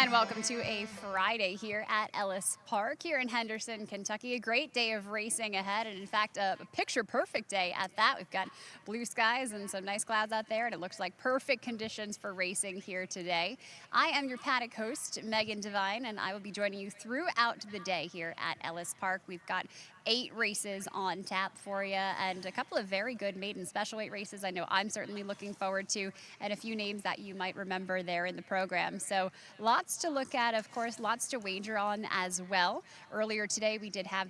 And welcome to a Friday here at Ellis Park here in Henderson, Kentucky. A great day of racing ahead, and in fact, a picture-perfect day at that. We've got blue skies and some nice clouds out there, and it looks like perfect conditions for racing here today. I am your paddock host, Megan Devine, and I will be joining you throughout the day here at Ellis Park. We've got 8 races on tap for you and a couple of very good maiden special weight races I know I'm certainly looking forward to, and a few names that you might remember there in the program. So lots to look at, of course, lots to wager on as well. Earlier today we did have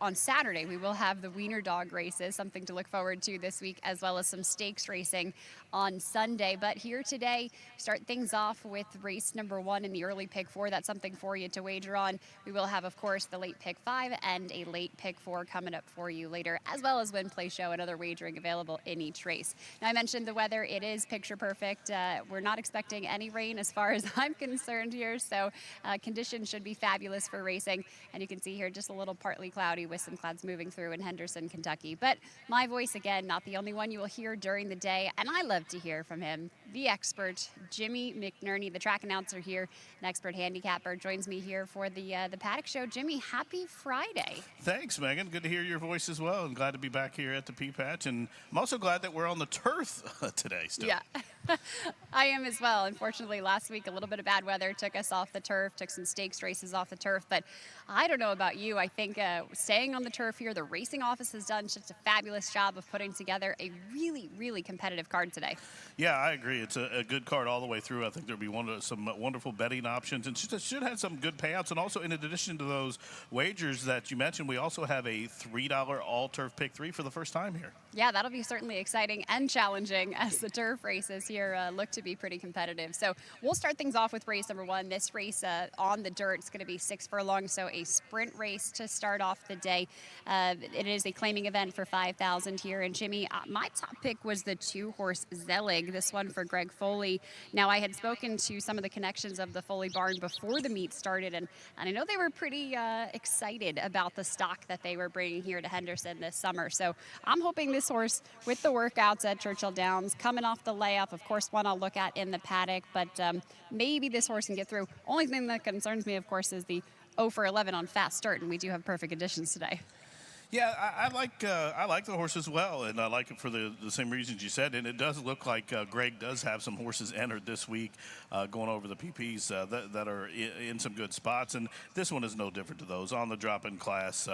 on Saturday we will have the Wiener Dog races, something to look forward to this week, as well as some stakes racing on Sunday. But here today, start things off with race number 1 in the early pick 4. That's something for you to wager on. We will have, of course, the late pick 5 and a late pick 4 coming up for you later, as well as win, play, show, and other wagering available in each race. Now, I mentioned the weather. It is picture perfect. We're not expecting any rain as far as I'm concerned here, so conditions should be fabulous for racing. And you can see here just a little partly cloudy with some clouds moving through in Henderson, Kentucky. But my voice, again, not the only one you will hear during the day, and I love to hear from him. The expert, Jimmy McNerney, the track announcer here, an expert handicapper, joins me here for the Paddock Show. Jimmy, happy Friday. Thanks, Megan. Good to hear your voice as well. I'm glad to be back here at the P-Patch, and I'm also glad that we're on the turf today still. Yeah, I am as well. Unfortunately, last week, a little bit of bad weather took us off the turf, took some stakes races off the turf, but I don't know about you. I think staying on the turf here, the racing office has done just a fabulous job of putting together a really, really competitive card today. Yeah, I agree. It's a good card all the way through. I think there'll be some wonderful betting options, and should have some good payouts. And also, in addition to those wagers that you mentioned, we also have a $3 all-turf pick 3 for the first time here. Yeah, that'll be certainly exciting and challenging as the turf races here look to be pretty competitive. So we'll start things off with race number 1. This race on the dirt, it's going to be 6 furlongs, so a sprint race to start off the day. It is a claiming event for $5,000 here. And Jimmy, my top pick was the 2-horse Zelig, this one for Greg Foley. Now, I had spoken to some of the connections of the Foley barn before the meet started, and I know they were pretty excited about the stock that they were bringing here to Henderson this summer. So I'm hoping this horse, with the workouts at Churchill Downs, coming off the layoff, of course, one I'll look at in the paddock, but maybe this horse can get through. Only thing that concerns me, of course, is the 0 for 11 on fast start, and we do have perfect conditions today. Yeah, I like the horse as well, and I like it for the same reasons you said. And it does look like Greg does have some horses entered this week going over the PPs that are in some good spots, and this one is no different to those on the drop-in class.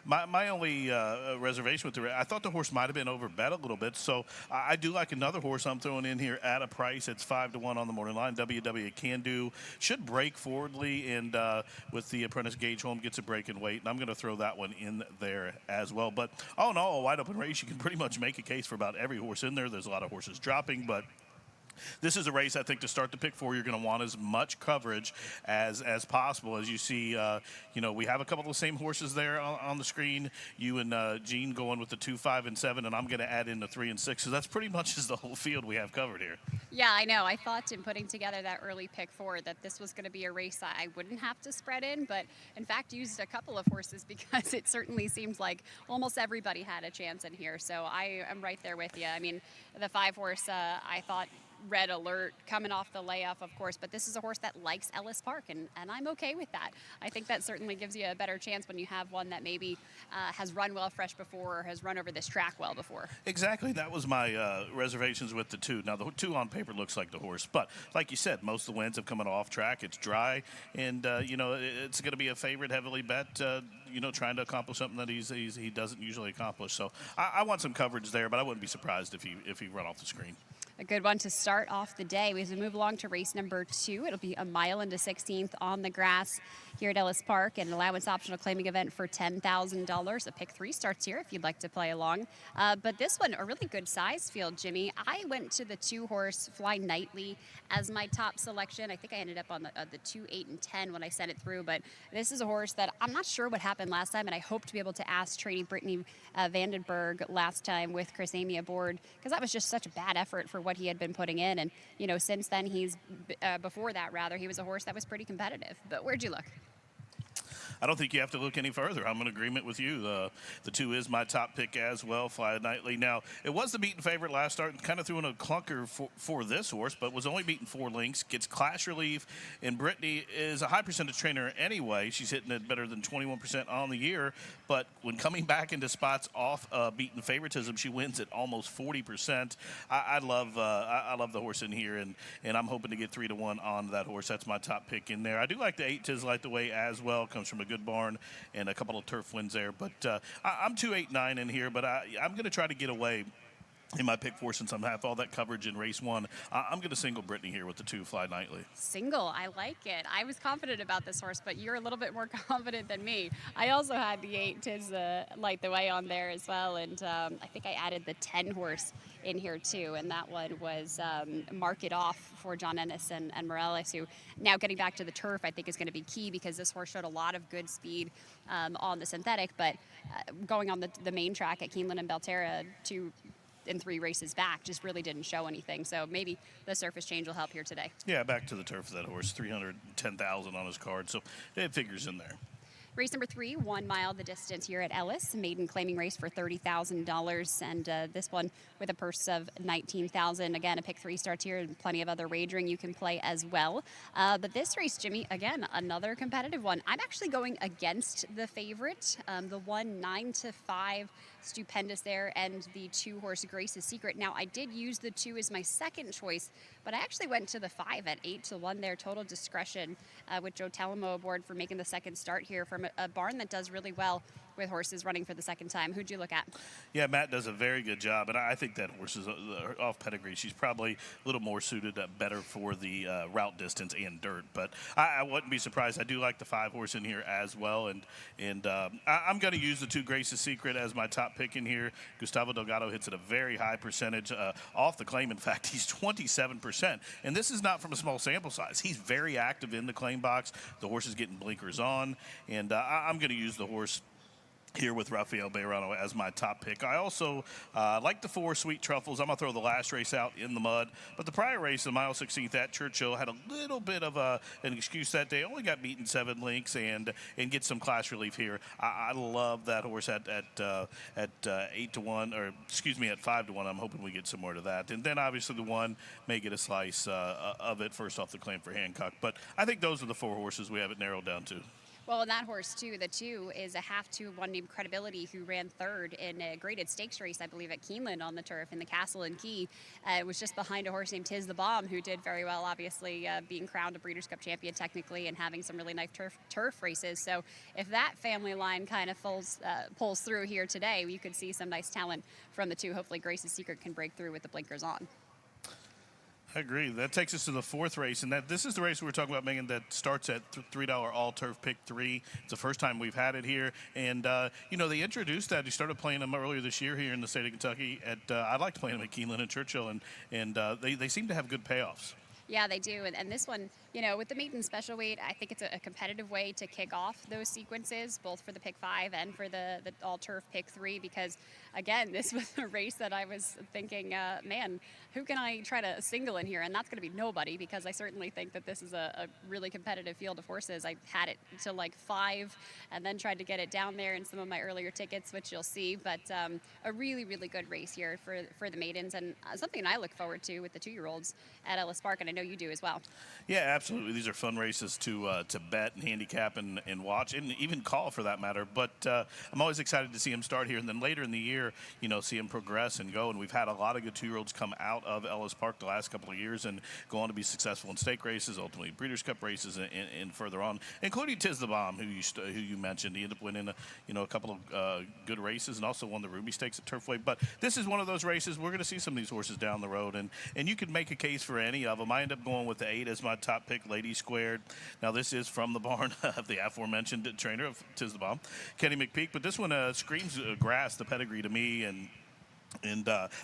My only reservation with I thought the horse might have been overbet a little bit, so I do like another horse I'm throwing in here at a price. It's 5-1 on the morning line. WW Can Do should break forwardly, and with the apprentice Gage Home gets a break in weight, and I'm going to throw that one in there as well. But all in all, a wide open race, you can pretty much make a case for about every horse in there. There's a lot of horses dropping, but this is a race, I think, to start the pick 4, you're going to want as much coverage as possible. As you see, we have a couple of the same horses there on the screen. You and Gene going with the 2, 5, and 7, and I'm going to add in the 3 and 6. So that's pretty much the whole field we have covered here. Yeah, I know. I thought in putting together that early pick 4 that this was going to be a race I wouldn't have to spread in, but in fact used a couple of horses because it certainly seems like almost everybody had a chance in here. So I am right there with you. I mean, the 5-horse, I thought Red Alert coming off the layoff, of course, but this is a horse that likes Ellis Park, and I'm okay with that. I think that certainly gives you a better chance when you have one that maybe has run well fresh before or has run over this track well before. Exactly. That was my reservations with the 2. Now, the 2 on paper looks like the horse, but like you said, most of the wins have come off track. It's dry, and, it's going to be a favorite, heavily bet, trying to accomplish something that he doesn't usually accomplish. So I want some coverage there, but I wouldn't be surprised if he run off the screen. A good one to start off the day. As we move along to race number 2, it'll be a mile into 16th on the grass here at Ellis Park, an allowance optional claiming event for $10,000. A pick 3 starts here if you'd like to play along. But this one, a really good size field, Jimmy. I went to the 2-horse Fly Nightly as my top selection. I think I ended up on the 2, 8, and 10 when I sent it through, but this is a horse that I'm not sure what happened last time, and I hope to be able to ask trainee Brittany Vandenberg last time with Chris Amy aboard, because that was just such a bad effort for what he had been putting in. And, since then before that, he was a horse that was pretty competitive. But where'd you look? I don't think you have to look any further. I'm in agreement with you. The 2 is my top pick as well, Fly Nightly. Now, it was the beaten favorite last start and kind of threw in a clunker for this horse, but was only beaten 4 lengths, gets class relief, and Brittany is a high percentage trainer anyway. She's hitting it better than 21% on the year, but when coming back into spots off beaten favoritism, she wins at almost 40%. I love the horse in here, and I'm hoping to get 3-1 on that horse. That's my top pick in there. I do like the 8 Tiz Light the Way as well. Comes from a good barn and a couple of turf wins there. But I'm 2, 8, 9 in here, but I'm going to try to get away in my pick 4 since I'm half all that coverage in race 1. I'm going to single Brittany here with the 2 Fly Nightly. Single, I like it. I was confident about this horse, but you're a little bit more confident than me. I also had the 8 Tiz Light the Way on there as well, and I think I added the 10 horse in here too, and that one was Mark It Off for John Ennis and Morales, who now getting back to the turf I think is going to be key because this horse showed a lot of good speed on the synthetic, but going on the main track at Keeneland and Belterra 2 and 3 races back just really didn't show anything. So maybe the surface change will help here today. Yeah, back to the turf for that horse. 310,000 on his card, so it figures in there. Race number 3, 1 mile the distance here at Ellis. Maiden claiming race for $30,000, and this one with a purse of $19,000. Again, a pick 3 starts here, and plenty of other wagering you can play as well. But this race, Jimmy, again, another competitive one. I'm actually going against the favorite, the 1 9-5 Stupendous there, and the 2 horse Grace's Secret. Now, I did use the 2 as my second choice, but I actually went to the 5 at 8-1 there. Total discretion with Joe Telemo aboard for making the second start here from a barn that does really well with horses running for the second time. Who'd you look at? Yeah, Matt does a very good job, and I think that horse is off pedigree. She's probably a little more suited, better for the route distance and dirt. But I wouldn't be surprised. I do like the 5 horse in here as well, and I'm going to use the 2 Grace's Secret as my top pick in here. Gustavo Delgado hits at a very high percentage off the claim. In fact, he's 27%, and this is not from a small sample size. He's very active in the claim box. The horse is getting blinkers on, and I'm going to use the horse here with Rafael Bejarano as my top pick. I also like the 4 Sweet Truffles. I'm going to throw the last race out in the mud. But the prior race, the mile 16th at Churchill, had a little bit of an excuse that day. Only got beaten 7 lengths and get some class relief here. I love that horse at 8-1, or excuse me, at 5-1. I'm hoping we get somewhere to that. And then obviously the 1 may get a slice of it first off the claim for Hancock. But I think those are the 4 horses we have it narrowed down to. Well, and that horse, too, the 2 is a half to 1 named Credibility, who ran 3rd in a graded stakes race, I believe, at Keeneland on the turf in the Castle and Key. It was just behind a horse named Tiz the Bomb, who did very well, obviously, being crowned a Breeders' Cup champion technically and having some really nice turf races. So if that family line kind of pulls through here today, you could see some nice talent from the 2. Hopefully Grace's Secret can break through with the blinkers on. I agree. That takes us to the 4th race, and this is the race we were talking about, Megan, that starts at $3 all-turf pick 3. It's the first time we've had it here, and they introduced that. They started playing them earlier this year here in the state of Kentucky. I liked playing them at Keeneland and Churchill, and they seem to have good payoffs. Yeah, they do. And this one, with the maiden special weight, I think it's a competitive way to kick off those sequences, both for the pick 5 and for the all-turf pick 3, because, again, this was a race that I was thinking, man, who can I try to single in here? And that's going to be nobody, because I certainly think that this is a really competitive field of horses. I had it to like 5 and then tried to get it down there in some of my earlier tickets, which you'll see. But a really, really good race here for the maidens, and something I look forward to with the 2-year-olds at Ellis Park, and I know you do as well. Yeah, absolutely. These are fun races to bet and handicap and watch, and even call for that matter. But I'm always excited to see him start here, and then later in the year, see him progress and go. And we've had a lot of good 2-year-olds come out of Ellis Park the last couple of years and go on to be successful in stake races, ultimately Breeders' Cup races, and further on, including Tiz the Bomb, who you mentioned. He ended up winning a couple of good races and also won the Ruby Stakes at Turfway. But this is one of those races we're going to see some of these horses down the road, and you could make a case for any of them. I end up going with the 8 as my top pick, Lady Squared. Now, this is from the barn of the aforementioned trainer of Tiz the Bomb, Kenny McPeak. But this one screams grass, the pedigree to me, and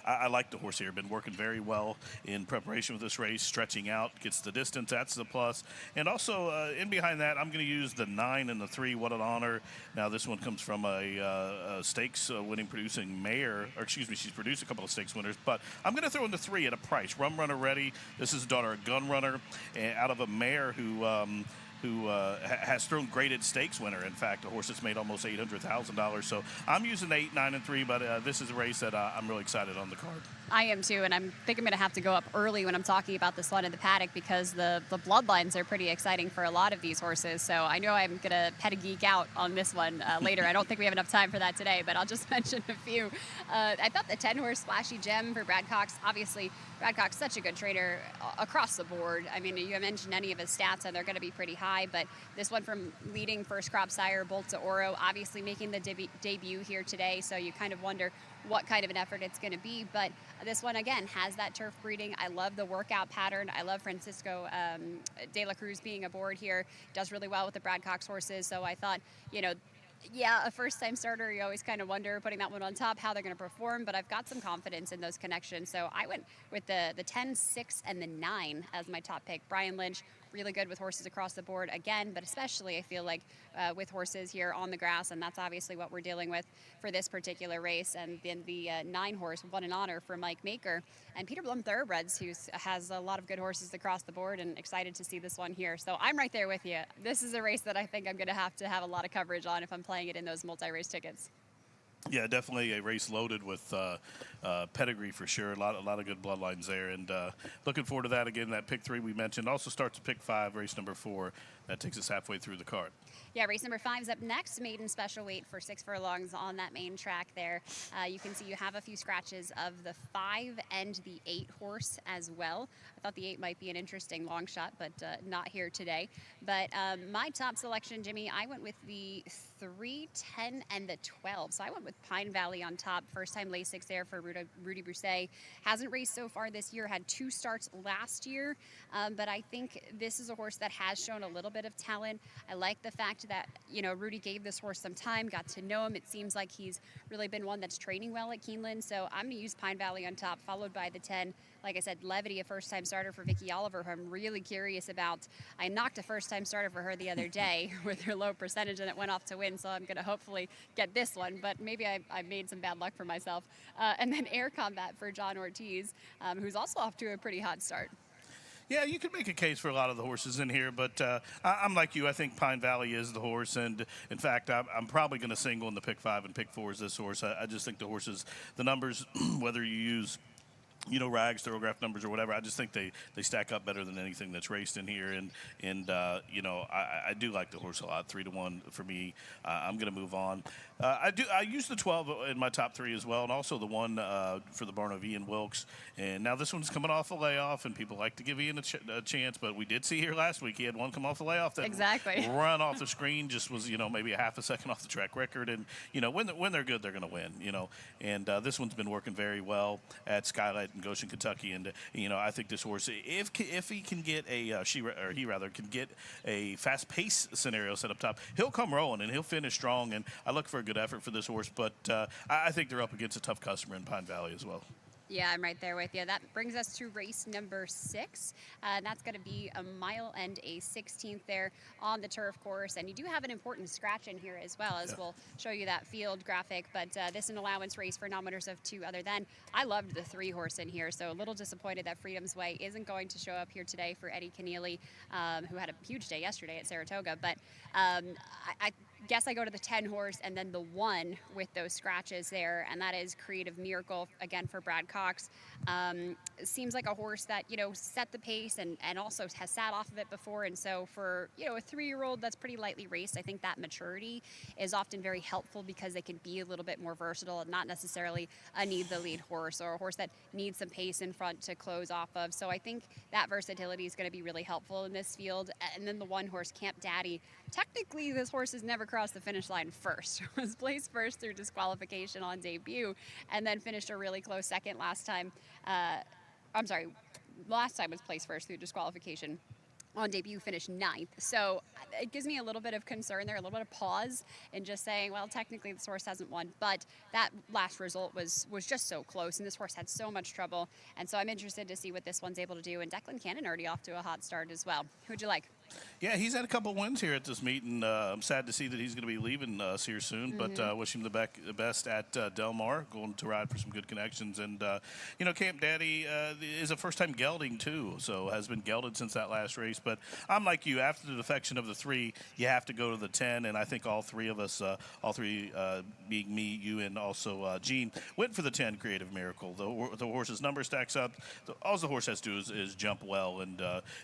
I like the horse here. Been working very well in preparation with this race, stretching out, gets the distance. That's the plus. And also, in behind that, I'm going to use the 9 and the 3, What an Honor. Now, this one comes from a stakes winning producing mare, or excuse me, she's produced a couple of stakes winners. But I'm going to throw in the 3 at a price. Rum Runner Ready. This is a daughter of Gun Runner, out of a mare who who has thrown graded stakes winner. In fact, a horse that's made almost $800,000. So I'm using 8, 9, and 3, but this is a race that I'm really excited on the card. I am too, and I think I'm going to have to go up early when I'm talking about this one in the paddock because the bloodlines are pretty exciting for a lot of these horses. So I know I'm going to pet a geek out on this one later. I don't think we have enough time for that today, but I'll just mention a few. I thought the 10-horse Splashy Gem for Brad Cox, obviously Brad Cox such a good trainer across the board. I mean, you mentioned any of his stats, and they're going to be pretty high, but this one from leading first crop sire Bolta Oro, obviously making the debut here today, so you kind of wonder what kind of an effort it's going to be. But this one, again, has that turf breeding. I love the workout pattern. I love Francisco de la Cruz being aboard here. Does really well with the Brad Cox horses. So I thought, yeah, a first-time starter, you always kind of wonder, putting that one on top, how they're going to perform, but I've got some confidence in those connections. So I went with the 10, 6, and the 9 as my top pick. Brian Lynch, really good with horses across the board again, but especially I feel like with horses here on the grass, and that's obviously what we're dealing with for this particular race. And then the 9 horse won an honor for Mike Maker and Peter Blum Thoroughbreds, who has a lot of good horses across the board, and excited to see this one here. So I'm right there with you. This is a race that I think I'm going to have a lot of coverage on if I'm playing it in those multi-race tickets. Yeah, definitely a race loaded with pedigree for sure. A lot of good bloodlines there, and looking forward to that. Again, that pick 3 we mentioned also starts at pick 5, race number 4. That takes us halfway through the card. Yeah, race number 5 is up next. Maiden special weight for 6 furlongs on that main track there. You can see you have a few scratches of the 5 and the 8 horse as well. I thought the 8 might be an interesting long shot, but not here today. But my top selection, Jimmy, I went with the 3, 10, and the 12. So I went with Pine Valley on top. First time Lasix there for Rudy Broussais. Hasn't raced so far this year, had 2 starts last year. But I think this is a horse that has shown a little bit of talent. I like the fact that, Rudy gave this horse some time, got to know him. It seems like he's really been one that's training well at Keeneland. So I'm going to use Pine Valley on top, followed by the 10. Like I said, Levity, a first-time starter for Vicky Oliver, who I'm really curious about. I knocked a first-time starter for her the other day with her low percentage, and it went off to win, so I'm going to hopefully get this one, but maybe I made some bad luck for myself. And then Air Combat for John Ortiz, who's also off to a pretty hot start. Yeah, you could make a case for a lot of the horses in here, but I'm like you. I think Pine Valley is the horse, and in fact, I'm probably going to single in the pick 5 and pick 4 is this horse. I just think the horses, the numbers, whether you use rags, thoroughgraph numbers, or whatever, I just think they stack up better than anything that's raced in here. And I do like the horse a lot. 3-1 for me. I'm going to move on. I use the 12 in my top 3 as well, and also the 1 for the barn of Ian Wilkes. And now this one's coming off a layoff, and people like to give Ian a chance, but we did see here last week he had one come off a layoff that exactly run off the screen, just was maybe a half a second off the track record. And when they're good, they're going to win. And this one's been working very well at Skylight in Goshen, Kentucky, and I think this horse, if he can get can get a fast pace scenario set up top, he'll come rolling and he'll finish strong. And I look for a good effort for this horse, but I think they're up against a tough customer in Pine Valley as well. Yeah, I'm right there with you. That brings us to race number 6. That's going to be a mile and a 16th there on the turf course. And you do have an important scratch in here as well, as we'll show you that field graphic. But this is an allowance race for non-winners of 2 other than. I loved the 3 horse in here, so a little disappointed that Freedom's Way isn't going to show up here today for Eddie Keneally, who had a huge day yesterday at Saratoga. But I guess I go to the 10 horse and then the 1 with those scratches there, and that is Creative Miracle, again, for Brad Cox. Seems like a horse that, set the pace and also has sat off of it before, and so for, a 3-year-old that's pretty lightly raced, I think that maturity is often very helpful because they can be a little bit more versatile and not necessarily a need-the-lead horse or a horse that needs some pace in front to close off of. So I think that versatility is going to be really helpful in this field. And then the 1 horse, Camp Daddy. Technically, this horse has never crossed the finish line first. Was placed first through disqualification on debut, and then finished a really close second last time. Last time was placed first through disqualification. On debut, finished 9th. So it gives me a little bit of concern there, a little bit of pause in just saying, well, technically this horse hasn't won, but that last result was just so close, and this horse had so much trouble. And so I'm interested to see what this one's able to do. And Declan Cannon already off to a hot start as well. Who'd you like? Yeah, he's had a couple wins here at this meet, and I'm sad to see that he's going to be leaving us here soon. But wish him the best at Del Mar, going to ride for some good connections. And Camp Daddy is a first-time gelding too, so has been gelded since that last race. But I'm like you. After the defection of the 3, you have to go to the 10, and I think all three of us, being me, you, and also Gene, went for the 10 Creative Miracle. The horse's number stacks up. All the horse has to do is jump well and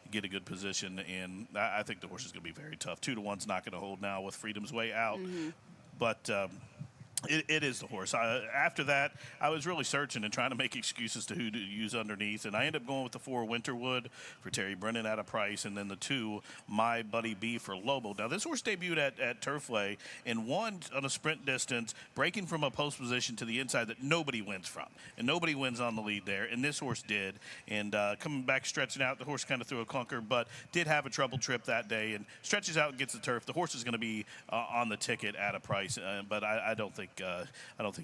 get a good position, and I think the horse is going to be very tough. 2-1's not going to hold now with Freedom's Way out, but it is the horse. After that, I was really searching and trying to make excuses to who to use underneath, and I ended up going with the 4 Winterwood for Terry Brennan at a price, and then the 2 My Buddy B for Lobo. Now, this horse debuted at Turfway and won on a sprint distance, breaking from a post position to the inside that nobody wins from, and nobody wins on the lead there, and this horse did. And coming back, stretching out, the horse kind of threw a clunker, but did have a trouble trip that day, and stretches out and gets the turf. The horse is going to be on the ticket at a price, but I don't think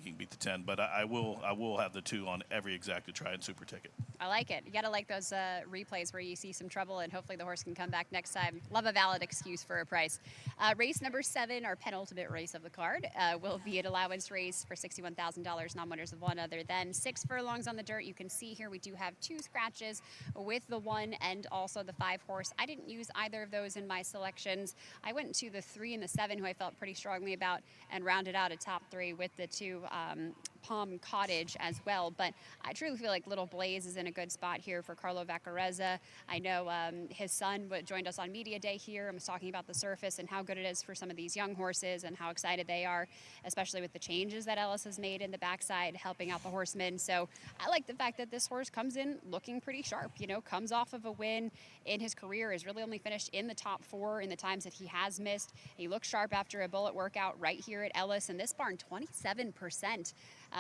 he can beat the 10, but I will have the 2 on every exact to try and super ticket. I like it. You got to like those replays where you see some trouble and hopefully the horse can come back next time. Love a valid excuse for a price. Race number 7, our penultimate race of the card, will be an allowance race for $61,000, non-winners of one other than 6 furlongs on the dirt. You can see here we do have 2 scratches with the 1 and also the 5 horse. I didn't use either of those in my selections. I went to the 3 and the 7, who I felt pretty strongly about, and rounded out a top 3 with the 2 Palm Cottage as well. But I truly feel like Little Blaze is in a good spot here for Carlo Vaccarezza. I know his son joined us on Media Day here and was talking about the surface and how good it is for some of these young horses and how excited they are, especially with the changes that Ellis has made in the backside, helping out the horsemen. So I like the fact that this horse comes in looking pretty sharp, comes off of a win in his career, has really only finished in the top 4 in the times that he has missed. He looks sharp after a bullet workout right here at Ellis, and this barn 27%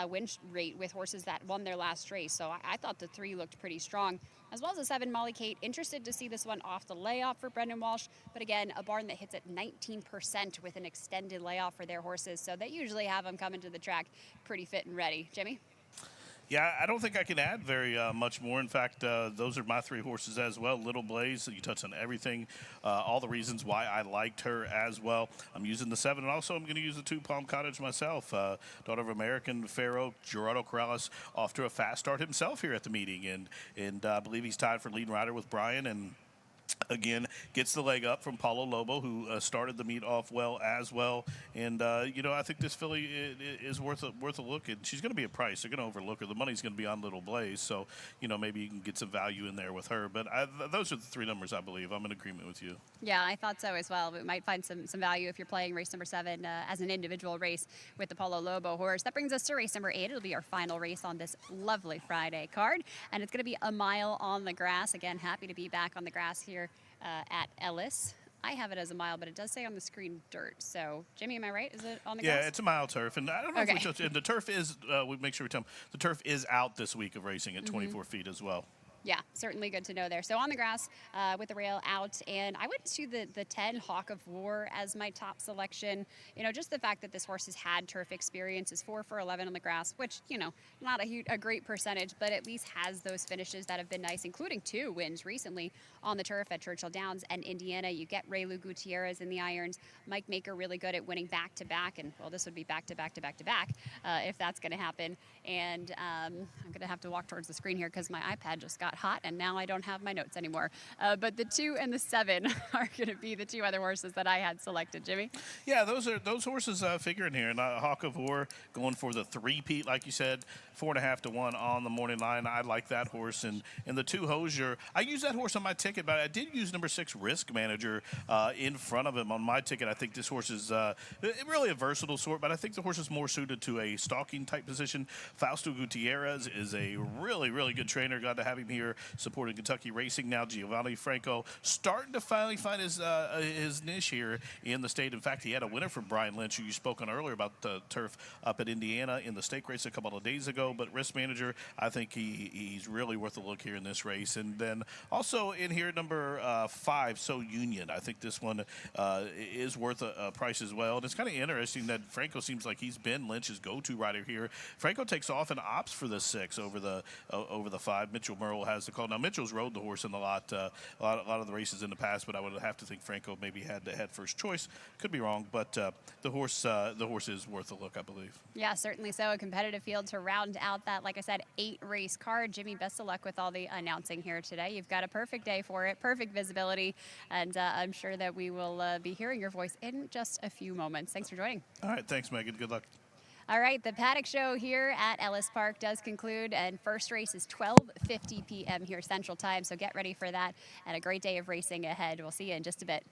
win rate with horses that won their last race. So I thought the 3 looked pretty strong, as well as the 7 Molly Kate. Interested to see this one off the layoff for Brendan Walsh, but again, a barn that hits at 19% with an extended layoff for their horses. So they usually have them coming to the track pretty fit and ready. Jimmy? Yeah, I don't think I can add very much more. In fact, those are my 3 horses as well. Little Blaze, you touched on everything, all the reasons why I liked her as well. I'm using the 7, and also I'm going to use the 2 Palm Cottage myself. Daughter of American Pharaoh, Gerardo Corrales, off to a fast start himself here at the meeting, and I believe he's tied for lead rider with Brian, and again, gets the leg up from Paulo Lobo, who started the meet off well as well. And, I think this filly is worth a look. And she's going to be a price. They're going to overlook her. The money's going to be on Little Blaze. So, maybe you can get some value in there with her. But those are the 3 numbers, I believe. I'm in agreement with you. Yeah, I thought so as well. We might find some value if you're playing race number 7 as an individual race with the Paulo Lobo horse. That brings us to race number 8. It'll be our final race on this lovely Friday card. And it's going to be a mile on the grass. Again, happy to be back on the grass here at Ellis. I have it as a mile, but it does say on the screen dirt. So, Jimmy, am I right? Is it on the grass? Yeah, it's a mile turf. And I don't know if we touched, and the turf is, we make sure we tell them, the turf is out this week of racing at 24 feet as well. Yeah, certainly good to know there. So on the grass with the rail out, and I went to the 10 Hawk of War as my top selection. Just the fact that this horse has had turf experience, is 4 for 11 on the grass, which, not a great percentage, but at least has those finishes that have been nice, including 2 wins recently on the turf at Churchill Downs and Indiana. You get Raylu Gutierrez in the irons. Mike Maker really good at winning back-to-back, and, well, this would be back-to-back-to-back-to-back if that's going to happen. And I'm going to have to walk towards the screen here because my iPad just got hot, and now I don't have my notes anymore. But the 2 and the 7 are going to be the 2 other horses that I had selected. Jimmy? Yeah, those horses figuring here. And Hawk of War going for the 3-peat, like you said, 4.5 to 1 on the morning line. I like that horse. And the 2 Hosier, I used that horse on my ticket, but I did use number 6 Risk Manager in front of him on my ticket. I think this horse is really a versatile sort, but I think the horse is more suited to a stalking type position. Fausto Gutierrez is a really, really good trainer. Glad to have him here supporting Kentucky racing now. Giovanni Franco starting to finally find his niche here in the state. In fact, he had a winner from Brian Lynch, who you spoke on earlier about the turf up at Indiana in the stake race a couple of days ago. But Risk Manager, I think he's really worth a look here in this race. And then also in here, number 5, So Union. I think this one is worth a price as well. And it's kind of interesting that Franco seems like he's been Lynch's go-to rider here. Franco takes off and opts for the 6 over the 5. Mitchell Merle has the call. Now Mitchell's rode the horse in a lot of the races in the past, but I would have to think Franco maybe had first choice. Could be wrong, but the horse is worth a look, I believe. Yeah, certainly so. A competitive field to round out that, like I said, 8-race card. Jimmy, best of luck with all the announcing here today. You've got a perfect day for it, perfect visibility, and I'm sure that we will be hearing your voice in just a few moments. Thanks for joining. All right, thanks, Megan. Good luck. All right, the paddock show here at Ellis Park does conclude, and first race is 12:50 p.m. here Central Time, so get ready for that, and a great day of racing ahead. We'll see you in just a bit.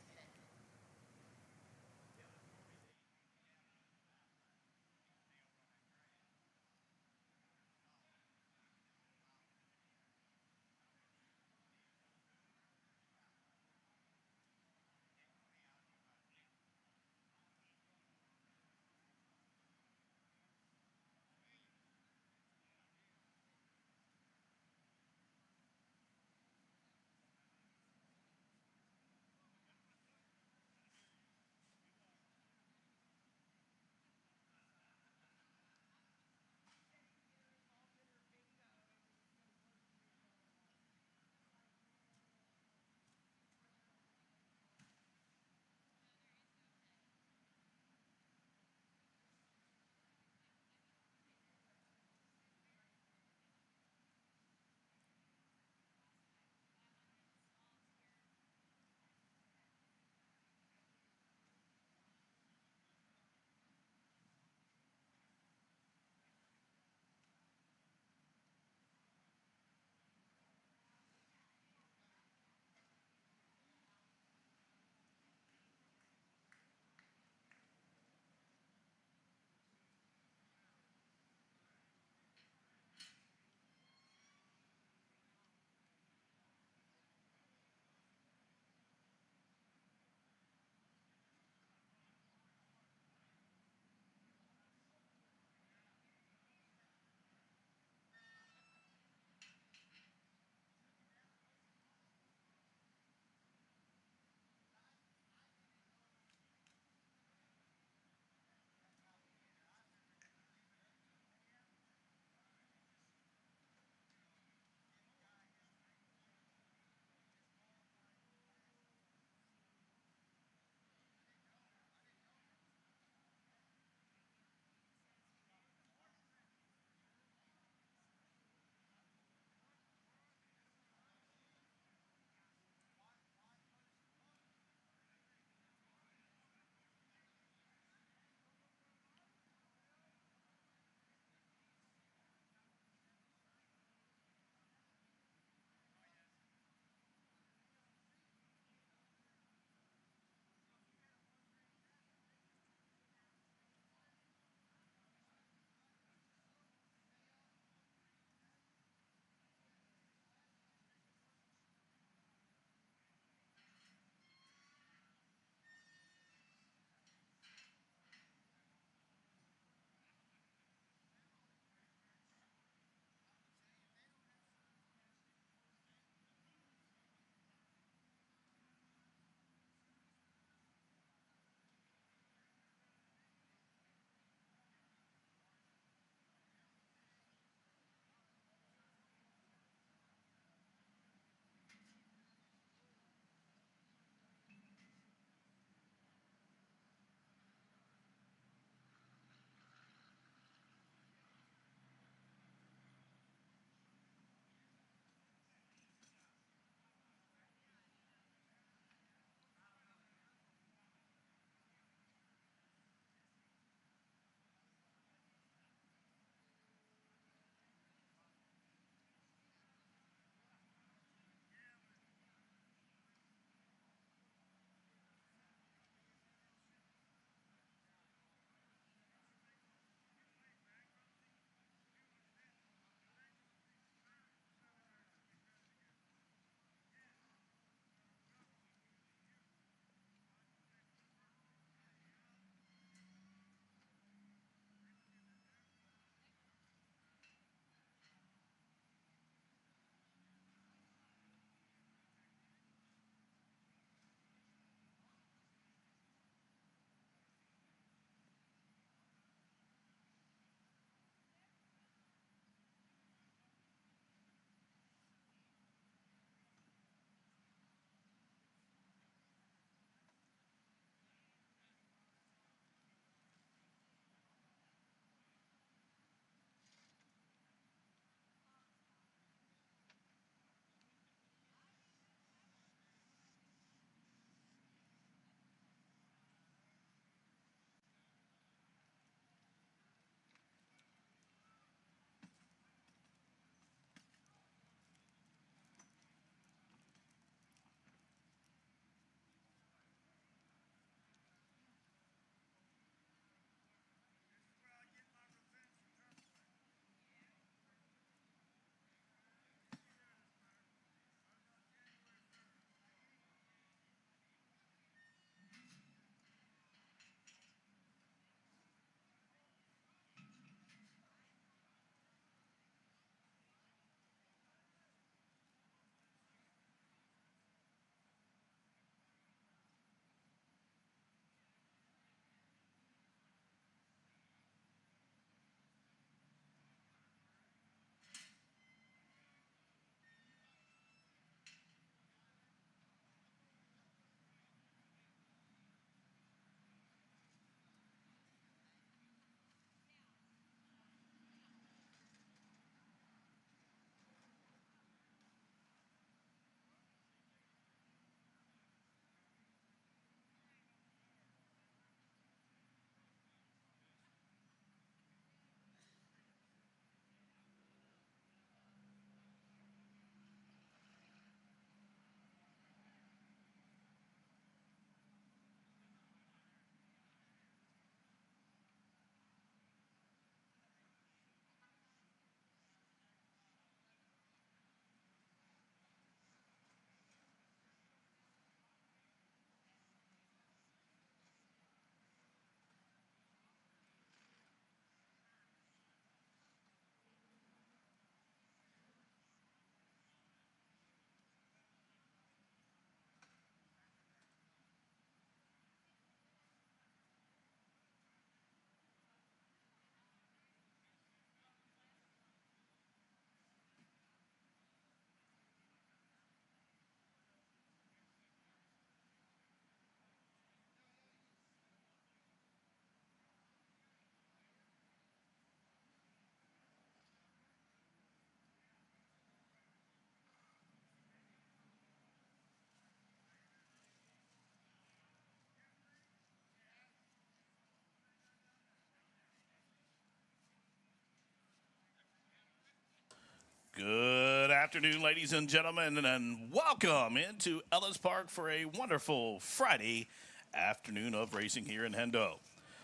afternoon, ladies and gentlemen, and welcome into Ellis Park for a wonderful Friday afternoon of racing here in Hendo.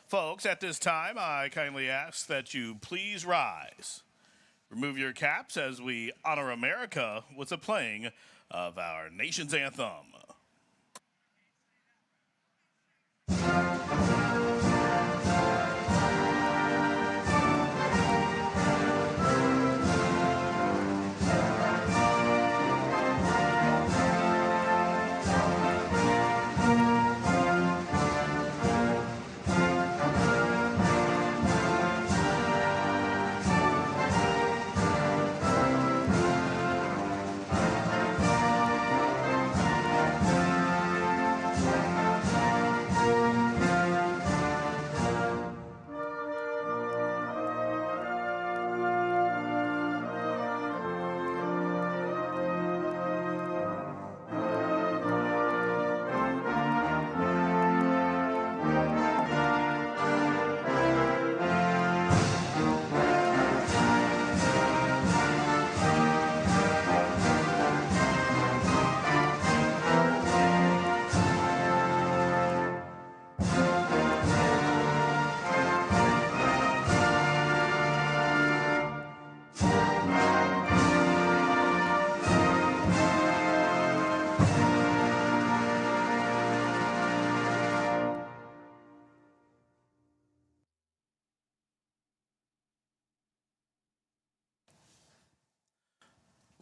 Folks, at this time, I kindly ask that you please rise. Remove your caps as we honor America with the playing of our nation's anthem.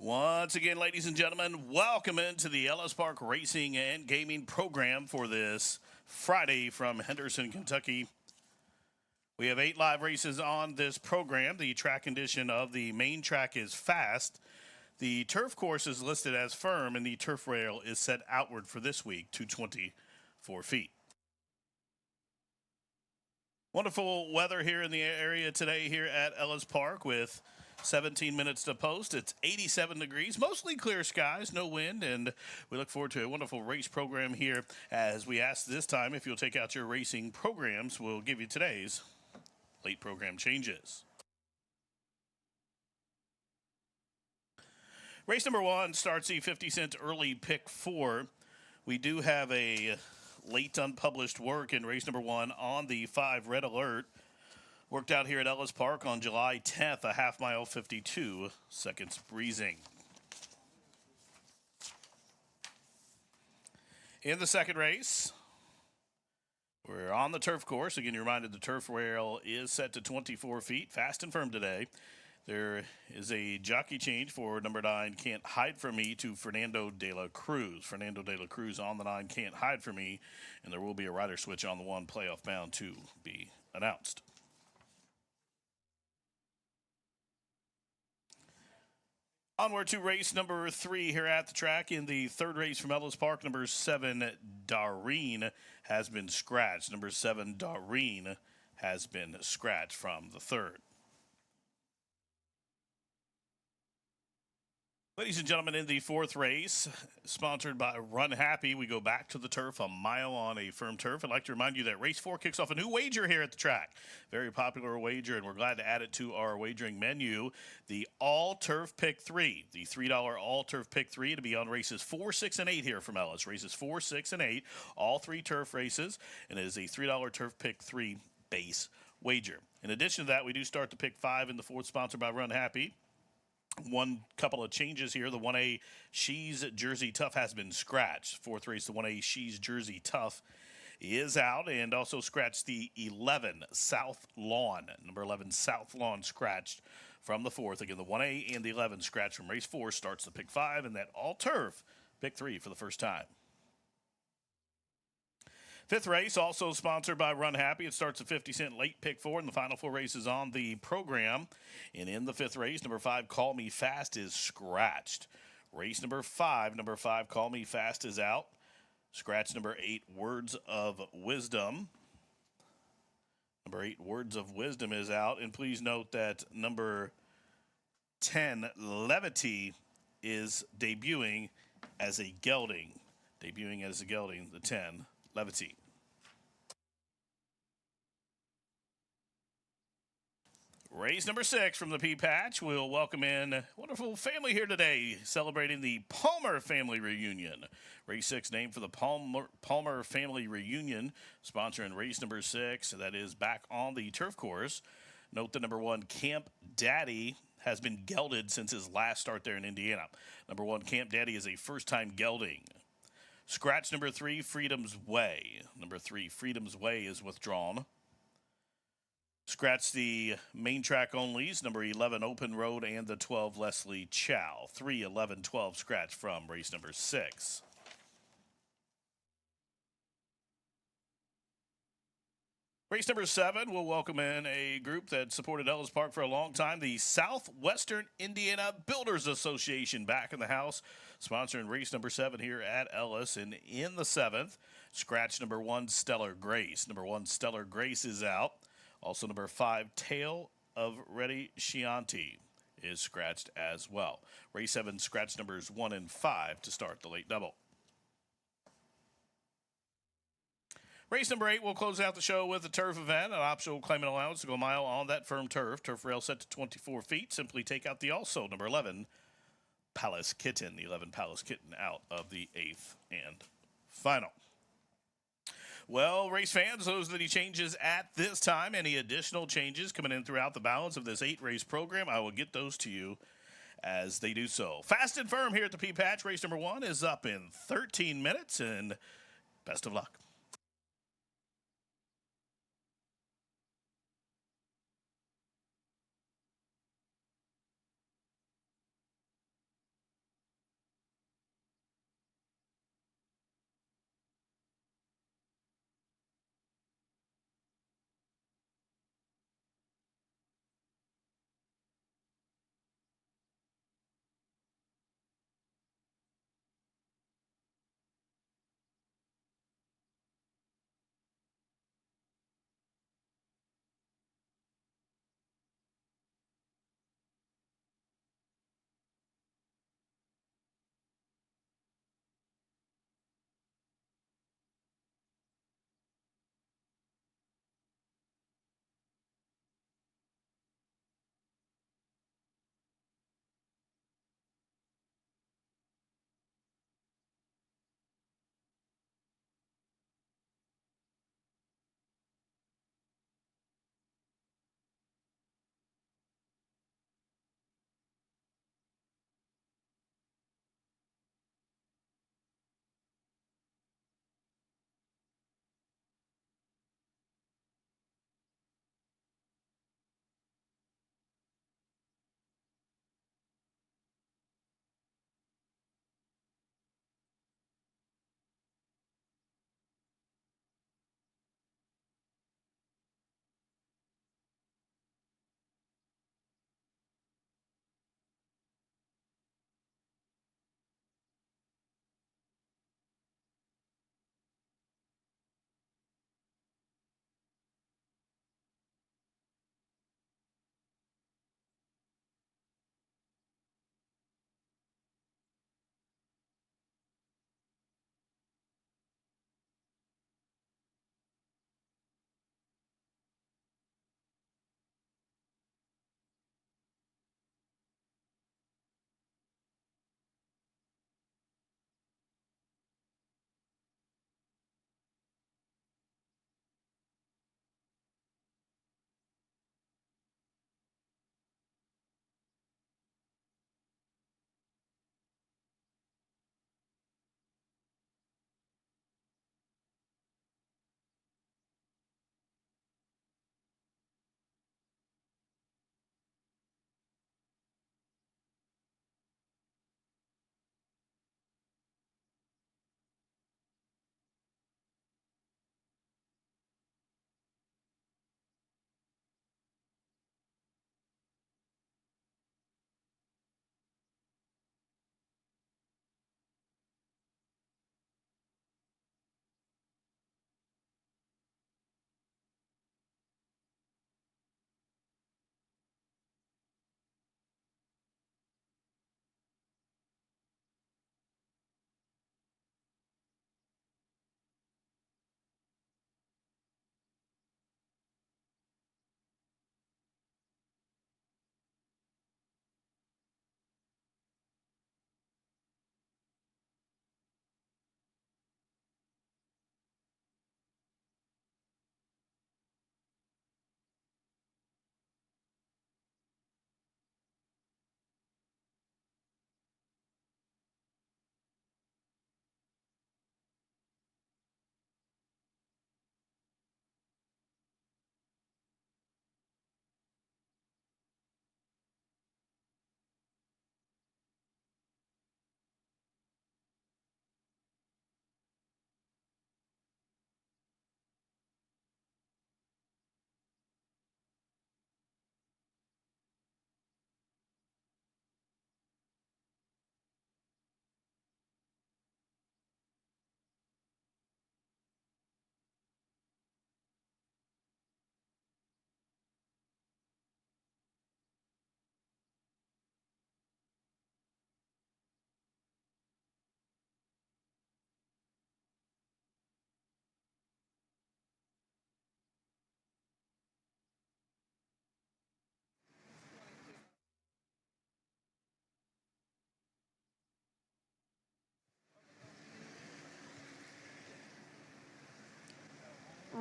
Once again, ladies and gentlemen, welcome into the Ellis Park Racing and Gaming program for this Friday from Henderson, Kentucky. We have 8 live races on this program. The track condition of the main track is fast. The turf course is listed as firm, and the turf rail is set outward for this week to 24 feet. Wonderful weather here in the area today here at Ellis Park with 17 minutes to post. It's 87 degrees, mostly clear skies, no wind, and we look forward to a wonderful race program here. As we ask this time, if you'll take out your racing programs, we'll give you today's late program changes. Race number 1 starts the 50-cent early pick 4. We do have a late unpublished work in race number 1 on the 5 Red Alert. Worked out here at Ellis Park on July 10th, a half mile, 52 seconds breezing. In the second race, we're on the turf course. Again, you're reminded the turf rail is set to 24 feet, fast and firm today. There is a jockey change for number 9, Can't Hide From Me, to Fernando de la Cruz. Fernando de la Cruz on the 9, Can't Hide From Me, and there will be a rider switch on the 1, Playoff Bound, to be announced. Onward to race number 3 here at the track. In the third race from Ellis Park, number 7, Dareen, has been scratched. Number 7, Dareen, has been scratched from the third. Ladies and gentlemen, in the fourth race, sponsored by Run Happy, we go back to the turf, a mile on a firm turf. I'd like to remind you that race 4 kicks off a new wager here at the track. Very popular wager, and we're glad to add it to our wagering menu. The All-Turf Pick 3, the $3 All-Turf Pick 3 to be on races 4, 6, and 8 here from Ellis. Races 4, 6, and 8, all 3 turf races, and it is a $3 Turf Pick 3 base wager. In addition to that, we do start the Pick 5 in the fourth, sponsored by Run Happy. One couple of changes here. The 1A She's Jersey Tough has been scratched. Fourth race, the 1A She's Jersey Tough is out, and also scratched the 11 South Lawn. Number 11 South Lawn scratched from the fourth. Again, the 1A and the 11 scratched from race 4 starts the Pick 5, and that all-turf Pick 3 for the first time. Fifth race, also sponsored by Run Happy. It starts at 50-cent late pick 4, and the final 4 races on the program. And in the fifth race, number 5, Call Me Fast, is scratched. Race number 5, Call Me Fast, is out. Scratch number 8, Words of Wisdom. Number 8, Words of Wisdom, is out. And please note that number 10, Levity, is debuting as a gelding. The 10, Levity. Race number 6 from the Pea Patch. We'll welcome in a wonderful family here today celebrating the Palmer family reunion. Race 6 named for the Palmer family reunion, sponsoring race number 6. That is back on the turf course. Note the number 1, Camp Daddy, has been gelded since his last start there in Indiana. Number 1, Camp Daddy, is a first-time gelding. Scratch number 3, Freedom's Way. Number 3, Freedom's Way, is withdrawn. Scratch the main track onlys, number 11, Open Road, and the 12, Leslie Chow. 3, 11, 12, scratch from race number 6. Race number 7 will welcome in a group that supported Ellis Park for a long time, the Southwestern Indiana Builders Association, back in the house, sponsoring race number 7 here at Ellis. And in the 7th, scratch number 1, Stellar Grace. Number 1, Stellar Grace, is out. Also, number 5, Tale of Ready Chianti, is scratched as well. Race 7, scratch numbers 1 and 5 to start the late double. Race number 8 will close out the show with a turf event, an optional claimant allowance to go a mile on that firm turf. Turf rail set to 24 feet. Simply take out the also number 11, Palace Kitten. The 11 Palace Kitten out of the 8th and final. Well, race fans, those are the changes at this time. Any additional changes coming in throughout the balance of this 8-race program, I will get those to you as they do so. Fast and firm here at the Pea Patch. Race number 1 is up in 13 minutes, and best of luck.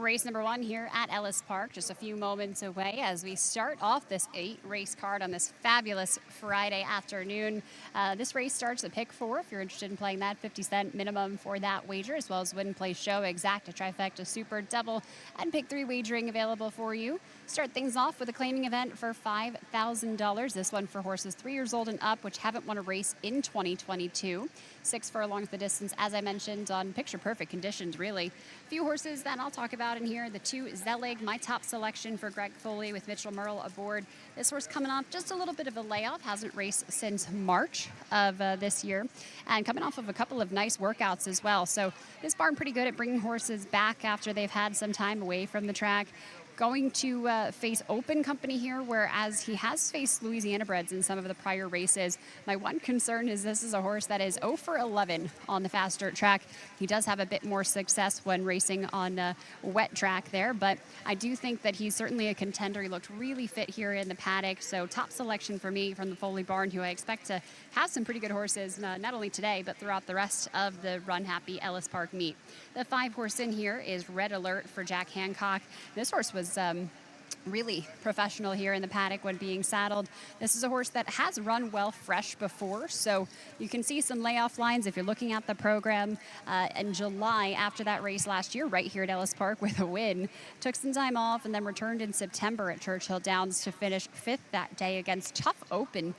race number one here at Ellis Park, just a few moments away as we start off this 8-race card on this fabulous Friday afternoon. This race starts at pick 4 if you're interested in playing that 50-cent minimum for that wager, as well as win, play, show, exact, a trifecta, super, double, and pick 3 wagering available for you. Start things off with a claiming event for $5,000. This one for horses 3 years old and up, which haven't won a race in 2022. 6 furlongs the distance, as I mentioned, on picture-perfect conditions, really. A few horses that I'll talk about in here. The 2 Zelig, my top selection for Greg Foley with Mitchell Merle aboard. This horse coming off just a little bit of a layoff, hasn't raced since March of this year, and coming off of a couple of nice workouts as well. So this barn pretty good at bringing horses back after they've had some time away from the track. Going to face open company here, whereas he has faced Louisiana breds in some of the prior races. My one concern is this is a horse that is 0 for 11 on the fast dirt track. He does have a bit more success when racing on wet track there, but I do think that he's certainly a contender. He looked really fit here in the paddock, so top selection for me from the Foley barn, who I expect to have some pretty good horses, not only today, but throughout the rest of the Run Happy Ellis Park meet. The 5 horse in here is Red Alert for Jack Hancock. This horse was really professional here in the paddock when being saddled. This is a horse that has run well fresh before, so you can see some layoff lines if you're looking at the program. In July, after that race last year, right here at Ellis Park with a win, took some time off and then returned in September at Churchill Downs to finish 5th that day against tough open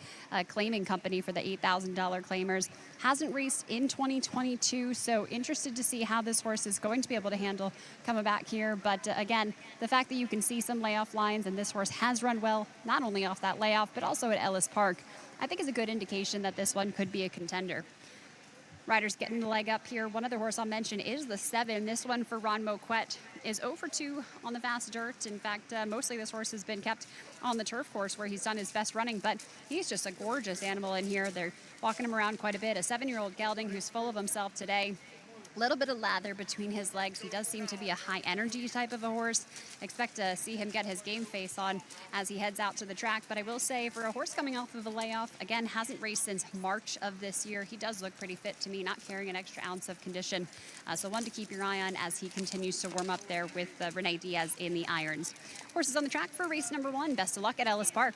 claiming company for the $8,000 claimers. Hasn't raced in 2022, so interested to see how this horse is going to be able to handle coming back here. But again, the fact that you can see some layoff lines and this horse has run well, not only off that layoff, but also at Ellis Park, I think is a good indication that this one could be a contender. Riders getting the leg up here. One other horse I'll mention is the 7. This one for Ron Moquette is 0 for 2 on the fast dirt. In fact, mostly this horse has been kept on the turf course where he's done his best running, but he's just a gorgeous animal in here. They're walking him around quite a bit. A 7-year-old gelding who's full of himself today. A little bit of lather between his legs. He does seem to be a high energy type of a horse. Expect to see him get his game face on as he heads out to the track. But I will say, for a horse coming off of a layoff, again, hasn't raced since March of this year. He does look pretty fit to me, not carrying an extra ounce of condition. So one to keep your eye on as he continues to warm up there with Renee Diaz in the irons. Horses on the track for race number 1. Best of luck at Ellis Park.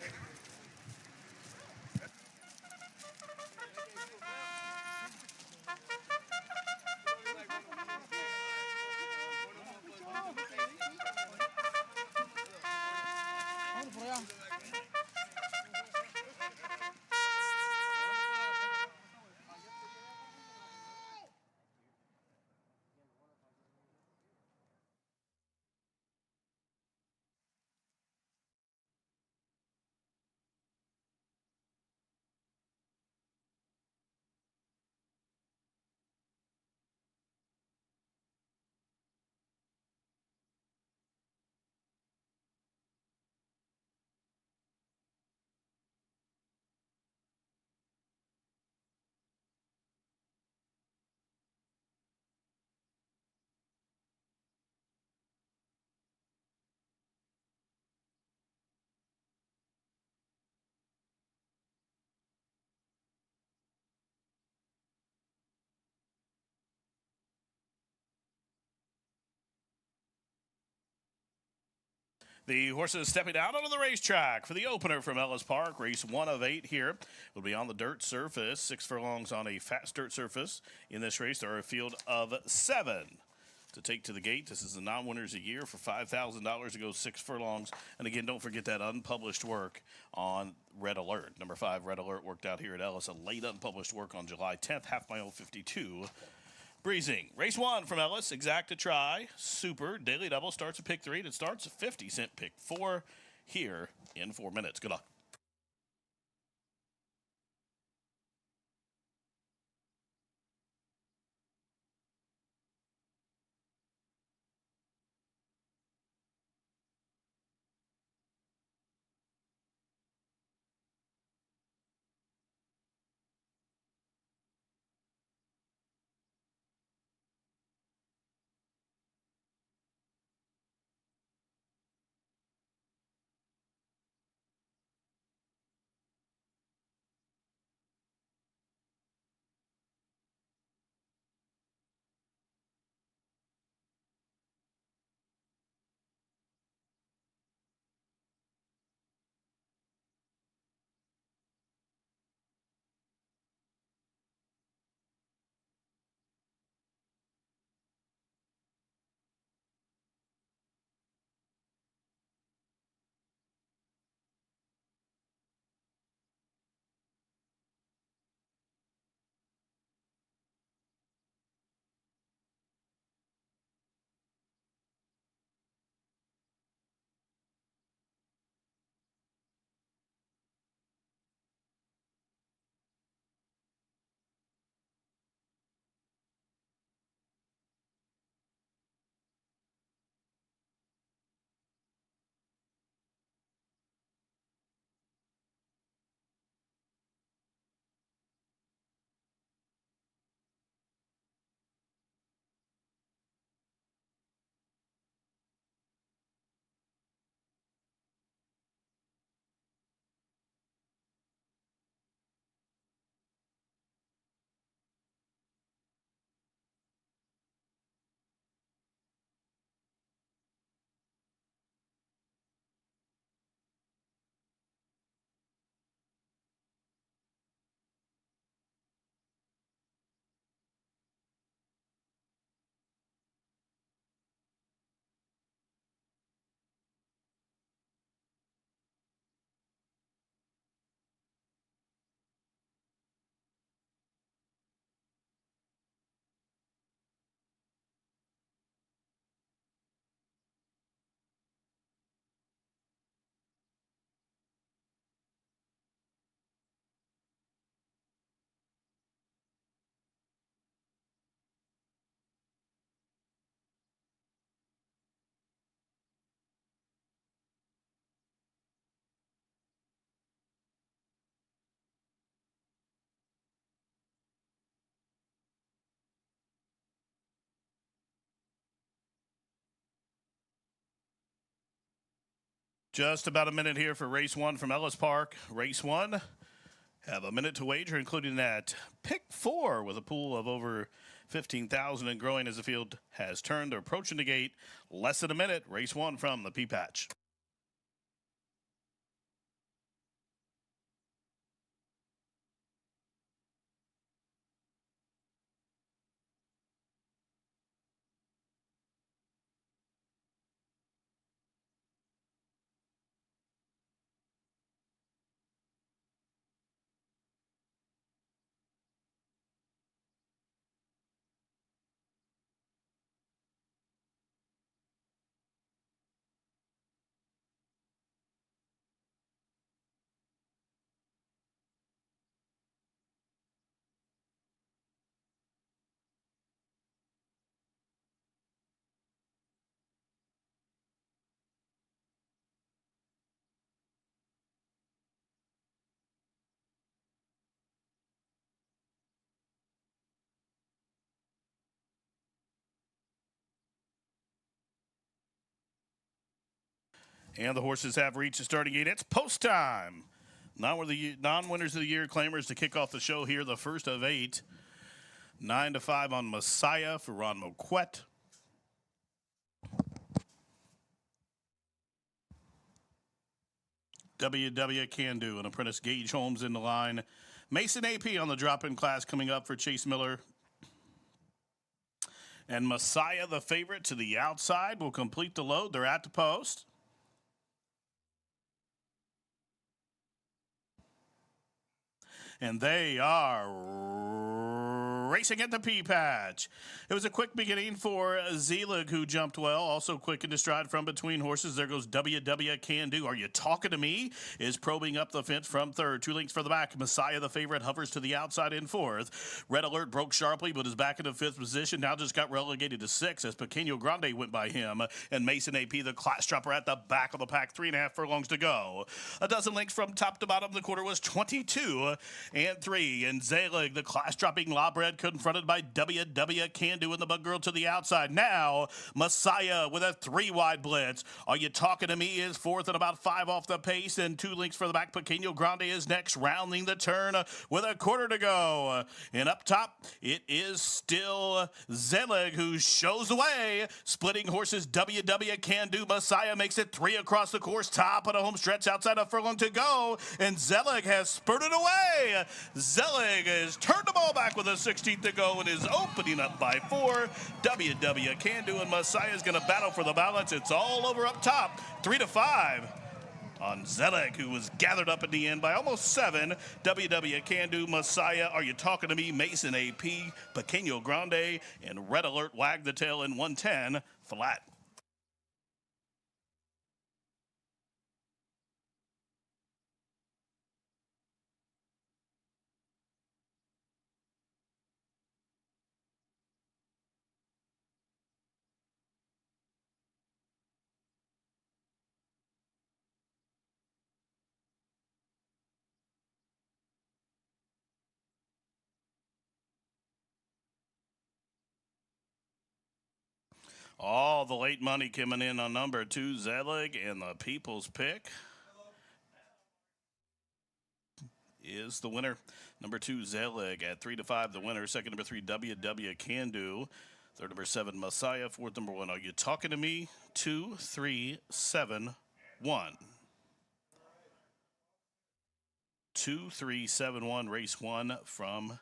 The horses stepping out onto the racetrack for the opener from Ellis Park. Race 1 of 8 here will be on the dirt surface. 6 furlongs on a fast dirt surface. In this race, there are a field of 7 to take to the gate. This is the non-winners a year for $5,000 to go 6 furlongs. And again, don't forget that unpublished work on Red Alert. Number 5, Red Alert, worked out here at Ellis. A late unpublished work on July 10th, half mile 52. Breezing. Race 1 from Ellis, exact to try, super, daily double, starts at pick 3, and it starts at 50-cent pick 4 here in 4 minutes. Good luck. Just about a minute here for race one from Ellis Park. Race one, have a minute to wager, including that pick four with a pool of over 15,000 and growing as the field has turned or approaching the gate. Less than a minute. Race one from the P Patch. And the horses have reached the starting gate. It's post time. Non-winners of the year claimers to kick off the show here, the first of 8. 9 to 5 on Messiah for Ron Moquette. WW Can Do and apprentice Gage Holmes in the line. Mason AP on the drop-in class coming up for Chase Miller. And Messiah, the favorite, to the outside, will complete the load. They're at the post. And they are racing at the P-Patch. It was a quick beginning for Zelig, who jumped well. Also quick into stride from between horses. There goes WW Can Do. Are you talking to me? Is probing up the fence from third. 2 lengths for the back. Messiah, the favorite, hovers to the outside in fourth. Red Alert broke sharply, but is back into fifth position. Now just got relegated to 6 as Pequeño Grande went by him. And Mason AP, the class dropper, at the back of the pack. 3.5 furlongs to go. A dozen lengths from top to bottom. The quarter was 22 and 3. And Zelig, the class dropping Lawbred, confronted by WW Can Do and the Bug Girl to the outside. Now, Messiah with a 3 wide blitz. Are you talking to me? Is fourth and about 5 off the pace, and 2 lengths for the back. Pequeño Grande is next, rounding the turn with a quarter to go. And up top, it is still Zelig who shows the way. Splitting horses, WW Can Do. Messiah makes it 3 across the course, top of the home stretch, outside a furlong to go, and Zelig has spurted away. Zelig has turned the ball back with a 16th to go and is opening up by 4. WW Can Do and Messiah is going to battle for the balance. It's all over up top, 3 to 5 on Zelig, who was gathered up at the end by almost 7. WW Can Do, Messiah, Are You Talking to Me? Mason AP, Pequeño Grande, and Red Alert Wag the Tail in 110 flat. All the late money coming in on number 2, Zelig, and the people's pick is the winner. Number 2, Zelig at 3 to 5, the winner. Second, number 3, WW Can Do. Third, number 7, Messiah. Fourth, number 1, Are You Talking to Me? 2, 3, 7, 1. 2, 3, 7, 1, race 1 from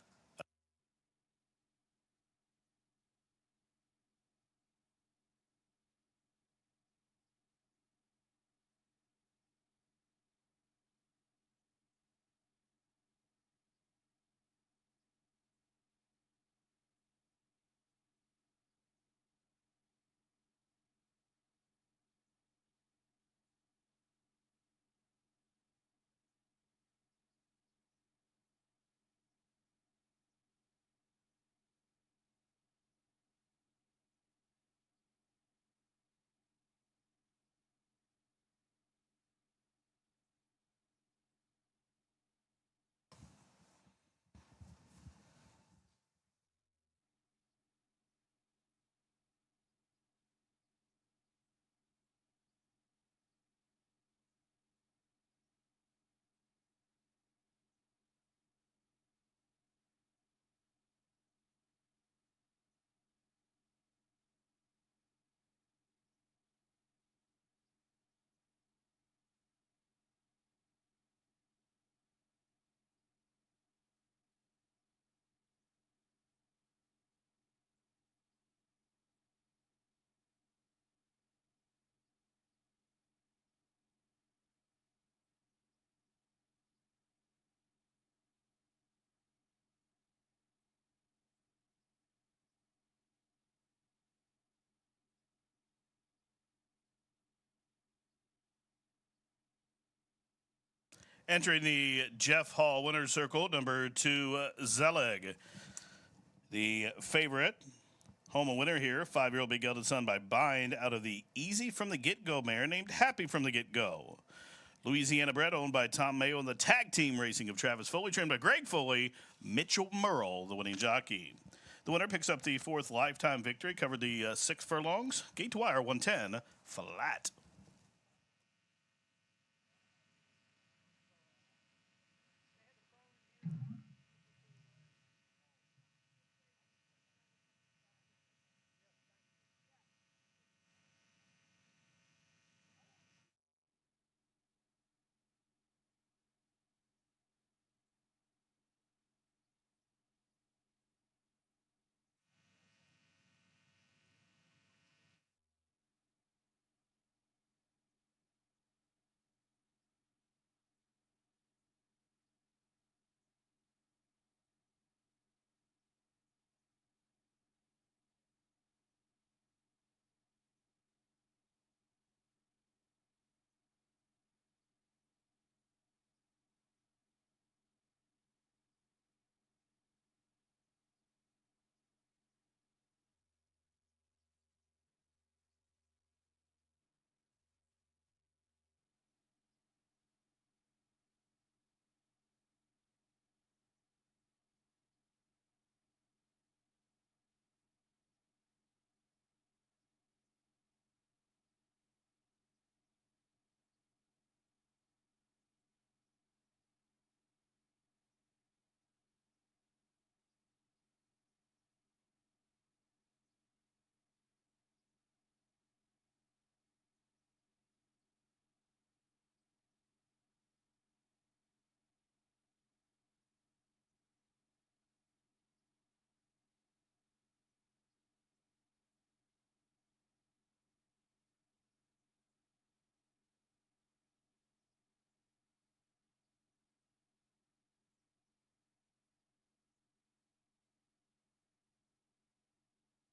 Entering the Jeff Hall winner's circle, number 2, Zelig. The favorite, home winner here, 5-year-old Big Gelded Son by Bind out of the Easy from the Get-Go mare named Happy from the Get-Go. Louisiana bred, owned by Tom Mayo, and the tag team racing of Travis Foley, trained by Greg Foley, Mitchell Murrell, the winning jockey. The winner picks up the 4th lifetime victory, covered the 6 furlongs, gate to wire 110, flat.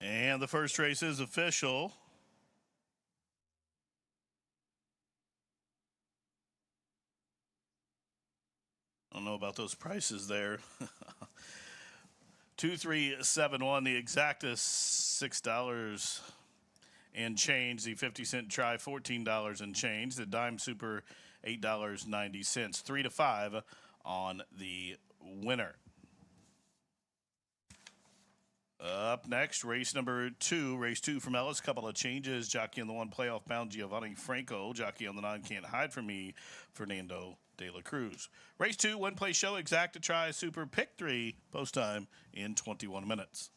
And the first race is official. I don't know about those prices there. 2371, the exacta $6 and change. The 50-cent try, $14 and change. The dime super, $8.90. 3 to 5 on the winner. Up next, race number 2. Race 2 from Ellis. Couple of changes. Jockey on the 1, playoff bound, Giovanni Franco. Jockey on the 9, Can't Hide From Me, Fernando de la Cruz. Race 2, 1-play show, exacta try, super, pick 3, post time in 21 minutes.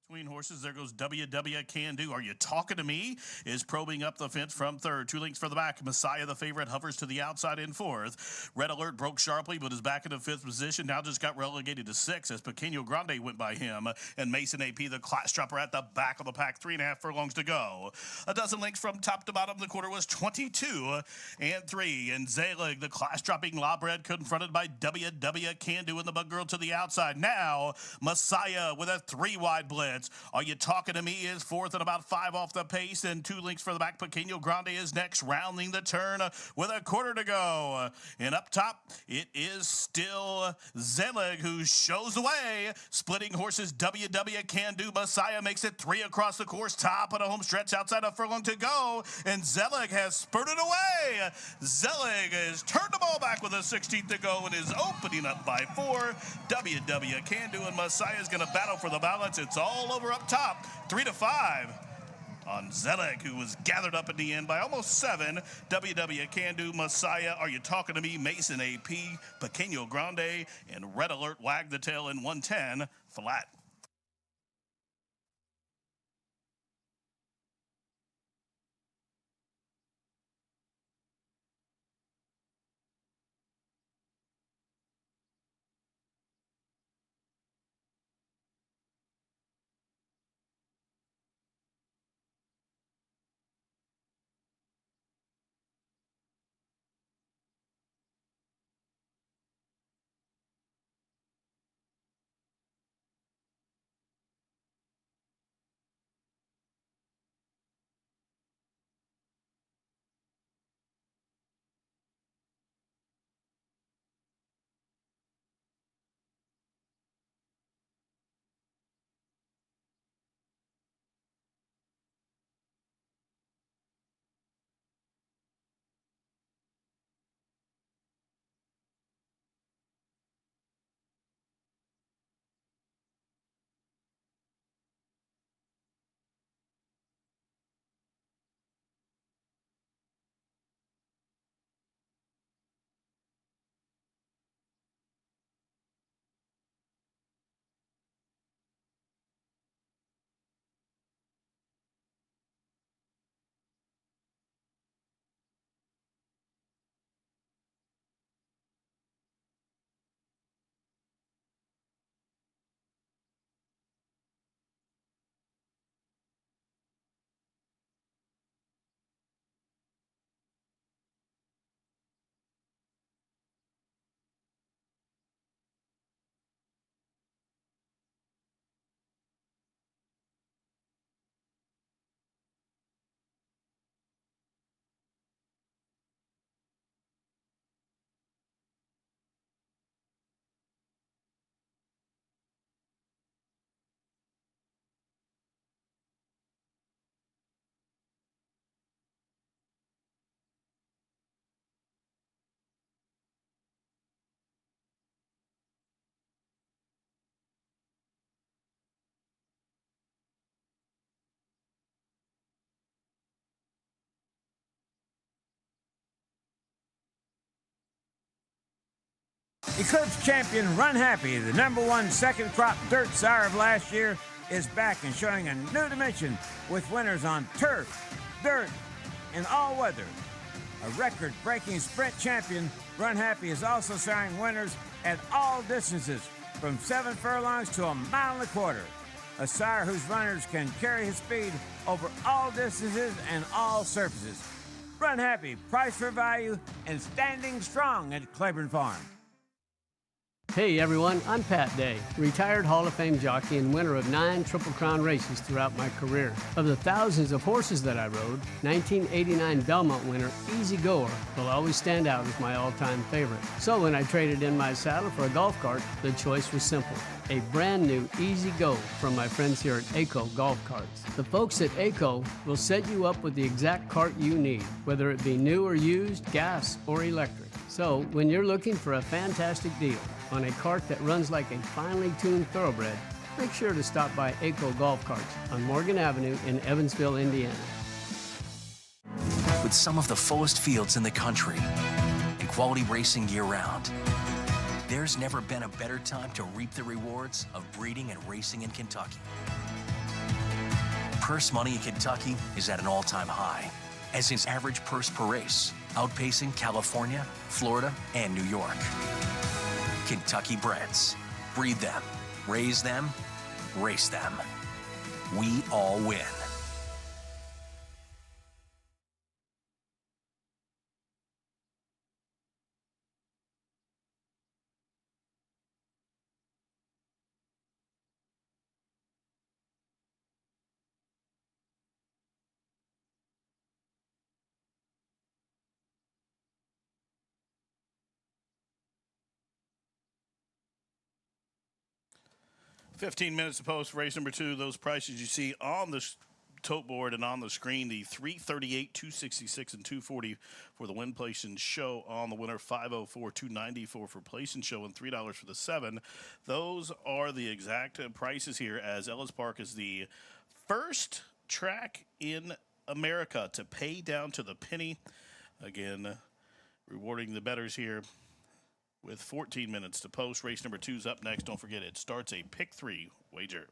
Between horses, there goes WW Can Do. Are You Talking to Me? Is probing up the fence from 3rd. 2 lengths for the back. Messiah, the favorite, hovers to the outside in 4th. Red Alert broke sharply, but is back into 5th position. Now just got relegated to 6 as Pequeño Grande went by him. And Mason AP, the class dropper, at the back of the pack. 3.5 furlongs to go. A dozen lengths from top to bottom. The quarter was 22 and 3. And Zelig, the class dropping Lawbred, confronted by WW Can Do and the Bug Girl to the outside. Now Messiah with a 3-wide blitz. Are You Talking to Me is 4th and about 5 off the pace, and 2 lengths for the back. Pequeño Grande is next, rounding the turn with a quarter to go. And up top, it is still Zelig who shows the way. Splitting horses, WW Can Do. Messiah makes it 3 across the course, top of the home stretch, outside a furlong to go, and Zelig has spurted away. Zelig has turned the ball back with a 16th to go and is opening up by 4. WW Can Do and Messiah is going to battle for the balance. It's all over up top, 3 to 5 on Zelig, who was gathered up at the end by almost 7. WW Can Do, Messiah, Are You Talking to Me, Mason AP, Pequeño Grande, and Red Alert Wag the Tail in 110 flat. Eclipse champion Run Happy, the #1 second crop dirt sire of last year, is back and showing a new dimension with winners on turf, dirt, and all weather. A record-breaking sprint champion, Run Happy is also siring winners at all distances, from 7 furlongs to a mile and a quarter. A sire whose runners can carry his speed over all distances and all surfaces. Run Happy, price for value, and standing strong at Claiborne Farm. Hey everyone, I'm Pat Day, retired Hall of Fame jockey and winner of 9 Triple Crown races throughout my career. Of the thousands of horses that I rode, 1989 Belmont winner Easy Goer will always stand out as my all-time favorite. So when I traded in my saddle for a golf cart, the choice was simple. A brand new Easy Go from my friends here at ACO Golf Carts. The folks at ACO will set you up with the exact cart you need, whether it be new or used, gas or electric. So when you're looking for a fantastic deal on a cart that runs like a finely tuned thoroughbred, make sure to stop by ACO Golf Carts on Morgan Avenue in Evansville, Indiana. With some of the fullest fields in the country and quality racing year-round, there's never been a better time to reap the rewards of breeding and racing in Kentucky. Purse money in Kentucky is at an all-time high, as is average purse per race, outpacing California, Florida, and New York. Kentucky breds. Breed them, raise them, race them. We all win. Fifteen minutes to post race number 2. Those prices you see on the tote board and on the screen, the 338, 266, and 240 for the win, place, and show on the winner, 504, 294 for place and show, and $3 for the 7. Those are the exact prices here, as Ellis Park is the first track in America to pay down to the penny. Again, rewarding the bettors here with 14 minutes to post. Race number 2 is up next. Don't forget, it starts a pick 3 wager.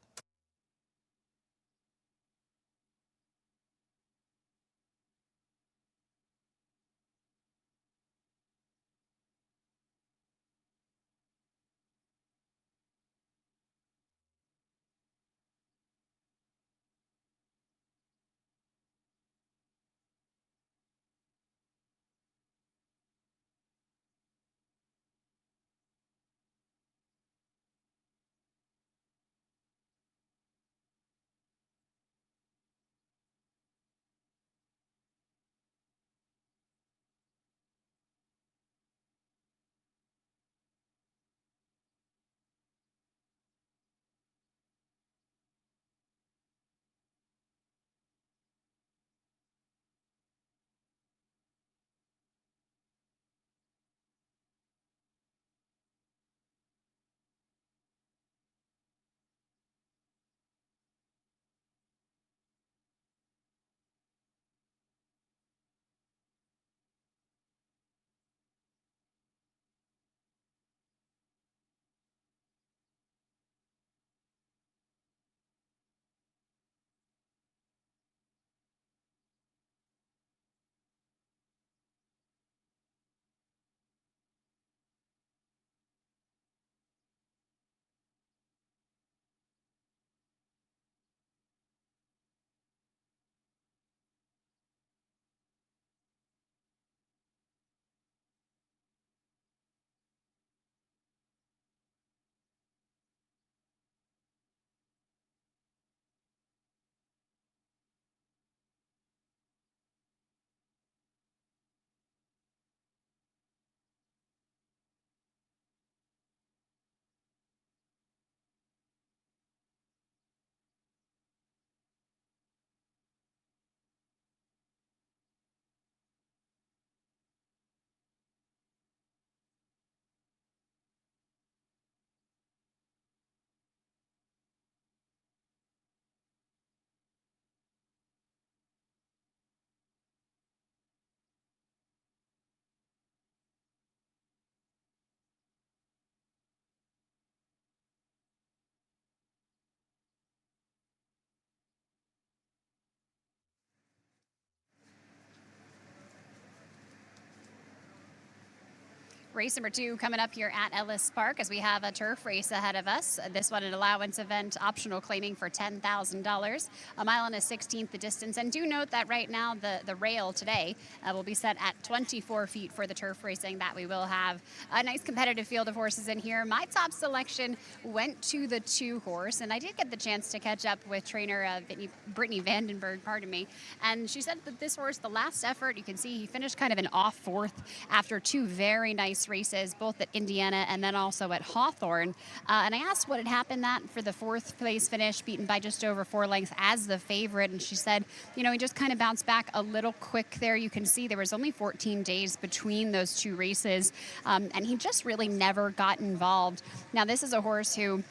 Race number 2 coming up here at Ellis Park as we have a turf race ahead of us. This one an allowance event, optional claiming for $10,000. A mile and a 16th the distance. And do note that right now the rail today will be set at 24 feet for the turf racing. That we will have a nice competitive field of horses in here. My top selection went to the 2 horse, and I did get the chance to catch up with trainer Brittany Vandenberg, pardon me. And she said that this horse, the last effort, you can see he finished kind of an off 4th after 2 very nice races, both at Indiana and then also at Hawthorne. And I asked what had happened that for the 4th place finish, beaten by just over 4 lengths as the favorite. And she said, you know, he just kind of bounced back a little quick there. You can see there was only 14 days between those 2 races. And he just really never got involved. Now, this is a horse who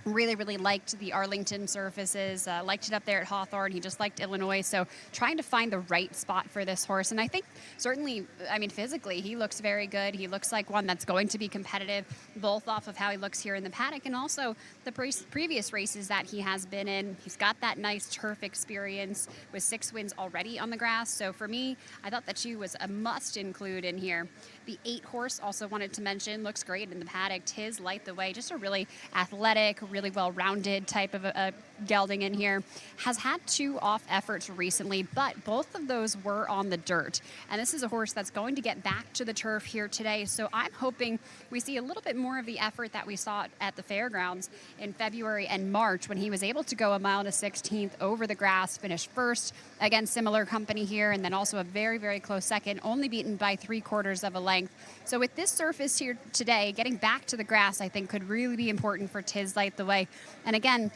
really liked the Arlington surfaces, liked it up there at Hawthorne. He just liked Illinois. So trying to find the right spot for this horse. And I think certainly, I mean, physically, he looks very good. He looks like one that's going to be competitive, both off of how he looks here in the paddock and also the previous races that he has been in. He's got that nice turf experience with 6 wins already on the grass. So for me, I thought that she was a must include in here. The 8 horse, also wanted to mention, looks great in the paddock. Tiz Light the Way, just a really athletic, really well-rounded type of a gelding in here. Has had 2 off efforts recently, but both of those were on the dirt. And this is a horse that's going to get back to the turf here today. So I'm hoping we see a little bit more of the effort that we saw at the fairgrounds in February and March when he was able to go a mile and a 16th over the grass, finish first. Again, similar company here, and then also a very close second, only beaten by 3/4 of a length. So with this surface here today, getting back to the grass, I think could really be important for Tiz Light the Way. And again,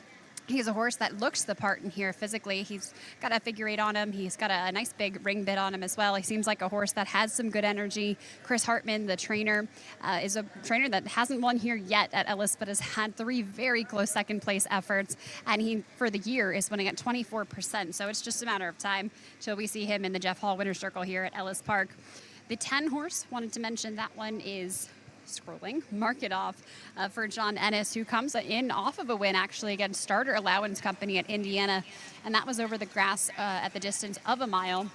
he's a horse that looks the part in here physically. He's got a figure 8 on him. He's got a nice big ring bit on him as well. He seems like a horse that has some good energy. Chris Hartman, the trainer, is a trainer that hasn't won here yet at Ellis, but has had 3 very close second place efforts. And he, for the year, is winning at 24%. So it's just a matter of time till we see him in the Jeff Hall Winner's Circle here at Ellis Park. The 10 horse, wanted to mention that one is scrolling, mark it off for John Ennis, who comes in off of a win actually against Starter Allowance Company at Indiana. And that was over the grass at the distance of a mile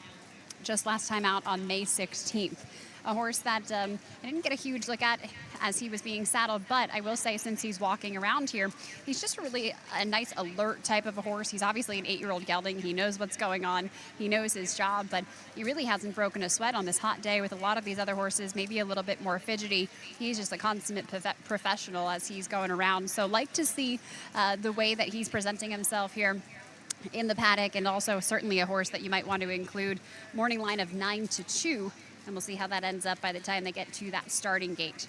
just last time out on May 16th. A horse that I didn't get a huge look at as he was being saddled, but I will say since he's walking around here, he's just really a nice alert type of a horse. He's obviously an 8-year-old gelding. He knows what's going on. He knows his job, but he really hasn't broken a sweat on this hot day with a lot of these other horses, maybe a little bit more fidgety. He's just a consummate professional as he's going around. So like to see the way that he's presenting himself here in the paddock, and also certainly a horse that you might want to include. Morning line of 9-2. And we'll see how that ends up by the time they get to that starting gate.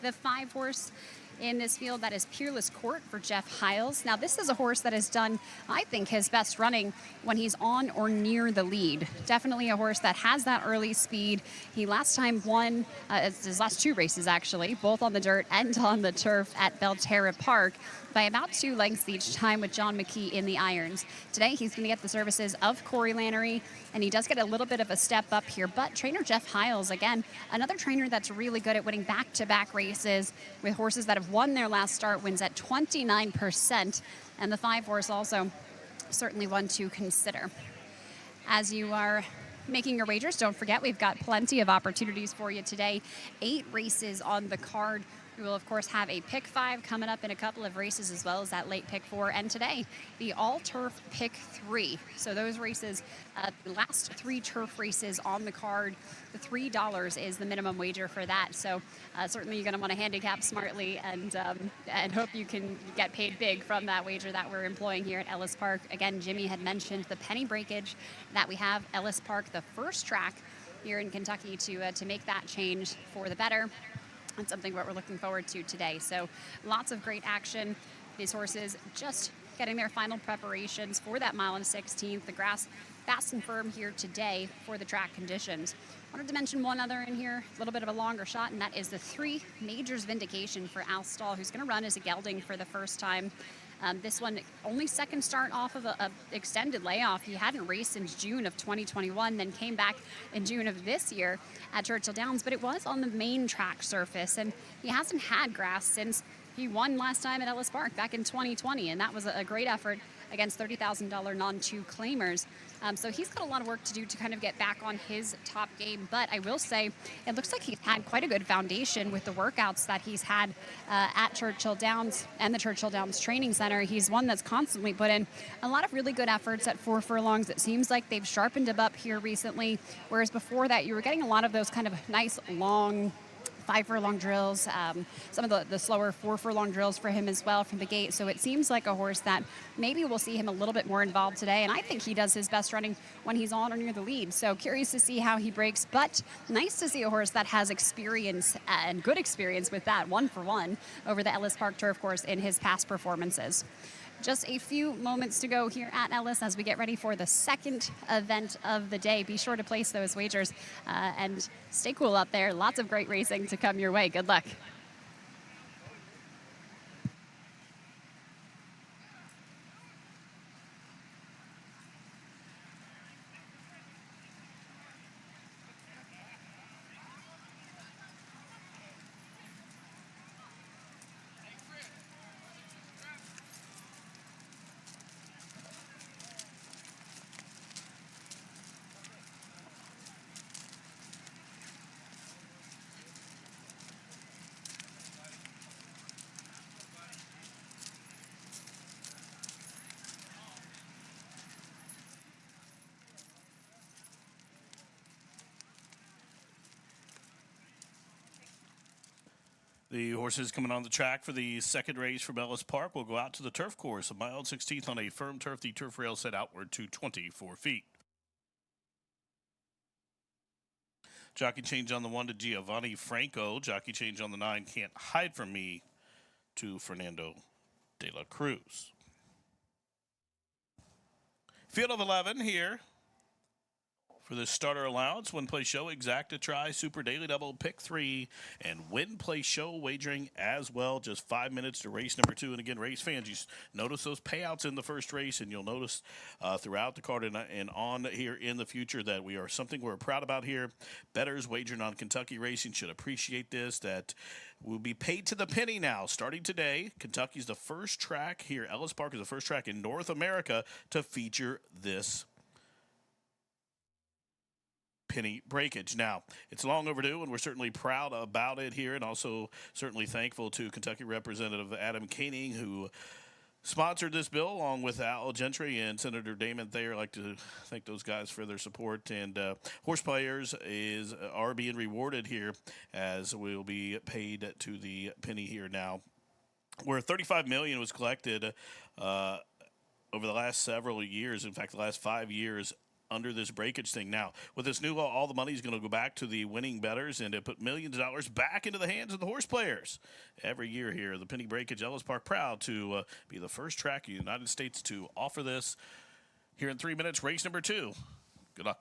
The 5 horse in this field, that is Peerless Court for Jeff Hiles. Now, this is a horse that has done, I think, his best running when he's on or near the lead. Definitely a horse that has that early speed. He last time won his last 2 races, actually, both on the dirt and on the turf at Belterra Park by about 2 lengths each time with John McKee in the irons. Today, he's going to get the services of Corey Lannery, and he does get a little bit of a step up here. But trainer Jeff Hiles, again, another trainer that's really good at winning back-to-back races with horses that have won their last start, wins at 29%. And the 5 horse also certainly one to consider. As you are making your wagers, don't forget we've got plenty of opportunities for you today. 8 races on the card. We will, of course, have a pick 5 coming up in a couple of races, as well as that late pick 4. And today, the all-turf pick 3. So those races, the last 3 turf races on the card, the $3 is the minimum wager for that. So certainly you're going to want to handicap smartly and hope you can get paid big from that wager that we're employing here at Ellis Park. Again, Jimmy had mentioned the penny breakage that we have Ellis Park, the first track here in Kentucky to make that change for the better. That's something what we're looking forward to today. So lots of great action. These horses just getting their final preparations for that mile and 16th. The grass fast and firm here today for the track conditions. Wanted to mention one other in here, a little bit of a longer shot, and that is the 3 Majors Vindication for Al Stahl, who's going to run as a gelding for the first time. This one, only second start off of a extended layoff. He hadn't raced since June of 2021, then came back in June of this year at Churchill Downs, but it was on the main track surface, and he hasn't had grass since he won last time at Ellis Park back in 2020, and that was a great effort against $30,000 non-two claimers. So he's got a lot of work to do to kind of get back on his top game. But I will say, it looks like he's had quite a good foundation with the workouts that he's had at Churchill Downs and the Churchill Downs Training Center. He's one that's constantly put in a lot of really good efforts at 4 furlongs. It seems like they've sharpened him up here recently, whereas before that, you were getting a lot of those kind of nice, long 5 furlong drills, some of the slower 4 furlong drills for him as well from the gate. So it seems like a horse that maybe we'll see him a little bit more involved today. And I think he does his best running when he's on or near the lead. So curious to see how he breaks, but nice to see a horse that has experience and good experience with that 1-for-1 over the Ellis Park turf course in his past performances. Just a few moments to go here at Ellis as we get ready for the second event of the day. Be sure to place those wagers and stay cool out there. Lots of great racing to come your way. Good luck. The horses coming on the track for the second race from Ellis Park will go out to the turf course, a mile 16th on a firm turf. The turf rail set outward to 24 feet. Jockey change on the 1 to Giovanni Franco. Jockey change on the 9, Can't Hide From Me, to Fernando de la Cruz. Field of 11 here for the starter allowance. Win, play, show, exacta, try, super daily double, pick 3, and win, play, show wagering as well. Just 5 minutes to race number 2. And again, race fans, you notice those payouts in the first race, and you'll notice throughout the card and on here in the future that we are something we're proud about here. Bettors wagering on Kentucky racing should appreciate this, that we'll be paid to the penny now starting today. Kentucky's the first track here. Ellis Park is the first track in North America to feature this penny breakage. Now, it's long overdue, and we're certainly proud about it here, and also certainly thankful to Kentucky Representative Adam Koenig, who sponsored this bill along with Al Gentry and Senator Damon Thayer. I'd like to thank those guys for their support. And horse players are being rewarded here, as we'll be paid to the penny here now, where $35 million was collected over the last several years. In fact, the last 5 years under this breakage thing. Now, with this new law, all the money is going to go back to the winning bettors and to put millions of dollars back into the hands of the horse players. Every year here, the penny breakage, Ellis Park proud to be the first track in the United States to offer this. Here in 3 minutes, race number 2. Good luck.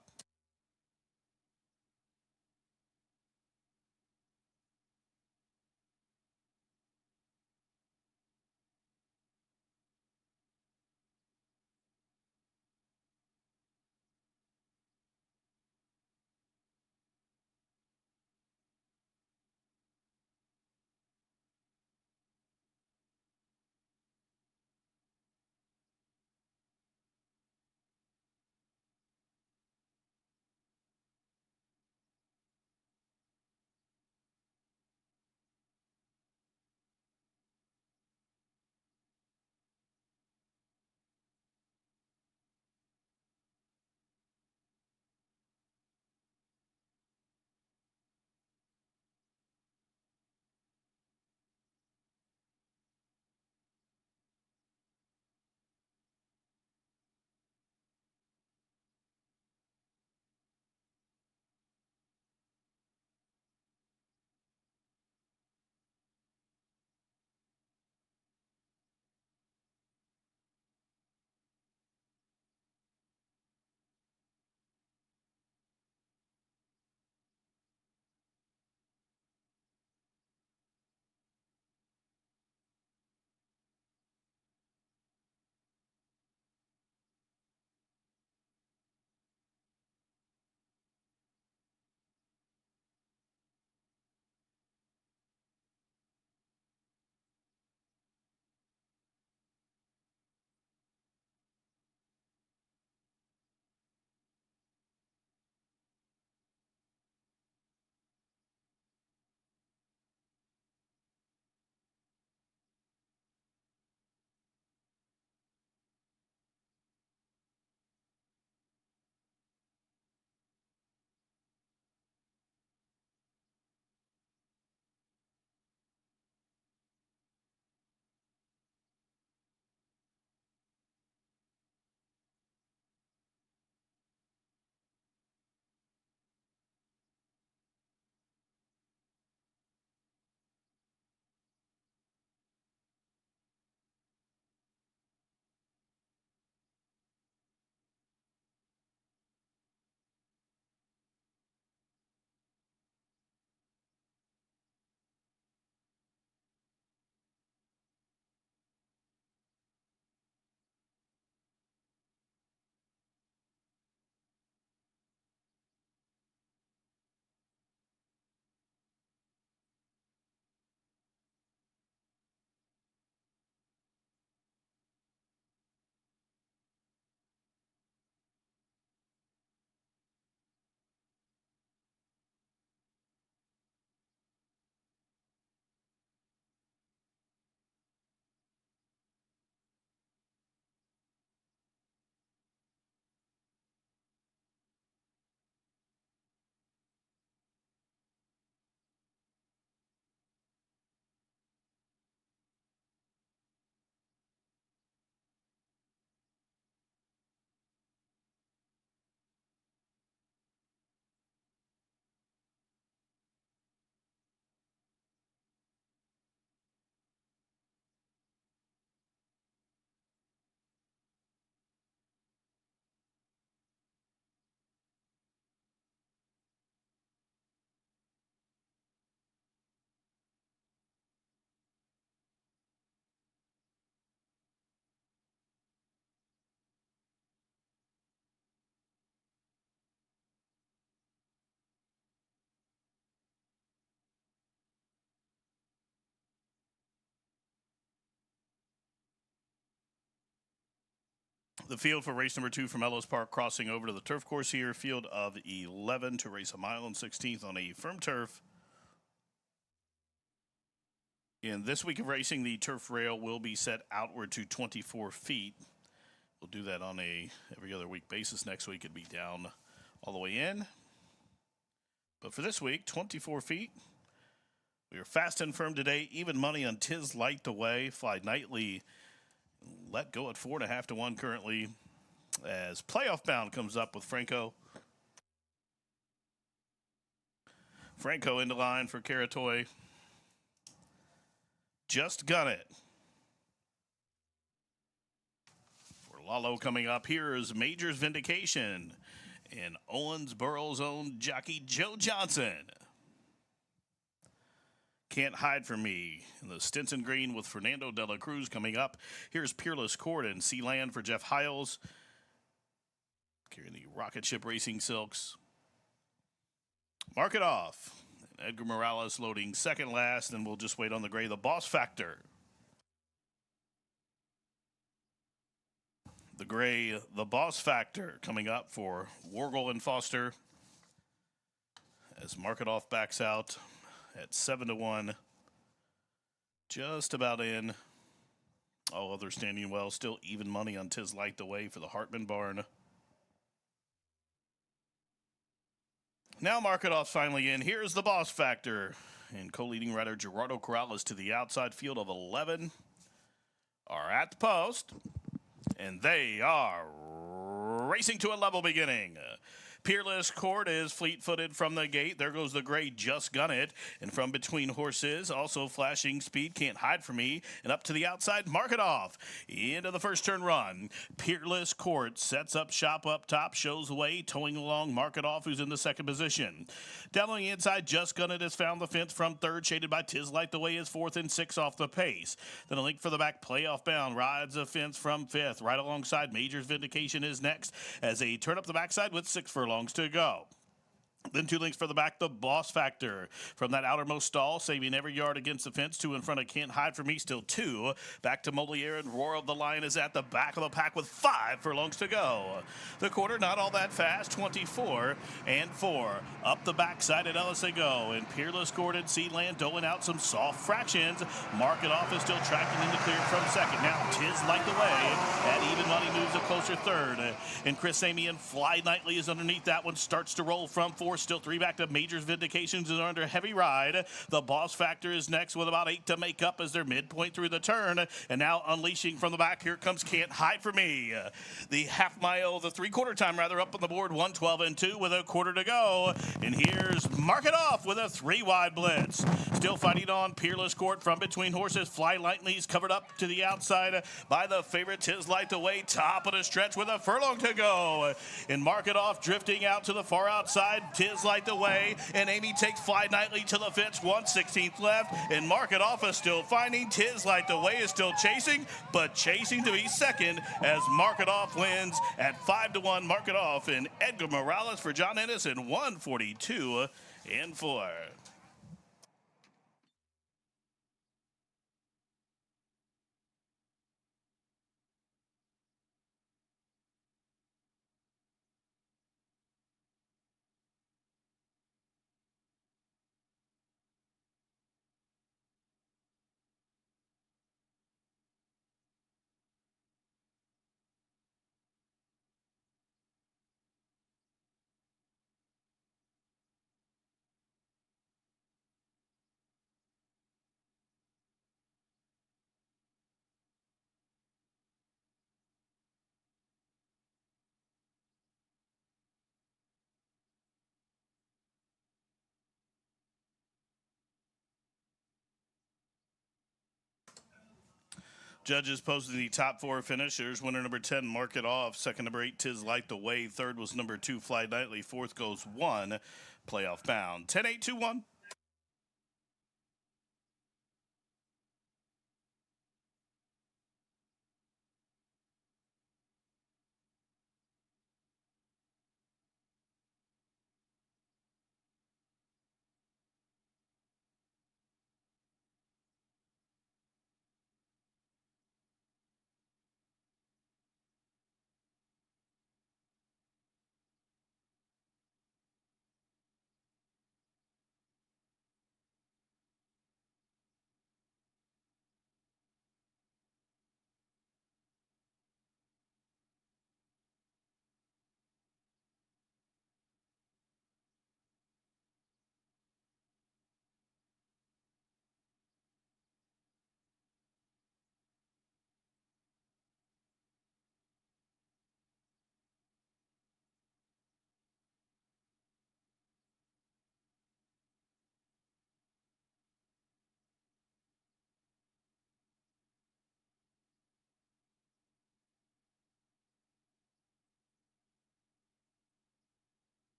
The field for race number 2 from Ellis Park crossing over to the turf course here. Field of 11 to race 1 mile and 16th on a firm turf. In this week of racing, the turf rail will be set outward to 24 feet. We'll do that on a every other week basis. Next week it'd be down all the way in. But for this week, 24 feet. We are fast and firm today. Even money on Tis Light the Way. Fly Nightly let go at 4.5 to 1 currently. As Playoff Bound comes up with Franco. Franco into line for Caratoy. Just Gun It. For Lalo coming up, here is Major's Vindication and Owensboro's own jockey Joe Johnson. Can't Hide From Me in the Stinson Green with Fernando de la Cruz coming up. Here's Peerless Court and Sealand for Jeff Hiles. Carrying the Rocket Ship Racing Silks. Mark It Off. Edgar Morales loading second last, and we'll just wait on the gray. The Boss Factor. The gray, the Boss Factor coming up for Wargle and Foster. As Mark It Off backs out at 7 to 1. Just about in. All others standing well. Still even money on Tis Light the Way for the Hartman barn. Now Mark It Off finally in. Here's the Boss Factor. And co-leading rider Gerardo Corrales to the outside. Field of 11 are at the post. And they are racing to a level beginning. Peerless Court is fleet-footed from the gate. There goes the gray Just Gun It. And from between horses, also flashing speed, Can't Hide From Me. And up to the outside, Mark It Off. Into the first turn run. Peerless Court sets up shop up top, shows the way, towing along Mark It Off, who's in the second position. Down on the inside, Just Gun It has found the fence from third, shaded by Tis Light the Way is fourth and 6 off the pace. Then a link for the back, Playoff Bound rides a fence from fifth. Right alongside, Major's Vindication is next as they turn up the backside with 6 furlongs to go. Then 2 links for the back, the Boss Factor. From that outermost stall, saving every yard against the fence. 2 in front of Can't Hide From Me, still 2. Back to Moliere, and Roar of the Lion is at the back of the pack with 5 furlongs to go. The quarter not all that fast, 24 and 4. Up the backside at Ellis they go, and Peerless Court and Sealand doling out some soft fractions. Mark It Off is still tracking in the clear from second. Now Tis Light the Way, and Even Money moves a closer third. And Chris Amy and Fly Nightly is underneath that one, starts to roll from 4. Still 3 back to Major's Vindications is under heavy ride. The Boss Factor is next with about 8 to make up as they're midpoint through the turn. And now unleashing from the back, here comes Can't Hide From Me. The half mile, the 3/4 time rather, up on the board, 1:12 and 2 with a quarter to go. And here's Mark It Off with a 3-wide blitz. Still fighting on Peerless Court from between horses. Fly Lightly's covered up to the outside by the favorite Tis Light the Way. Top of the stretch with a furlong to go. And Mark It Off drifting out to the far outside. Tis Light the Way, and Amy takes Fly Nightly to the fence, 1/16 left, and Mark It Off is still finding. Tis Light the Way is still chasing, but chasing to be second as Mark It Off wins at 5 to 1. Mark It Off and Edgar Morales for John Ennis in 1:42 and 4. Judges posted the top 4 finishers. Winner number 10, Mark It Off. Second, number 8, Tis Light the Way. Third was number 2, Fly Nightly. Fourth goes 1, Playoff Bound. 10-8-2-1.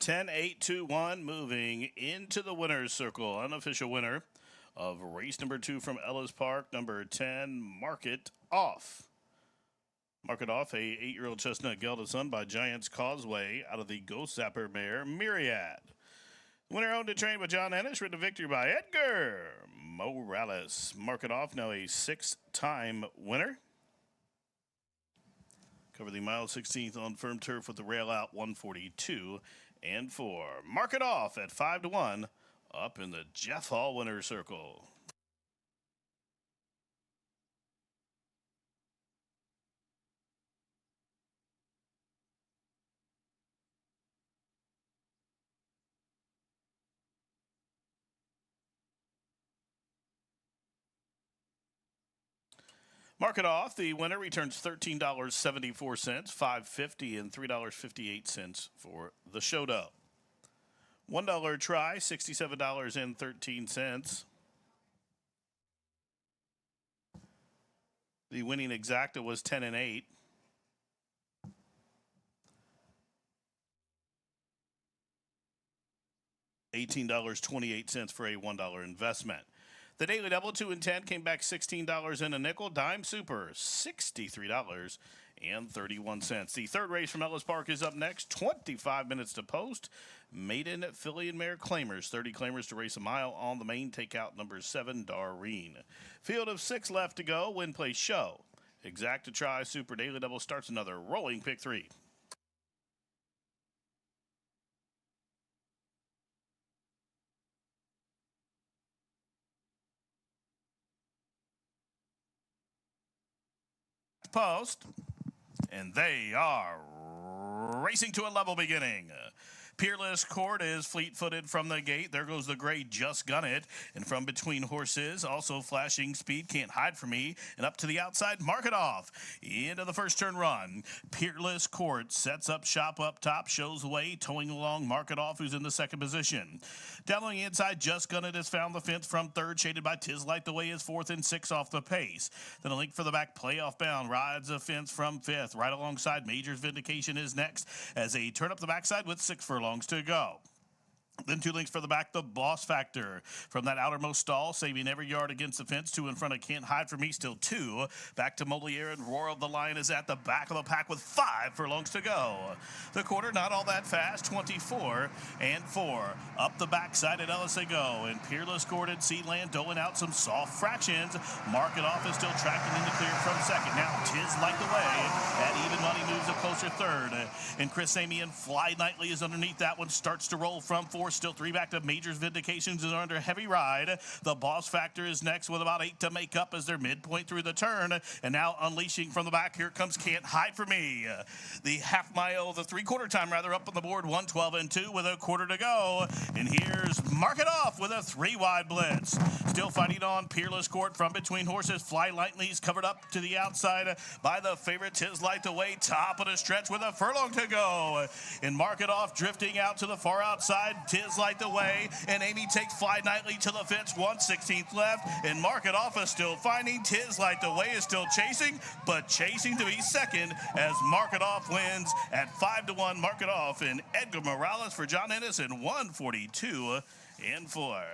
10, 8, 2, 1, moving into the winner's circle. Unofficial winner of race number 2 from Ellis Park, number 10, Mark It Off. Mark It Off, a 8-year-old chestnut gelded son by Giants Causeway out of the Ghost Zapper mare, Myriad. Winner owned and trained by John Ennis, ridden to victory by Edgar Morales. Mark It Off, now a 6-time winner. Cover the mile 16th on firm turf with the rail out 142 and 4. Mark It Off at 5-1 up in the Jeff Hall winner's circle. Mark It Off, the winner returns $13.74, $5.50, and $3.58 for the show dough. $1 try, $67.13. The winning exacta was 10 and 8. $18.28 for a $1 investment. The daily double 2 and 10 came back $16 and a nickel. Dime super $63.31. The third race from Ellis Park is up next. 25 minutes to post. Maiden, filly, and mare claimers. 30 claimers to race a mile on the main. Take out number 7, Darlene. Field of 6 left to go. Win, play, show. Exacta try. Super daily double starts another rolling pick 3. Post, and they are racing to a level beginning. Peerless Court is fleet-footed from the gate. There goes the gray Just Gun It. And from between horses, also flashing speed, Can't Hide From Me. And up to the outside, Mark It Off. Into the first turn run. Peerless Court sets up shop up top, shows the way, towing along Mark It Off, who's in the second position. Down on the inside, Just Gun It has found the fence from third, shaded by Tis Light the Way is fourth and 6 off the pace. Then a link for the back, Playoff Bound rides the fence from fifth. Right alongside, Major's Vindication is next as they turn up the backside with 6 furlongs to go. Then 2 links for the back, the Boss Factor. From that outermost stall, saving every yard against the fence. 2 in front of Can't Hide From Me, still 2. Back to Moliere, and Roar of the Lion is at the back of the pack with 5 furlongs to go. The quarter not all that fast, 24 and 4. Up the backside at Ellis they go, and Peerless Court and Sealand doling out some soft fractions. Mark It Off is still tracking in the clear from second. Now Tis Like the Way at even money moves a closer third. And Chris Amian Fly Nightly is underneath that one, starts to roll from 4. Still 3 back to Major's Vindications is under heavy ride. The Boss Factor is next with about 8 to make up as they're midpoint through the turn. And now unleashing from the back, here comes Can't Hide From Me. The half mile, the 3/4 time rather, up on the board, 1:12 and 2 with a quarter to go. And here's Mark It Off with a 3-wide blitz. Still fighting on Peerless Court from between horses. Fly Lightly's covered up to the outside by the favorite Tis Light the Way, top of the stretch with a furlong to go. And Mark It Off drifting out to the far outside. Tis Like the Way, and Amy takes Fly Nightly to the fence, 1/16 left, and Mark It Off is still finding. Tis Like the Way is still chasing, but chasing to be second as Mark It Off wins at 5-1. Mark It Off and Edgar Morales for John Ennis in 142 and 4.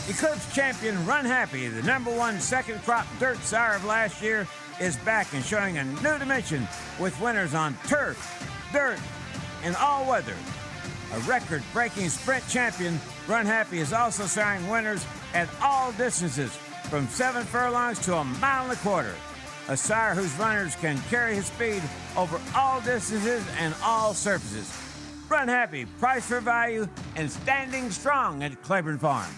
Eclipse champion Run Happy, the #1 second crop dirt sire of last year, is back and showing a new dimension with winners on turf, dirt, and all weather. A record-breaking sprint champion, Run Happy is also siring winners at all distances, from 7 furlongs to 1.25 miles. A sire whose runners can carry his speed over all distances and all surfaces. Run Happy, price for value, and standing strong at Claiborne Farm.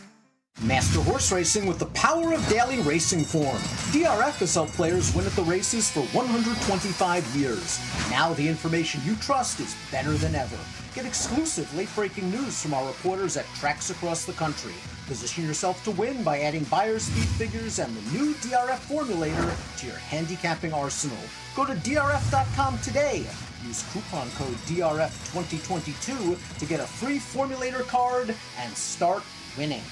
Master horse racing with the power of daily racing form. DRF has helped players win at the races for 125 years. Now the information you trust is better than ever. Get exclusive late-breaking news from our reporters at tracks across the country. Position yourself to win by adding Buyer's Speed figures and the new DRF formulator to your handicapping arsenal. Go to drf.com today. Use coupon code DRF2022 to get a free formulator card and start winning.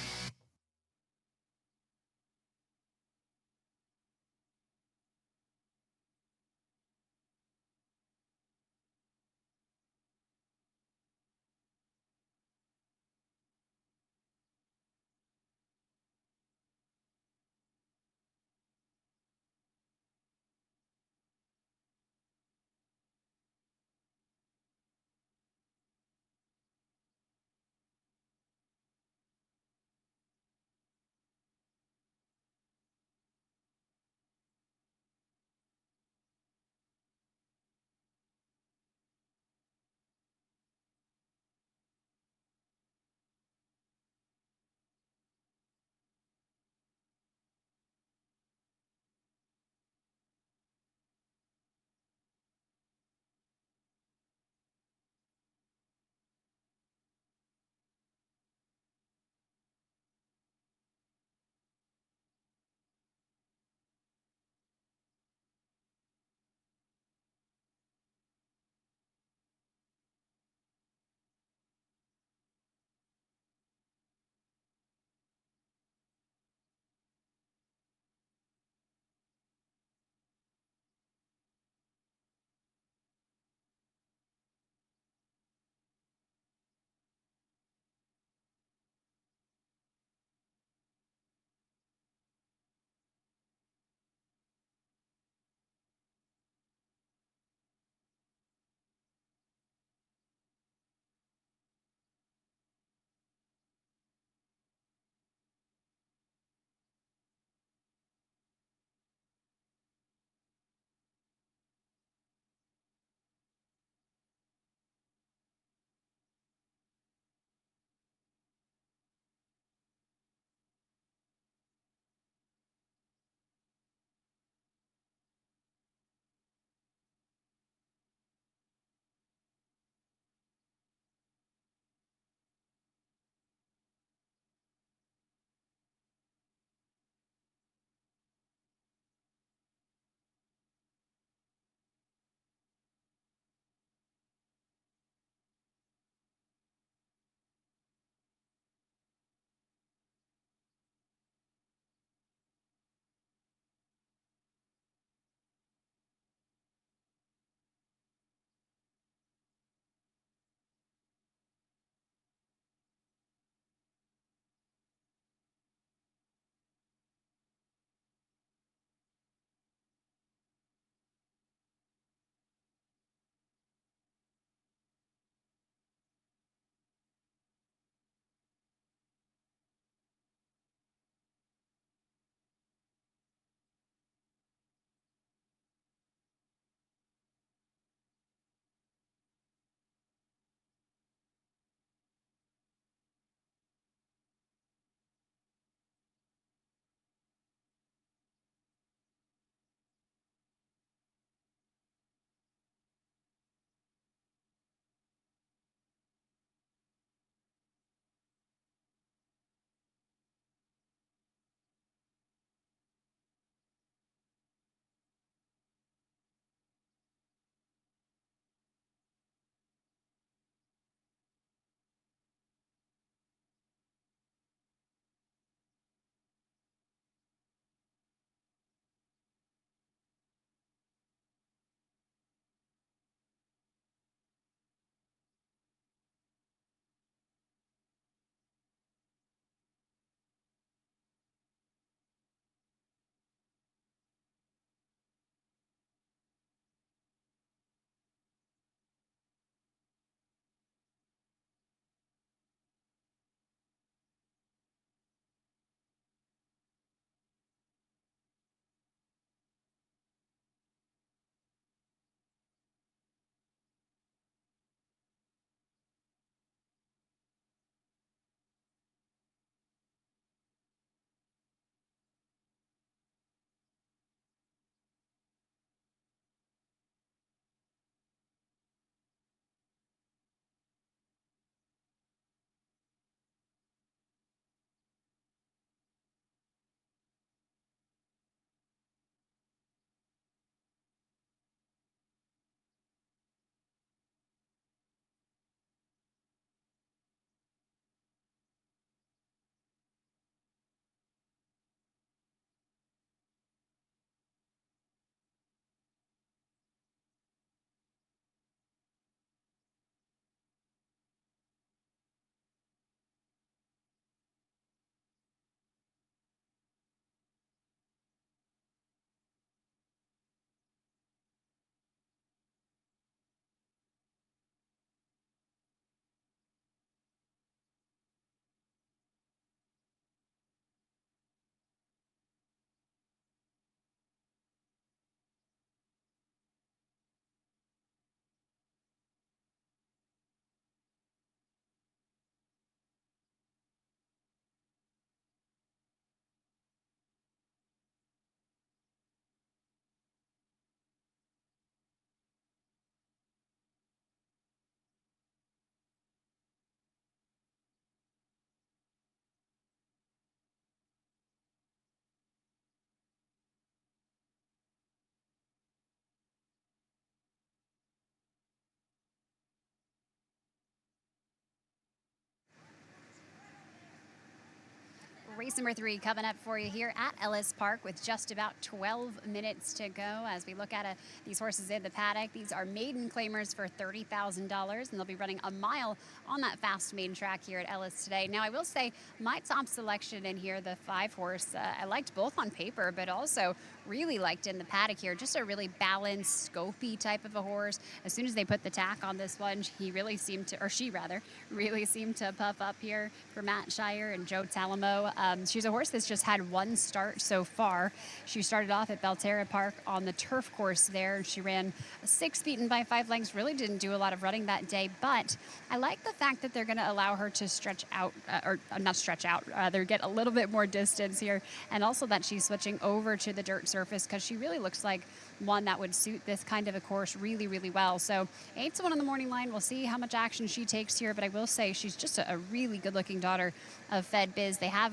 Race number 3 coming up for you here at Ellis Park with just about 12 minutes to go as we look at these horses in the paddock. These are maiden claimers for $30,000, and they'll be running a mile on that fast maiden track here at Ellis today. Now, I will say my top selection in here, the 5-horse, I liked both on paper, but also really liked in the paddock here. Just a really balanced, scopy type of a horse. As soon as they put the tack on this one, he really seemed to, or she rather, really seemed to puff up here for Matt Shire and Joe Talamo. She's a horse that's just had one start so far. She started off at Belterra Park on the turf course there. She ran 6 feet and by 5 lengths, really didn't do a lot of running that day, but I like the fact that they're going to allow her to stretch out, or not stretch out, rather get a little bit more distance here, and also that she's switching over to the dirt surface because she really looks like one that would suit this kind of a course really, really well. So 8-1 on the morning line. We'll see how much action she takes here, but I will say she's just a really good-looking daughter of Fed Biz. They have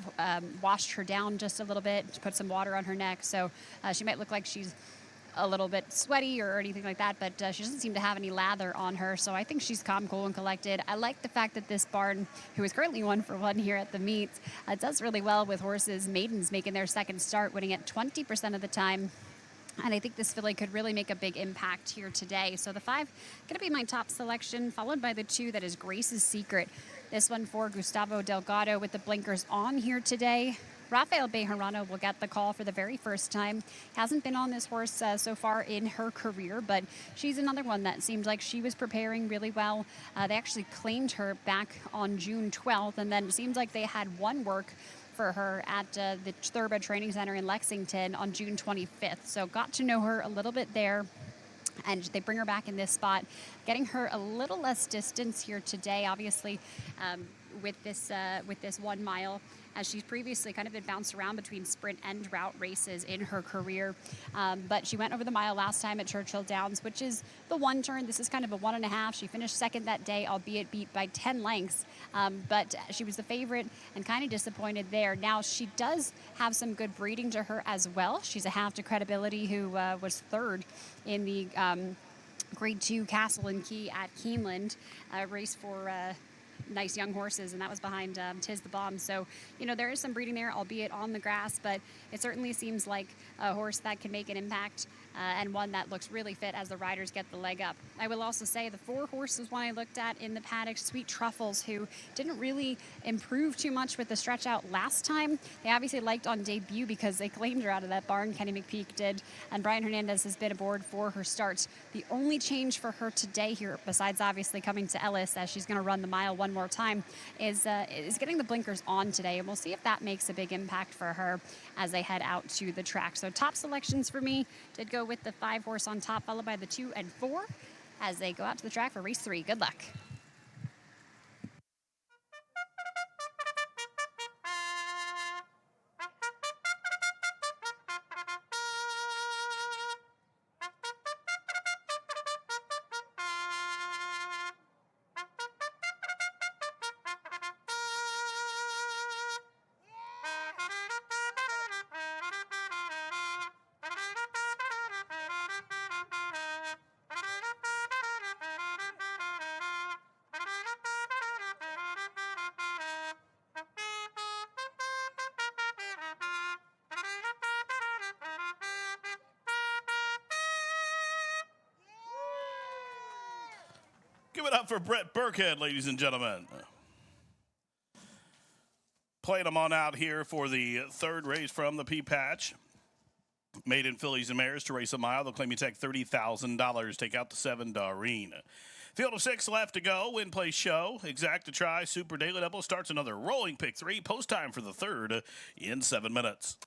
washed her down just a little bit, put some water on her neck, so she might look like she's a little bit sweaty or anything like that, but she doesn't seem to have any lather on her, so I think she's calm, cool, and collected. I like the fact that this barn, who is currently 1-for-1 here at the meets, does really well with horses, maidens making their second start, winning it 20% of the time. And I think this filly could really make a big impact here today. So the 5 going to be my top selection, followed by the 2 that is Grace's Secret. This one for Gustavo Delgado with the blinkers on here today. Rafael Bejarano will get the call for the very first time. Hasn't been on this horse so far in her career, but she's another one that seemed like she was preparing really well. They actually claimed her back on June 12th, and then it seems like they had one work for her at the Thurba Training Center in Lexington on June 25th. So got to know her a little bit there, and they bring her back in this spot, getting her a little less distance here today, obviously, with this 1 mile, as she's previously kind of been bounced around between sprint and route races in her career. But she went over the mile last time at Churchill Downs, which is the 1 turn. This is kind of a 1.5. She finished second that day, albeit beat by 10 lengths. But she was the favorite and kind of disappointed there. Now, she does have some good breeding to her as well. She's a half to Credibility, who was 3rd in the Grade 2 Castle and Key at Keeneland, race for nice young horses, and that was behind Tiz the Bomb. So, there is some breeding there, albeit on the grass, but it certainly seems like a horse that can make an impact and one that looks really fit as the riders get the leg up. I will also say the 4 horses one I looked at in the paddock, Sweet Truffles, who didn't really improve too much with the stretch out last time. They obviously liked on debut because they claimed her out of that barn, Kenny McPeak did, and Brian Hernandez has been aboard for her starts. The only change for her today here, besides obviously coming to Ellis as she's going to run the mile one more time, is getting the blinkers on today, and we'll see if that makes a big impact for her as they head out to the track. So top selections for me did go with the 5-horse on top, followed by the 2 and 4 as they go out to the track for race 3. Good luck. Give it up for Brett Burkhead, ladies and gentlemen. Playing them on out here for the 3rd race from the P-Patch. Maiden fillies and mares to race a mile. They'll claim you take $30,000. Take out the 7, Doreen. Field of 6 left to go. Win, play, show. Exact to try. Super Daily Double starts another rolling pick 3. Post time for the 3rd in 7 minutes.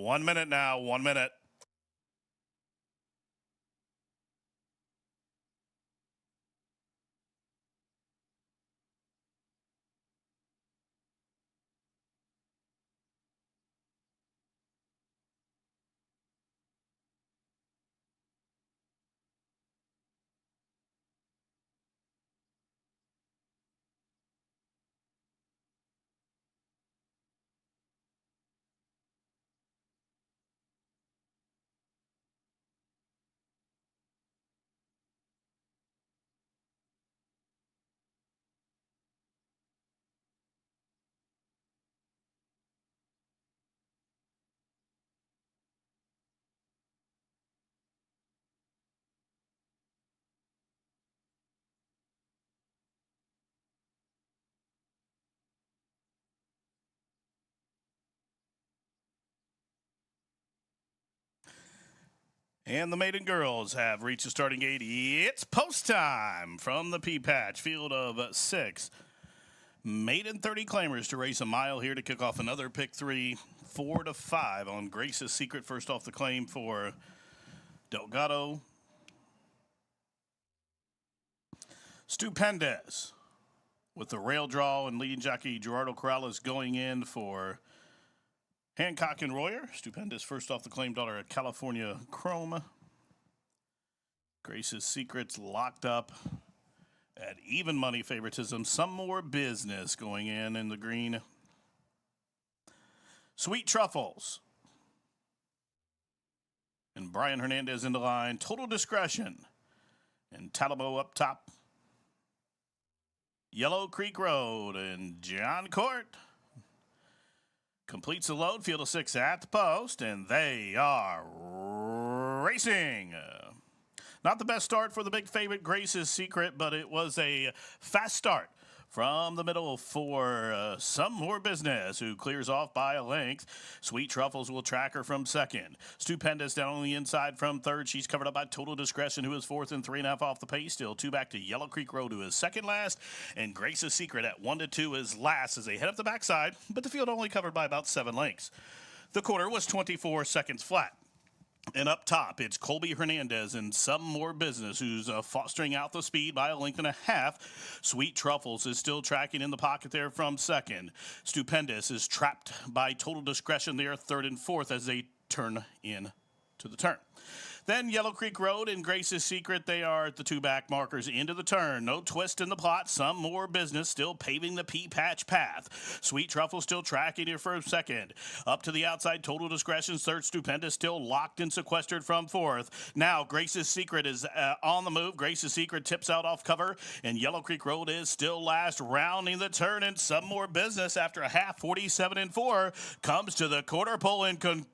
1 minute now, 1 minute. And the maiden girls have reached the starting gate. It's post time from the P-Patch field of 6. Maiden 30 claimers to race a mile here to kick off another pick 3, 4 to 5 on Grace's Secret. First off the claim for Delgado. Stupendous with the rail draw and leading jockey Gerardo Corrales going in for Hancock and Royer. Stupendous first off the claim, daughter of California Chrome. Grace's Secret's locked up at even money favoritism. Some more business going in the green. Sweet Truffles. And Brian Hernandez in the line. Total Discretion. And Talamo up top. Yellow Creek Road and John Court completes the load. Field of 6 at the post, and they are racing. Not the best start for the big favorite Grace's Secret, but it was a fast start from the middle for Some More Business, who clears off by a length. Sweet Truffles will track her from second. Stupendous down on the inside from third. She's covered up by Total Discretion, who is fourth and 3.5 off the pace. Still 2 back to Yellow Creek Road, who is second last. And Grace's Secret at 1 to 2 is last as they head up the backside, but the field only covered by about 7 lengths. The quarter was 24 seconds flat. And up top, it's Colby Hernandez and Some More Business, who's fostering out the speed by a length and a half. Sweet Truffles is still tracking in the pocket there from second. Stupendous is trapped by Total Discretion there, third and fourth as they turn in to the turn. Then Yellow Creek Road and Grace's Secret, they are at the 2 back markers into the turn. No twist in the plot. Some More Business still paving the P-Patch path. Sweet Truffle still tracking here for second. Up to the outside, Total Discretion third. Stupendous still locked and sequestered from fourth. Now Grace's Secret is on the move. Grace's Secret tips out off cover, and Yellow Creek Road is still last, rounding the turn. And Some More Business, after a half, 47 and 4, comes to the quarter pole and complete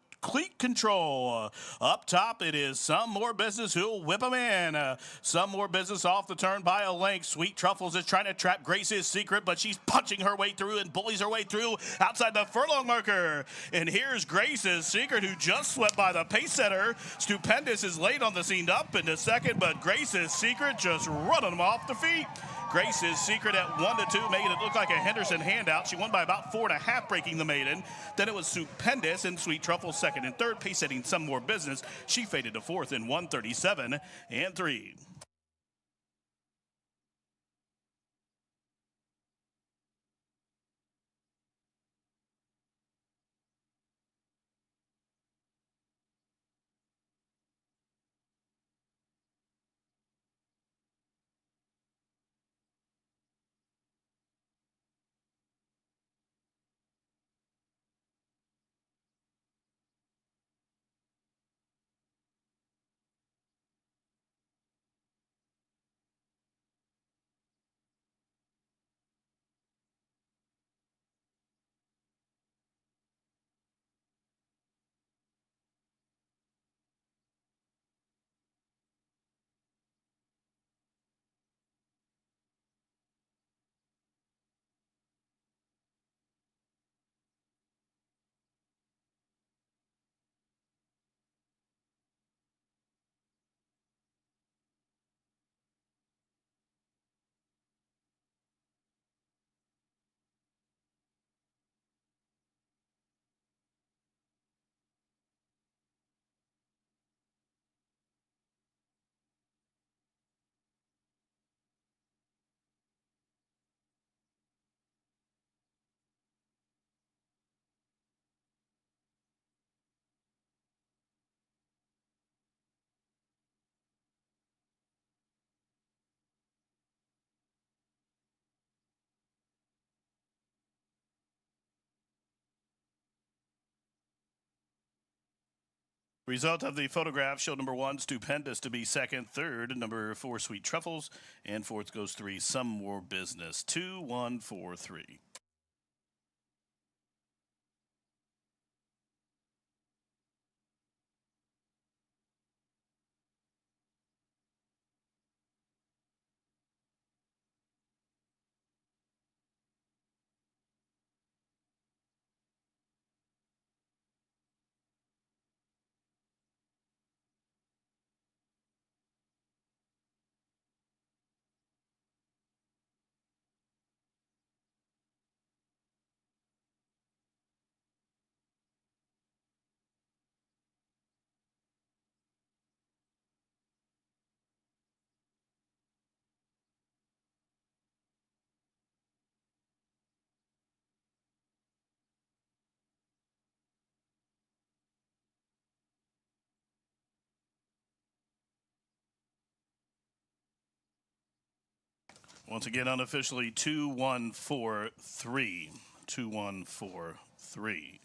control. Up top, it is Some More Business who'll whip them in. Some More Business off the turn by a length. Sweet Truffles is trying to trap Grace's Secret, but she's punching her way through and bullies her way through outside the furlong marker. And here's Grace's Secret, who just swept by the pace setter. Stupendous is late on the scene up into second, but Grace's Secret just running them off the feet. Grace's Secret at 1 to 2, making it look like a Henderson handout. She won by about 4.5, breaking the maiden. Then it was Stupendous and Sweet Truffle second and third, pace setting Some More Business. She faded to fourth in 1:37 and 3. Result of the photograph show number 1, Stupendous, to be second. Third, number 4, Sweet Truffles. And fourth goes 3, Some More Business. 2, 1, 4, 3. Once again, unofficially, 2, 1, 4, 3. 2, 1, 4, 3.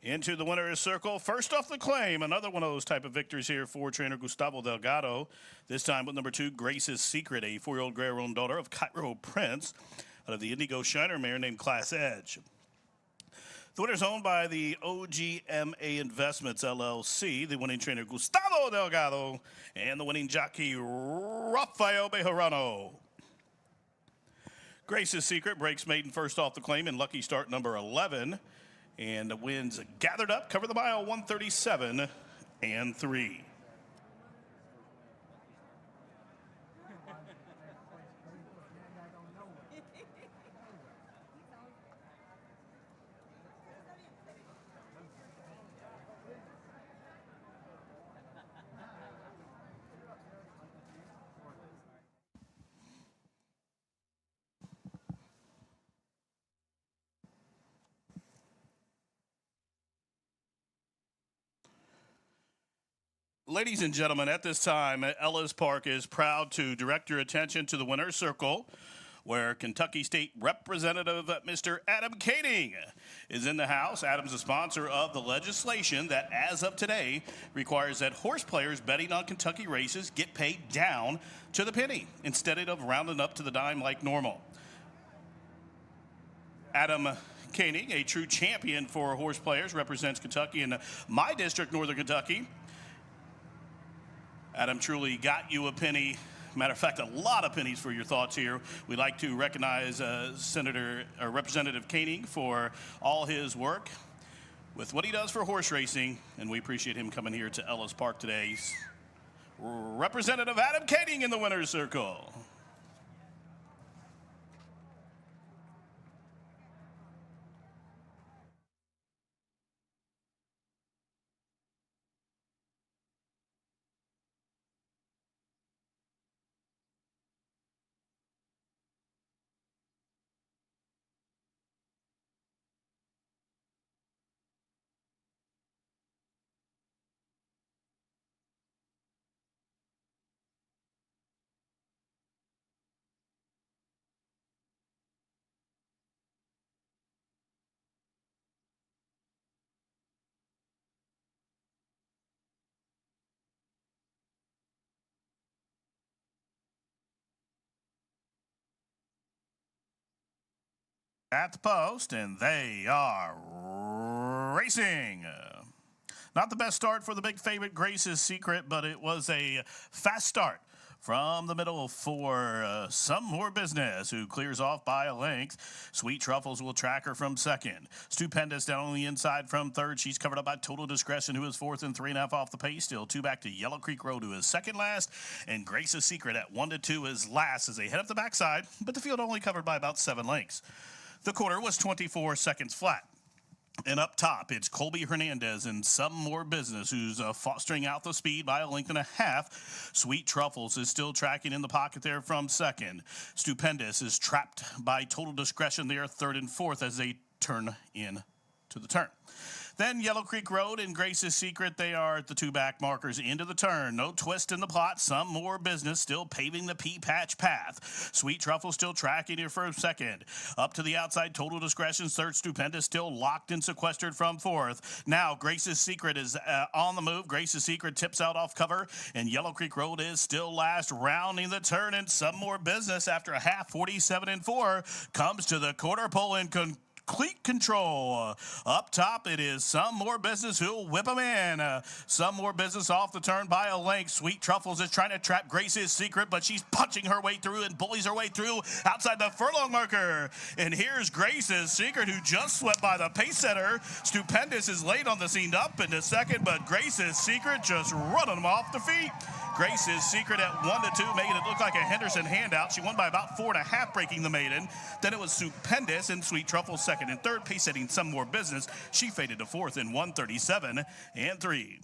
Into the winner's circle. First off the claim, another one of those type of victories here for trainer Gustavo Delgado. This time with number 2, Grace's Secret, a 4-year-old gray-roan daughter of Cairo Prince out of the Indigo Shiner mare named Class Edge. The winner's owned by the OGMA Investments, LLC. The winning trainer Gustavo Delgado and the winning jockey Rafael Bejarano. Grace's Secret breaks maiden first off the claim in lucky start number 11. And the wins gathered up, cover the mile, 137 and 3. Ladies and gentlemen, at this time, Ellis Park is proud to direct your attention to the winner's circle, where Kentucky State Representative Mr. Adam Kading is in the house. Adam's a sponsor of the legislation that, as of today, requires that horse players betting on Kentucky races get paid down to the penny instead of rounding up to the dime like normal. Adam Kading, a true champion for horse players, represents Kentucky in my district, Northern Kentucky. Adam truly got you a penny. Matter of fact, a lot of pennies for your thoughts here. We'd like to recognize Representative Kading for all his work with what he does for horse racing, and we appreciate him coming here to Ellis Park today. Representative Adam Kading in the winner's circle. At the post, and they are racing. Not the best start for the big favorite Grace's Secret, but it was a fast start From the middle for Some More Business, who clears off by a length. Sweet Truffles will track her from second. Stupendous down on the inside from third. She's covered up by Total Discretion, who is fourth and 3.5 off the pace. Still 2 back to Yellow Creek Road, who is second last. And Grace's Secret at 1-2 is last as they head up the backside, but the field only covered by about 7 lengths. The quarter was 24 seconds flat. And up top, it's Colby Hernandez and Some More Business, who's fostering out the speed by 1.5 lengths. Sweet Truffles is still tracking in the pocket there from second. Stupendous is trapped by Total Discretion there, third and fourth as they turn in to the turn. Then Yellow Creek Road and Grace's Secret, they are at the 2 back markers into the turn. No twist in the plot. Some More Business still paving the pea-patch path. Sweet Truffle still tracking here for second. Up to the outside, Total Discretion third. Stupendous still locked and sequestered from fourth. Now Grace's Secret is on the move. Grace's Secret tips out off cover, and Yellow Creek Road is still last, rounding the turn. And Some More Business, after a half, 47 and 4, comes to the quarter pole and complete control. Up top, it is Some More Business who'll whip them in. Some More Business off the turn by a length. Sweet Truffles is trying to trap Grace's Secret, but she's punching her way through and bullies her way through outside the furlong marker. And here's Grace's Secret, who just swept by the pace setter. Stupendous is late on the scene up into second, but Grace's Secret just running them off the feet. Grace's Secret at 1-2, making it look like a Henderson handout. She won by about 4.5, breaking the maiden. Then it was Stupendous and Sweet Truffles second and third, pace setting Some More Business. She faded to fourth in 1:37 and 3.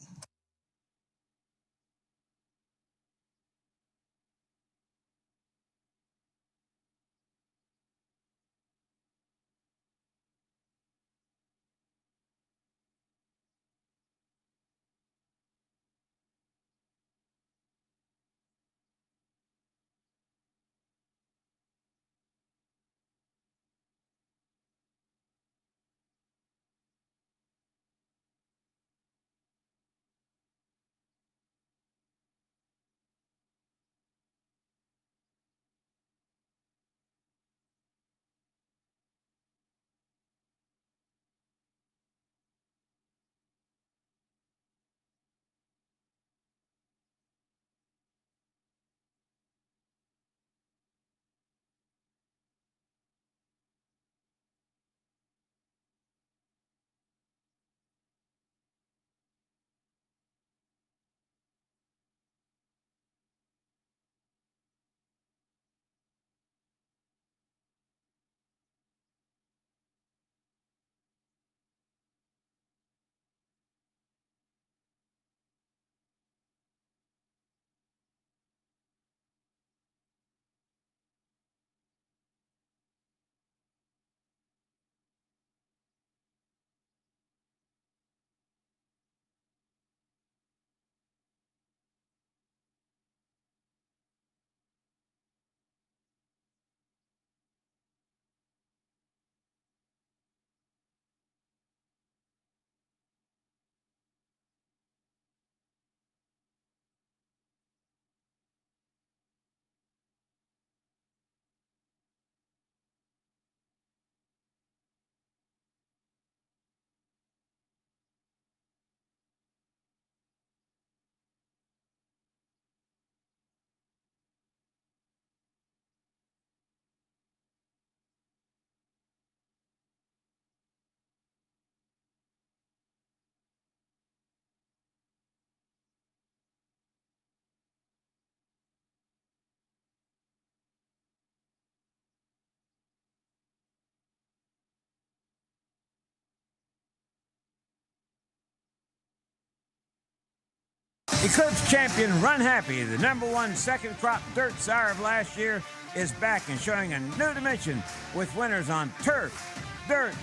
Eclipse champion Run Happy, the #1 second crop dirt sire of last year, is back and showing a new dimension with winners on turf, dirt,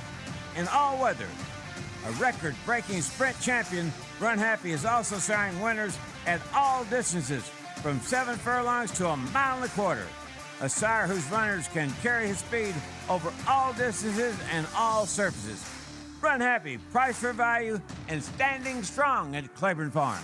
and all weather. A record-breaking sprint champion, Run Happy is also siring winners at all distances from 7 furlongs to 1.25 miles. A sire whose runners can carry his speed over all distances and all surfaces. Run Happy, price for value, and standing strong at Claiborne Farm.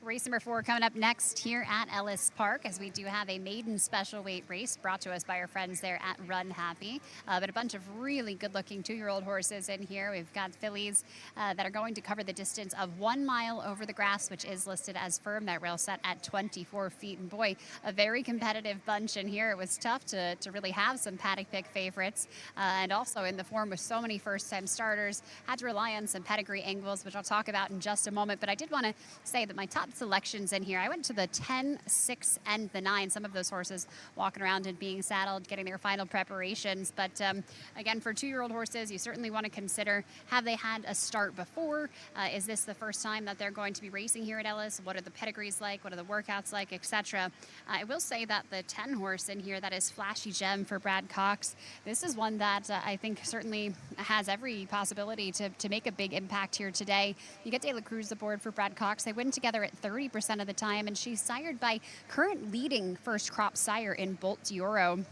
Race number 4 coming up next here at Ellis Park, as we do have a maiden special weight race brought to us by our friends there at Run Happy. But a bunch of really good-looking 2-year-old horses in here. We've got fillies that are going to cover the distance of 1 mile over the grass, which is listed as firm. That rail set at 24 feet. And boy, a very competitive bunch in here. It was tough to really have some paddock pick favorites, and also in the form with so many first-time starters. Had to rely on some pedigree angles, which I'll talk about in just a moment. But I did want to say that my top selections in here, I went to the 10, 6, and the 9. Some of those horses walking around and being saddled, getting their final preparations. But again, for 2-year-old horses, you certainly want to consider, have they had a start before? Is this the first time that they're going to be racing here at Ellis? What are the pedigrees like? What are the workouts like, etc.? I will say that the 10 horse in here, that is Flashy Gem for Brad Cox, this is one that I think certainly has every possibility to make a big impact here today. You get De La Cruz aboard for Brad Cox. They win together at 30% of the time, and she's sired by current leading first crop sire in Bolt Dioro.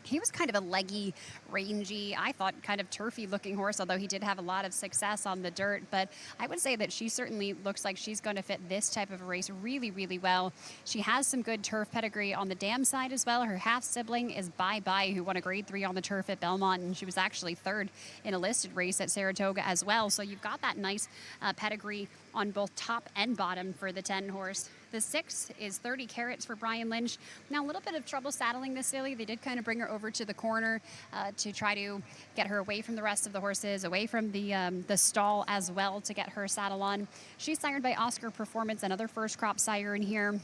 He was kind of a leggy, rangy, I thought kind of turfy looking horse, although he did have a lot of success on the dirt. But I would say that she certainly looks like she's going to fit this type of a race really, really well. She has some good turf pedigree on the dam side as well. Her half sibling is Bye Bye, who won a grade 3 on the turf at Belmont, and she was actually 3rd in a listed race at Saratoga as well. So you've got that nice pedigree on both top and bottom for the 10 horse. The 6 is 30 Carats for Brian Lynch. Now, a little bit of trouble saddling this filly. They did kind of bring her over to the corner to try to get her away from the rest of the horses, away from the stall as well, to get her saddle on. She's sired by Oscar Performance, another first crop sire in here.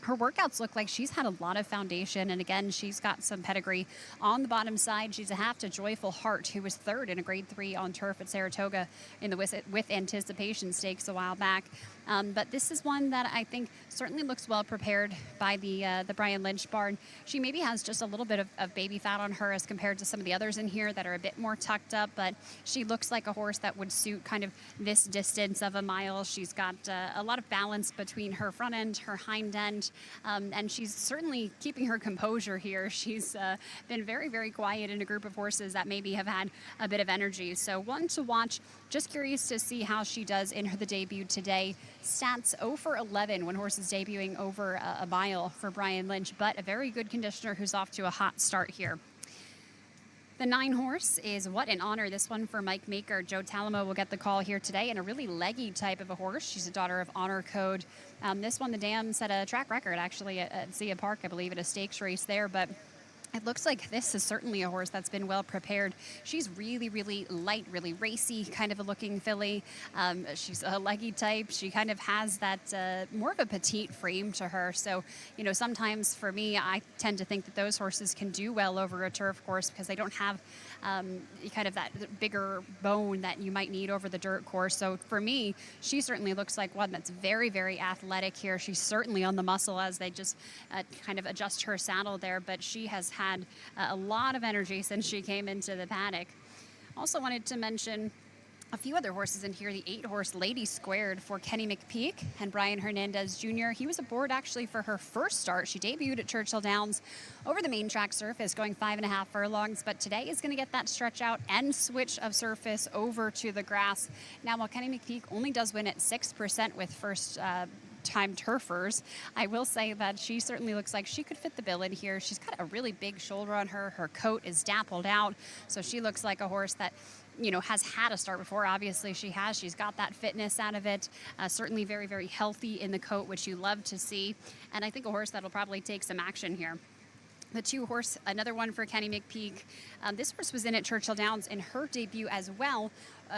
Her workouts look like she's had a lot of foundation, and again, she's got some pedigree on the bottom side. She's a half to Joyful Heart, who was 3rd in a grade 3 on turf at Saratoga in the With Anticipation Stakes a while back. But this is one that I think certainly looks well prepared by the Brian Lynch barn. She maybe has just a little bit of baby fat on her as compared to some of the others in here that are a bit more tucked up, but she looks like a horse that would suit kind of this distance of a mile. She's got a lot of balance between her front end, her hind end, and she's certainly keeping her composure here. She's been very, very quiet in a group of horses that maybe have had a bit of energy. So one to watch. Just curious to see how she does in the debut today. Stats 0 for 11 when horses debuting over a mile for Brian Lynch, but a very good conditioner who's off to a hot start here. The 9 horse is What an Honor. This one for Mike Maker. Joe Talamo will get the call here today, and a really leggy type of a horse. She's a daughter of Honor Code. This one, the dam set a track record actually at Zia Park, I believe, at a stakes race there, but it looks like this is certainly a horse that's been well prepared. She's really, really light, really racy kind of a looking filly. She's a leggy type. She kind of has that more of a petite frame to her. So, you know, sometimes for me, I tend to think that those horses can do well over a turf course because they don't have kind of that bigger bone that you might need over the dirt course. So for me, she certainly looks like one that's very, very athletic here. She's certainly on the muscle as they just kind of adjust her saddle there, but she has had a lot of energy since she came into the paddock. Also wanted to mention a few other horses in here. The 8 horse Lady Squared for Kenny McPeak and Brian Hernandez Jr. He was aboard actually for her first start. She debuted at Churchill Downs over the main track surface, going 5.5 furlongs, but today is going to get that stretch out and switch of surface over to the grass. Now, while Kenny McPeak only does win at 6% with first time turfers, I will say that she certainly looks like she could fit the bill in here. She's got a really big shoulder on her. Her coat is dappled out, so she looks like a horse that, you know, has had a start before. Obviously she has. She's got that fitness out of it. Certainly very, very healthy in the coat, which you love to see. And I think a horse that'll probably take some action here. The 2 horse, another one for Kenny McPeak. This horse was in at Churchill Downs in her debut as well,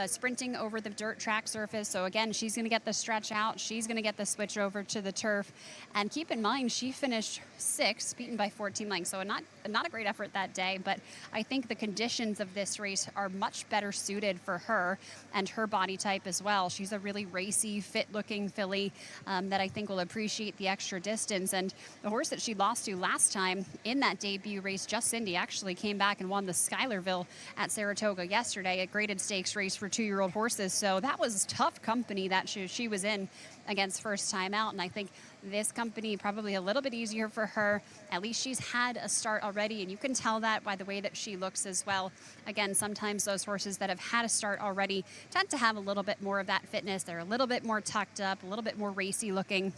sprinting over the dirt track surface. So again, she's going to get the stretch out. She's going to get the switch over to the turf. And keep in mind, she finished 6th, beaten by 14 lengths. So not a great effort that day, but I think the conditions of this race are much better suited for her and her body type as well. She's a really racy, fit-looking filly that I think will appreciate the extra distance. And the horse that she lost to last time in that debut race, Just Cindy, actually came back and won the Schuylerville at Saratoga yesterday, a graded stakes race for 2-year-old horses. So that was tough company that she was in against first time out. And I think this company probably a little bit easier for her. At least she's had a start already, and you can tell that by the way that she looks as well. Again, sometimes those horses that have had a start already tend to have a little bit more of that fitness. They're a little bit more tucked up, a little bit more racy looking.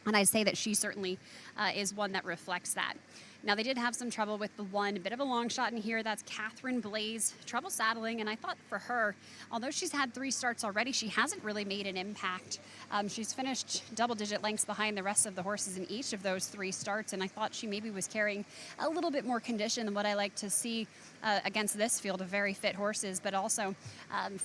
And I'd say that she certainly is one that reflects that. Now, they did have some trouble with the one bit of a long shot in here. That's Catherine Blaze. Trouble saddling. And I thought for her, although she's had 3 starts already, she hasn't really made an impact. She's finished double-digit lengths behind the rest of the horses in each of those 3 starts. And I thought she maybe was carrying a little bit more condition than what I like to see against this field of very fit horses, but also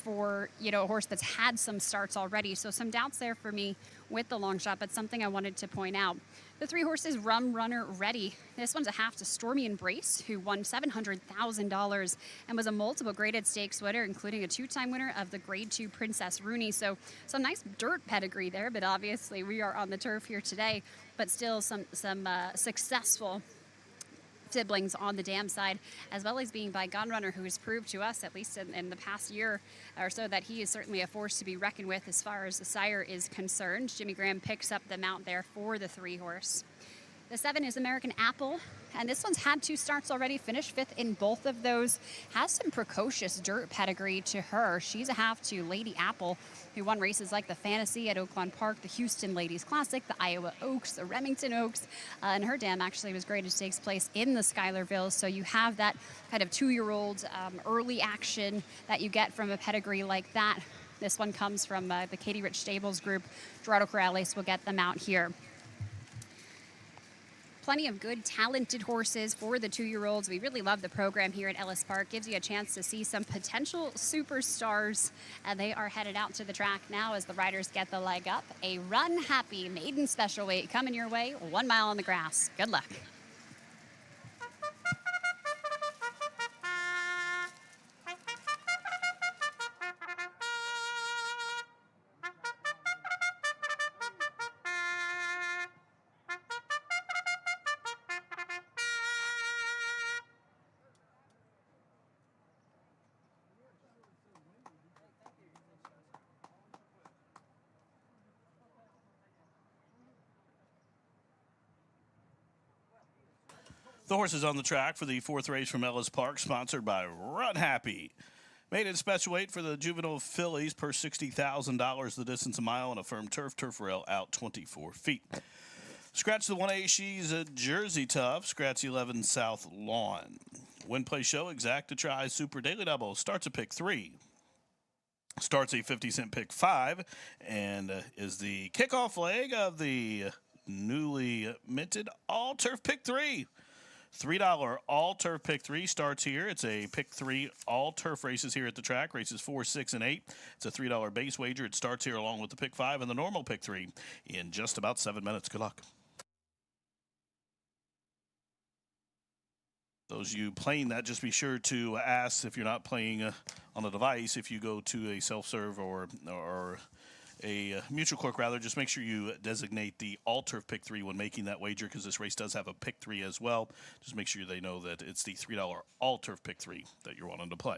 for, a horse that's had some starts already. So some doubts there for me with the long shot, but something I wanted to point out. The 3 horses, Rum Runner Ready. This one's a half to Stormy Embrace, who won $700,000 and was a multiple graded stakes winner, including a 2-time winner of the Grade 2 Princess Rooney. So some nice dirt pedigree there, but obviously we are on the turf here today, but still some successful siblings on the dam side, as well as being by Gunrunner, who has proved to us, at least in the past year or so, that he is certainly a force to be reckoned with as far as the sire is concerned. Jimmy Graham picks up the mount there for the 3 horse. The 7 is American Apple, and this one's had 2 starts already, finished 5th in both of those. Has some precocious dirt pedigree to her. She's a half to Lady Apple, who won races like the Fantasy at Oaklawn Park, the Houston Ladies Classic, the Iowa Oaks, the Remington Oaks, and her dam actually was graded stakes place in the Schuylerville. So you have that kind of 2-year-old early action that you get from a pedigree like that. This one comes from the Katie Rich Stables group. Gerardo Corrales will get them out here. Plenty of good, talented horses for the 2-year-olds. We really love the program here at Ellis Park. Gives you a chance to see some potential superstars. They are headed out to the track now as the riders get the leg up. A Run Happy maiden special weight coming your way, 1 mile on the grass. Good luck. The horses on the track for the 4th race from Ellis Park, sponsored by Run Happy. Made in special weight for the juvenile fillies per $60,000 the distance a mile on a firm turf rail out 24 feet. Scratch the 1A, she's a Jersey Tough. Scratch 11 South Lawn. Win play show, exact to try Super Daily Double. Starts at pick 3. Starts a 50-cent pick 5 and is the kickoff leg of the newly minted all turf pick 3. $3 all turf pick 3 starts here. It's a pick 3 all turf races here at the track. Races 4, 6, and 8. It's a $3 base wager. It starts here along with the pick 5 and the normal pick 3 in just about 7 minutes. Good luck. Those of you playing that, just be sure to ask if you're not playing on a device. If you go to a self-serve or a mutual clerk, rather, just make sure you designate the all turf pick 3 when making that wager, because this race does have a pick 3 as well. Just make sure they know that it's the $3 all turf pick 3 that you're wanting to play.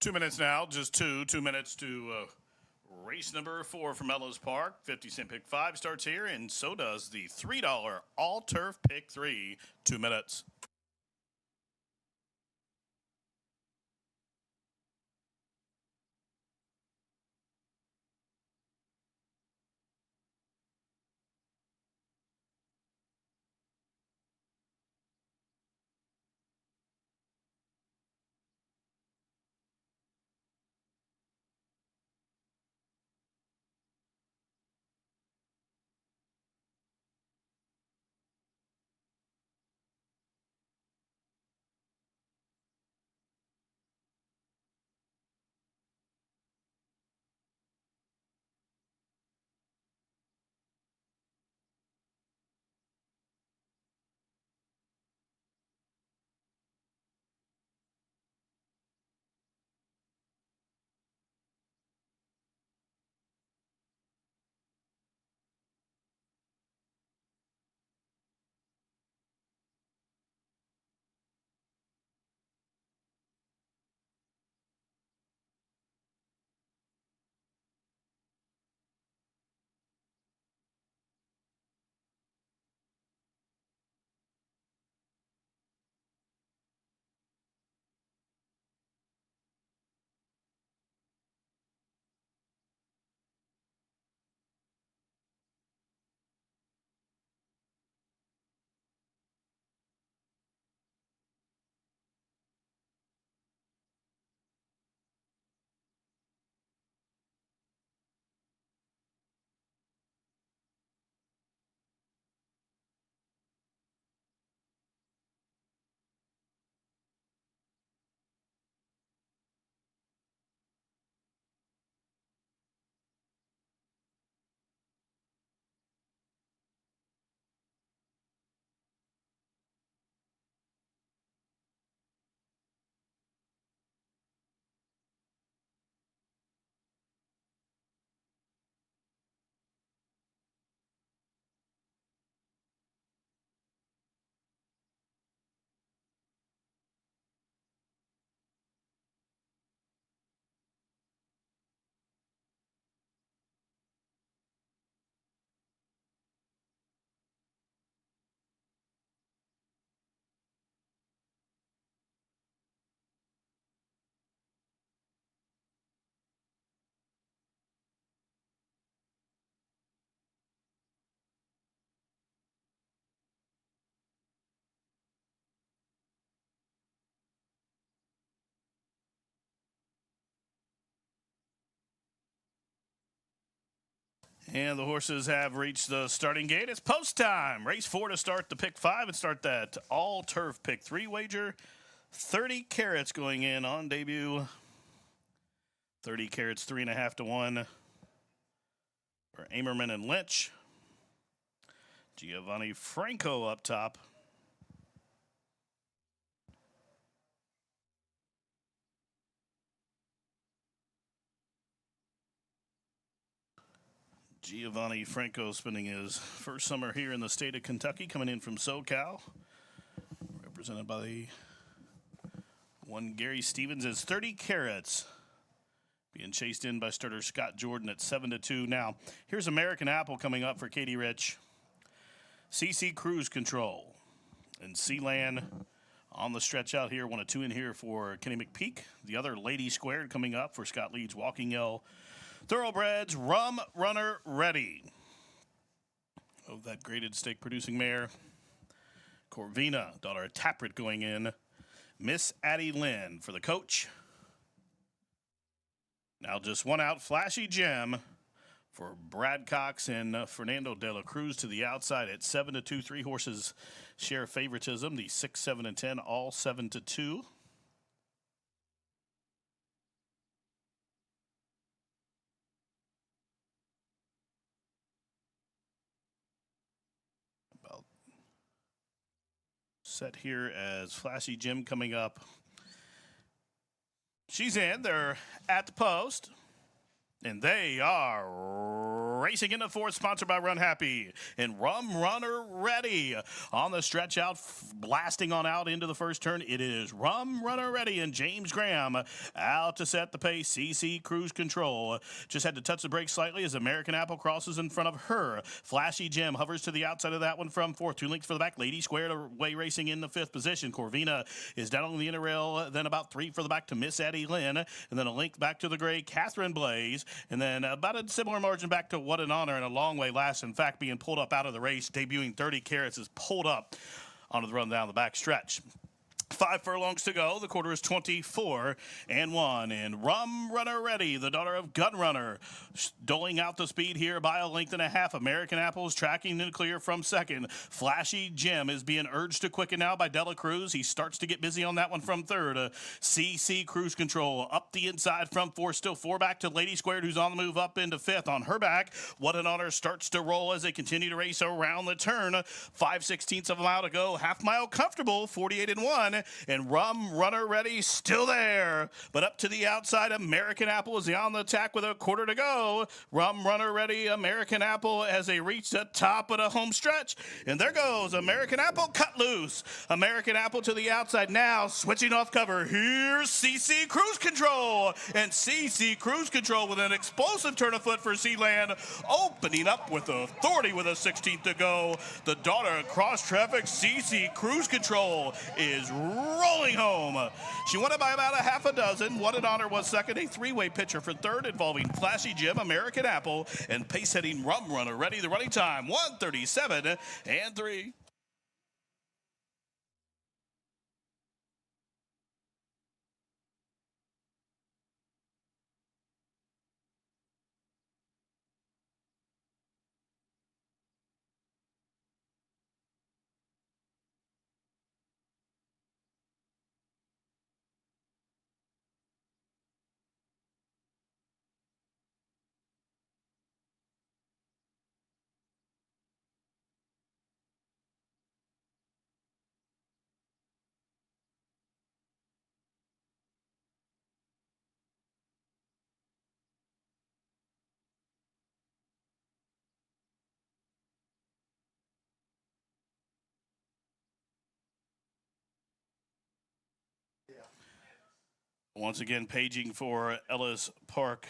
2 minutes now, just 2 minutes to race number 4 from Ellis Park. 50-cent pick 5 starts here, and so does the $3 all-turf pick 3. 2 minutes. And the horses have reached the starting gate. It's post time. Race 4 to start the pick 5 and start that all-turf pick 3 wager. 30 carats going in on debut. 30 carats, 3.5 to 1 for Amerman and Lynch. Giovanni Franco up top. Giovanni Franco spending his first summer here in the state of Kentucky, coming in from SoCal, represented by the one Gary Stevens. Is 30 carats, being chased in by starter Scott Jordan at 7-2. Now, here's American Apple coming up for Katie Rich. CC Cruise Control and Sealand on the stretch out here. 1-2 in here for Kenny McPeak. The other Lady Squared coming up for Scott Leeds. Walking Yell. Thoroughbreds, Rum Runner Ready. Of that graded stake producing mare. Corvina, daughter of Tappert going in. Miss Addie Lynn for the coach. Now just one out, Flashy Gem for Brad Cox and Fernando De La Cruz to the outside at 7-2. 3 horses share favoritism. The 6, 7, and 10, all 7-2. About set here as Flashy Jim coming up. She's in. They're at the post. And they are racing in the fourth, sponsored by Run Happy and Rum Runner Ready. On the stretch out, blasting on out into the first turn, it is Rum Runner Ready and James Graham out to set the pace. CC Cruise Control just had to touch the brakes slightly as American Apple crosses in front of her. Flashy Jim hovers to the outside of that one from fourth. 2 lengths for the back. Lady Squared away racing in the fifth position. Corvina is down on the inner rail, then about 3 for the back to Miss Addie Lynn, and then a length back to the gray Catherine Blaze, and then about a similar margin back to What an Honor, and a long way last. In fact, being pulled up out of the race, debuting 30 Carats, is pulled up onto the run down the back stretch. 5 furlongs to go. The quarter is 24 and 1. And Rum Runner Ready, the daughter of Gun Runner, doling out the speed here by a length and a half. American Apple's tracking in clear from second. Flashy Jim is being urged to quicken now by Dela Cruz. He starts to get busy on that one from third. CC Cruise Control up the inside from fourth. Still 4 back to Lady Squared, who's on the move up into fifth. On her back, What an Honor starts to roll as they continue to race around the turn. 5/16 of a mile to go. Half mile comfortable, 48 and 1. And Rum Runner Ready still there. But up to the outside, American Apple is on the attack with a quarter to go. Rum Runner Ready, American Apple as they reach the top of the home stretch. And there goes American Apple cut loose. American Apple to the outside now, switching off cover. Here's CC Cruise Control. And CC Cruise Control with an explosive turn of foot for Sealand, opening up with authority with a 16th to go. The daughter of cross traffic, CC Cruise Control, is rolling home. She won it by about a half a dozen. What an Honor was second. A 3-way pitcher for third involving Flashy Jim, American Apple, and pace-hitting Rum Runner Ready. The running time, 1:37 and 3. Once again, paging for Ellis Park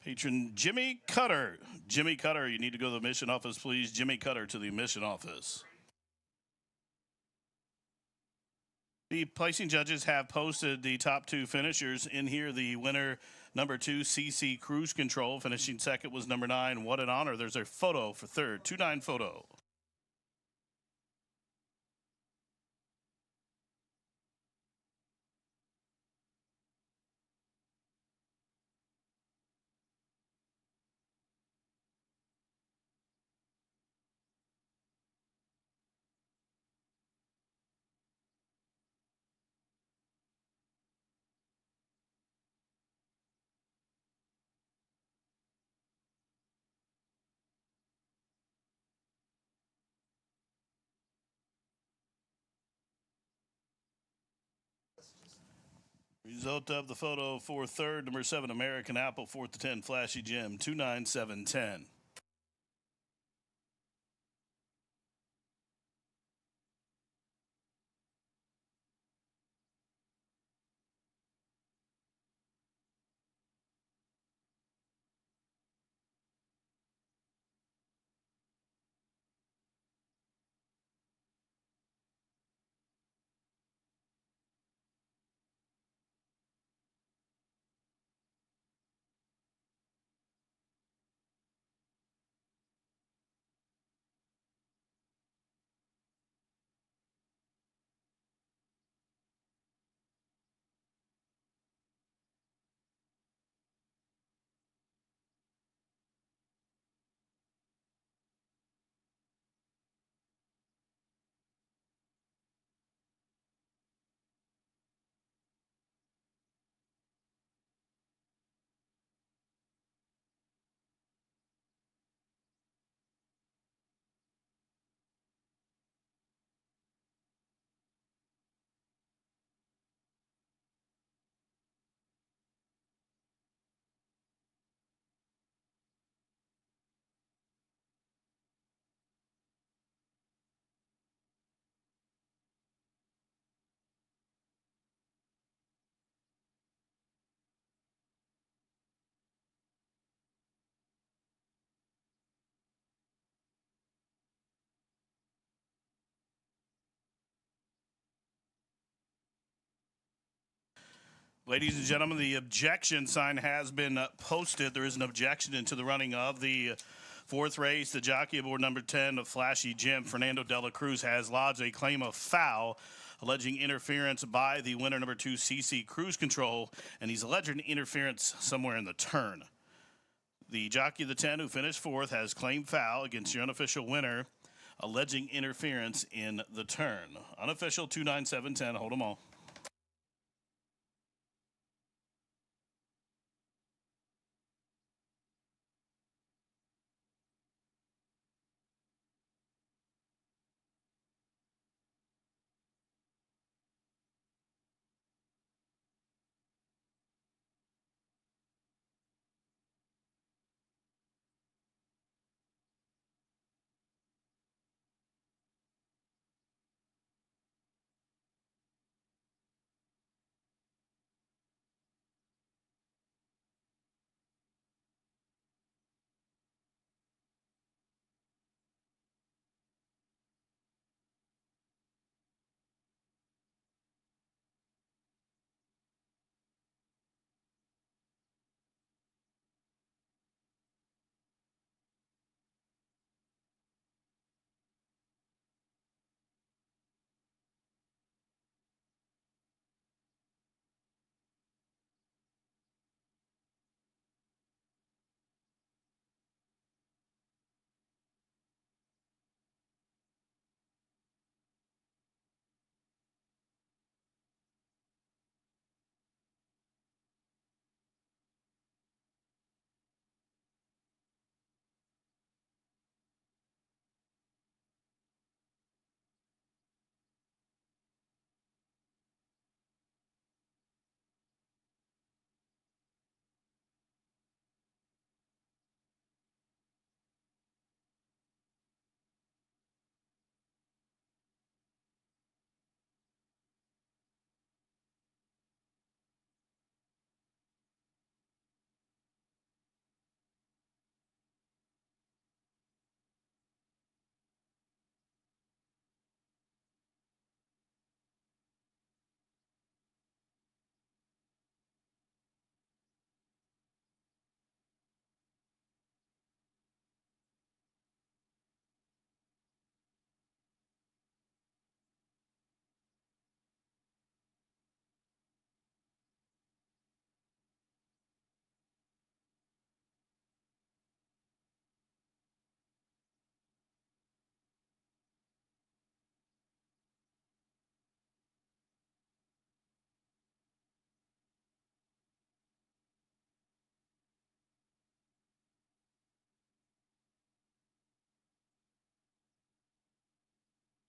patron Jimmy Cutter. Jimmy Cutter, you need to go to the mission office, please. Jimmy Cutter to the mission office. The placing judges have posted the top 2 finishers in here. The winner, number 2, CC Cruise Control. Finishing second was number 9, What an Honor. There's a photo for third, 2-9 photo. Result of the photo for third, number 7, American Apple, 4th to 10, Flashy Jim, 29710. Ladies and gentlemen, the objection sign has been posted. There is an objection into the running of the fourth race. The jockey aboard number 10 of Flashy Jim, Fernando de la Cruz, has lodged a claim of foul, alleging interference by the winner, number 2, CC Cruise Control, and he's alleging interference somewhere in the turn. The jockey of the 10, who finished fourth, has claimed foul against your unofficial winner, alleging interference in the turn. Unofficial 29710, hold them all.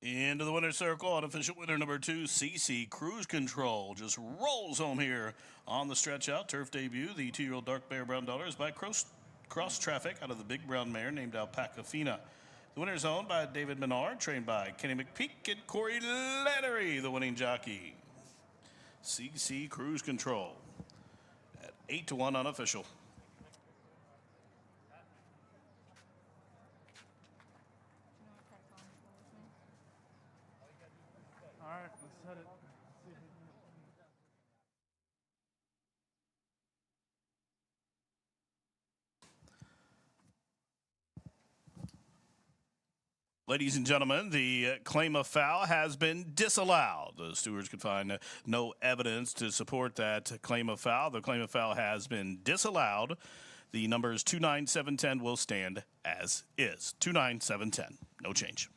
Into the winner's circle, unofficial winner number 2, CC Cruise Control, just rolls home here on the stretch out. Turf debut, the 2-year-old Dark Bear Brown Daughter is by cross traffic out of the Big Brown Mare named Alpaca Fina. The winner is owned by David Menard, trained by Kenny McPeak and Corey Lannery, the winning jockey. CC Cruise Control at 8-1 unofficial. All right, let's set it. Ladies and gentlemen, the claim of foul has been disallowed. The stewards could find no evidence to support that claim of foul. The claim of foul has been disallowed. The numbers 29710 will stand as is. 29710, no change.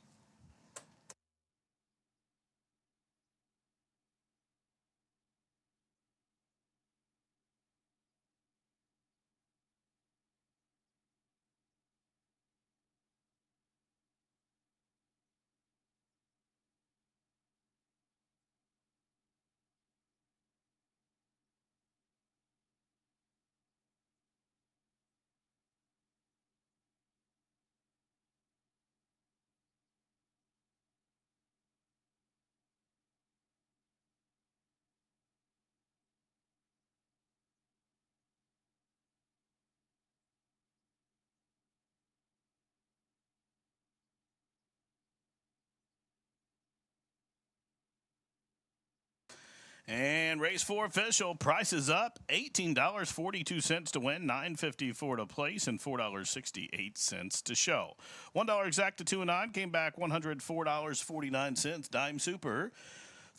And race 4 official, prices up, $18.42 to win, $9.54 to place, and $4.68 to show. $1 exact to 2 and 9 came back $104.49. Dime Super,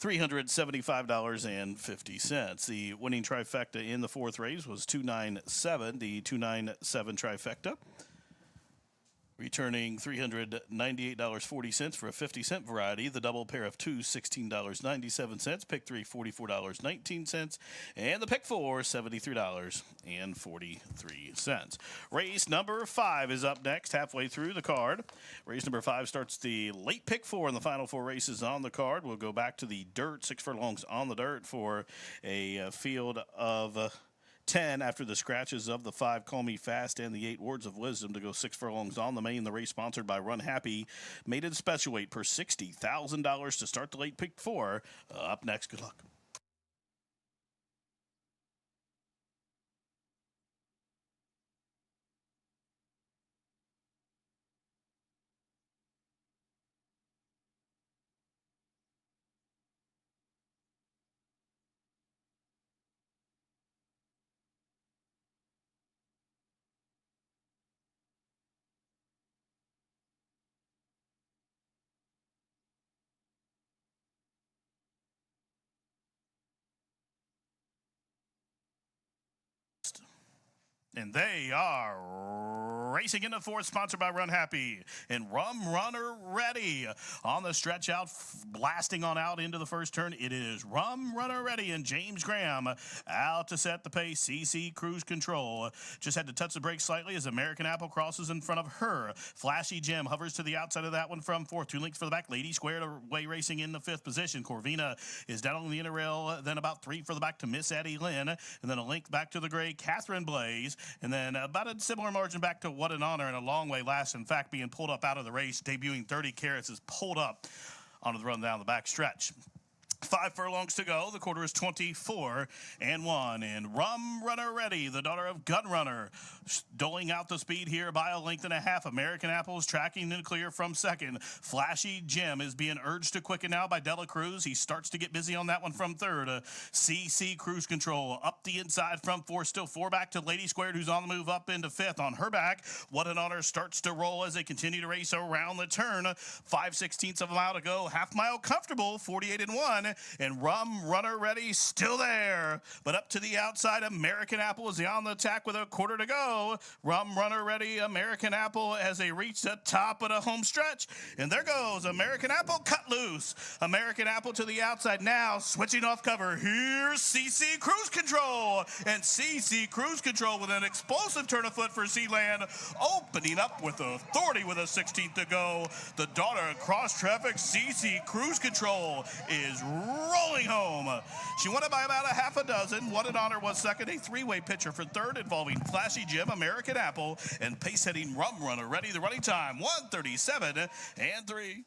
$375.50. The winning trifecta in the fourth race was 297. The 297 trifecta, returning $398.40 for a 50-cent variety. The double pair of two, $16.97. Pick three, $44.19. And the pick four, $73.43. Race number 5 is up next, halfway through the card. Race number 5 starts the late pick 4 in the final 4 races on the card. We'll go back to the dirt, 6 furlongs on the dirt for a field of 10 after the scratches of the 5 Call Me Fast and the 8 Words of Wisdom to go 6 furlongs on the main. The race sponsored by Run Happy, maiden special weight per $60,000 to start the late pick 4. Up next, good luck. And they are racing into fourth, sponsored by Run Happy. And Rum Runner Ready on the stretch out, blasting on out into the first turn. It is Rum Runner Ready and James Graham out to set the pace. CC Cruise Control just had to touch the brakes slightly as American Apple crosses in front of her. Flashy Gem hovers to the outside of that one from fourth. 2 lengths for the back. Lady Squared away racing in the 5th position. Corvina is down on the inner rail. Then about 3 for the back to Miss Addie Lynn. And then a length back to the gray Catherine Blaze. And then about a similar margin back to What an Honor and a long way last. In fact, being pulled up out of the race, debuting 30 carats, is pulled up onto the run down the back stretch. 5 furlongs to go. The quarter is 24 and 1. And Rum Runner Ready, the daughter of Gun Runner, doling out the speed here by a length and a half. American Apple is tracking in clear from second. Flashy Jim is being urged to quicken now by Dela Cruz. He starts to get busy on that one from third. CC Cruise Control up the inside from 4. Still 4 back to Lady Squared, who's on the move up into 5th. On her back, What an Honor starts to roll as they continue to race around the turn. 5/16 of a mile to go. Half mile comfortable, 48 and 1. And Rum Runner Ready still there. But up to the outside, American Apple is on the attack with a quarter to go. Rum Runner Ready, American Apple as they reach the top of the home stretch. And there goes American Apple cut loose. American Apple to the outside now, switching off cover. Here's CC Cruise Control. And CC Cruise Control with an explosive turn of foot for Sealand, opening up with authority with a 16th to go. The daughter of cross traffic, CC Cruise Control, is rolling home. She won it by about a half a dozen. What an Honor was second. A 3-way pitcher for third involving Flashy Jim, American Apple, and pace-hitting Rum Runner Ready. The running time, 1:37 and 3.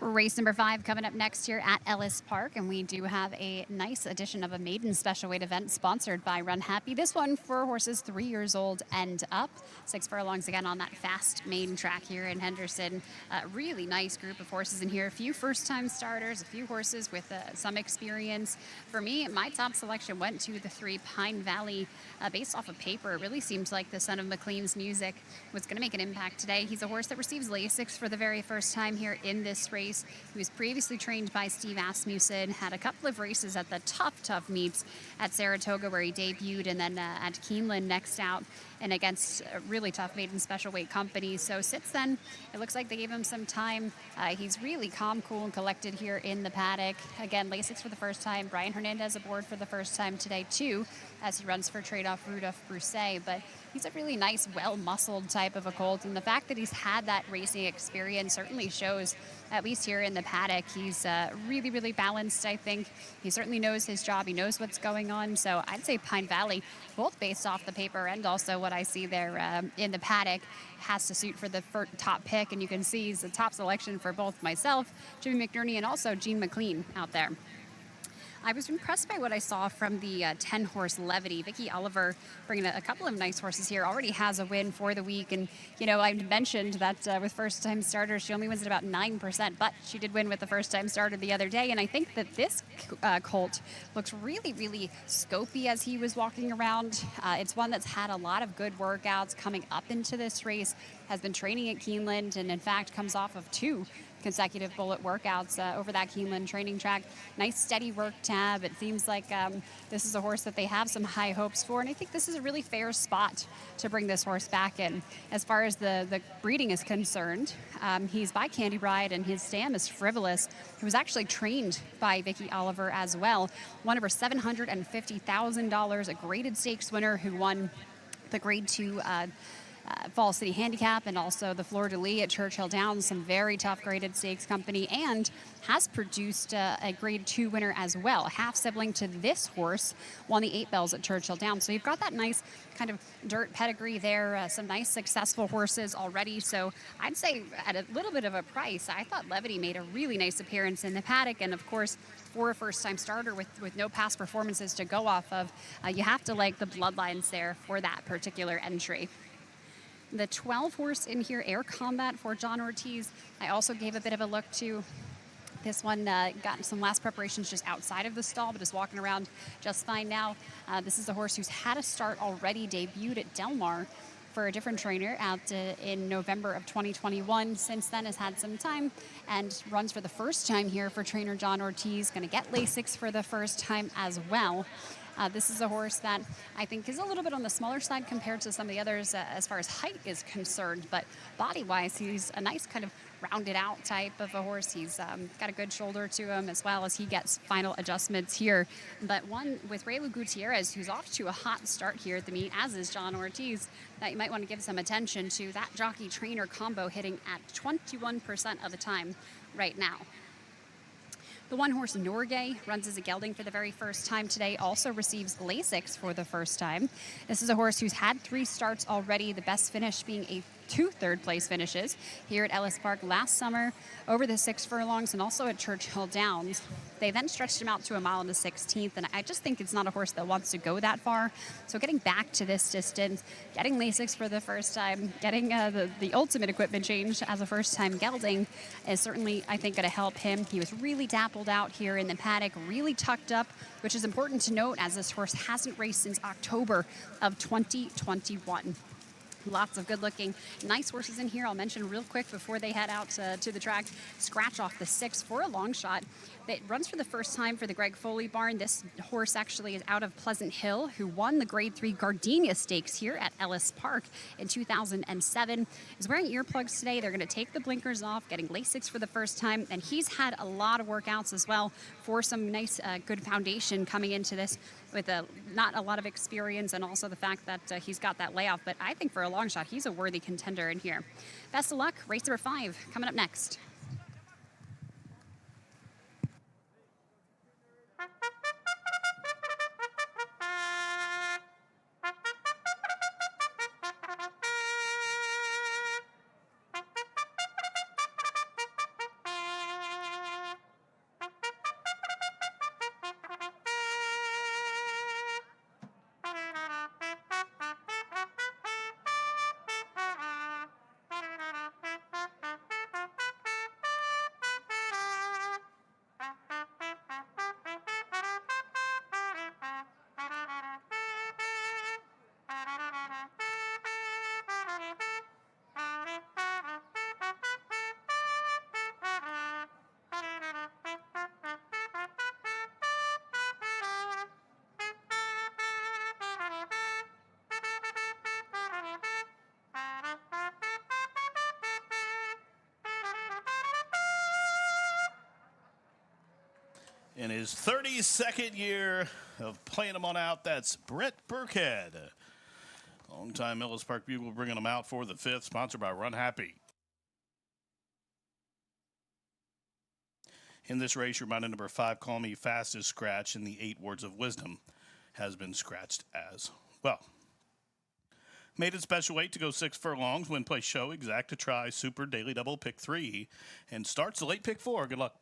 Race number 5 coming up next here at Ellis Park, and we do have a nice edition of a maiden special weight event sponsored by Run Happy. This one for horses 3 years old and up. 6 furlongs again on that fast maiden track here in Henderson. Really nice group of horses in here. A few first-time starters, a few horses with some experience. For me, my top selection went to the 3 Pine Valley. Based off of paper, it really seems like the son of McLean's Music was going to make an impact today. He's a horse that receives Lasix for the very first time here in this race. He was previously trained by Steve Asmussen, had a couple of races at the tough meets at Saratoga where he debuted, and then at Keeneland next out and against a really tough maiden special weight company. So since then, it looks like they gave him some time. He's really calm, cool, and collected here in the paddock. Again, Lasix for the first time. Brian Hernandez aboard for the first time today, too, as he runs for trade-off Rudolph Brousset. But he's a really nice, well-muscled type of a colt, and the fact that he's had that racing experience certainly shows, at least here in the paddock. He's really, really balanced, I think. He certainly knows his job. He knows what's going on. So I'd say Pine Valley, both based off the paper and also what I see there in the paddock, has to suit for the top pick. And you can see he's the top selection for both myself, Jimmy McNerney, and also Gene McLean out there. I was impressed by what I saw from the 10-horse Levity. Vicky Oliver, bringing a couple of nice horses here, already has a win for the week. And, you know, I mentioned that with first-time starters, she only wins at about 9%, but she did win with the first-time starter the other day. And I think that this colt looks really, really scopy as he was walking around. It's one that's had a lot of good workouts coming up into this race, has been training at Keeneland, and in fact comes off of 2 consecutive bullet workouts over that Keeneland training track. Nice steady work tab. It seems like this is a horse that they have some high hopes for, and I think this is a really fair spot to bring this horse back in. As far as the breeding is concerned, he's by Candy Bride, and his stam is Frivolous, who was actually trained by Vicky Oliver as well. Won over $750,000, a graded stakes winner who won the grade 2 Fall City Handicap and also the Fleur de Lis at Churchill Downs, some very tough graded stakes company, and has produced a grade 2 winner as well. A half sibling to this horse, won the 8 Bells at Churchill Downs. So you've got that nice kind of dirt pedigree there, some nice successful horses already. So I'd say at a little bit of a price, I thought Levity made a really nice appearance in the paddock. And of course, for a first-time starter with no past performances to go off of, you have to like the bloodlines there for that particular entry. The 12 horse in here, Air Combat for John Ortiz, I also gave a bit of a look to. This one got some last preparations just outside of the stall, but is walking around just fine now. This is a horse who's had a start already, debuted at Del Mar for a different trainer out in November of 2021. Since then has had some time and runs for the first time here for trainer John Ortiz. Going to get Lasix for the first time as well. This is a horse that I think is a little bit on the smaller side compared to some of the others as far as height is concerned, but body-wise, he's a nice kind of rounded out type of a horse. He's got a good shoulder to him as well as he gets final adjustments here. But one with Raylu Gutierrez, who's off to a hot start here at the meet, as is John Ortiz, that you might want to give some attention to. That jockey-trainer combo hitting at 21% of the time right now. The one-horse Norgay runs as a gelding for the very first time today, also receives Lasix for the first time. This is a horse who's had 3 starts already, the best finish being 2 third-place finishes here at Ellis Park last summer over the 6 furlongs and also at Churchill Downs. They then stretched him out to a mile and a 16th, and I just think it's not a horse that wants to go that far. So getting back to this distance, getting Lasix for the first time, getting the ultimate equipment change as a first-time gelding is certainly, I think, going to help him. He was really dappled out here in the paddock, really tucked up, which is important to note as this horse hasn't raced since October of 2021. Lots of good-looking, nice horses in here. I'll mention real quick before they head out to the track. Scratch Off the 6 for a long shot. That runs for the first time for the Greg Foley barn. This horse actually is out of Pleasant Hill, who won the Grade 3 Gardenia Stakes here at Ellis Park in 2007. Is wearing earplugs today. They're going to take the blinkers off, getting Lasix for the first time, and he's had a lot of workouts as well for some nice, good foundation coming into this with not a lot of experience, and also the fact that he's got that layoff. But I think for a long shot, he's a worthy contender in here. Best of luck. Race number 5 coming up next. In his 32nd year of playing them on out, that's Brett Burkhead. Longtime Ellis Park Bugle bringing them out for the 5th, sponsored by Run Happy. In this race, your reminder number 5, Call Me Fastest Scratch in the 8 Words of Wisdom, has been scratched as well. Made it special weight to go 6 furlongs. Win, play, show, exact to try, super, daily double, pick 3, and starts the late pick 4. Good luck.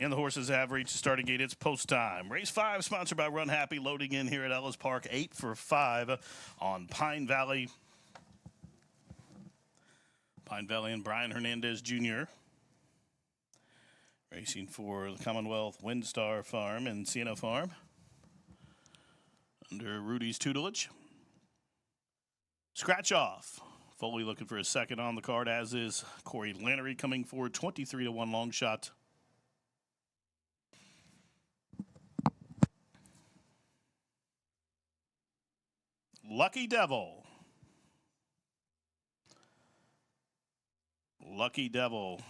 And the horses have reached the starting gate. It's post time. Race 5, sponsored by Run Happy, loading in here at Ellis Park. 8 for 5 on Pine Valley. Pine Valley and Brian Hernandez Jr. Racing for the Commonwealth Windstar Farm and Sienna Farm under Rudy's tutelage. Scratch off. Foley looking for a second on the card, as is Corey Lannery coming forward. 23-1 long shot. Lucky Devil. Lucky Devil.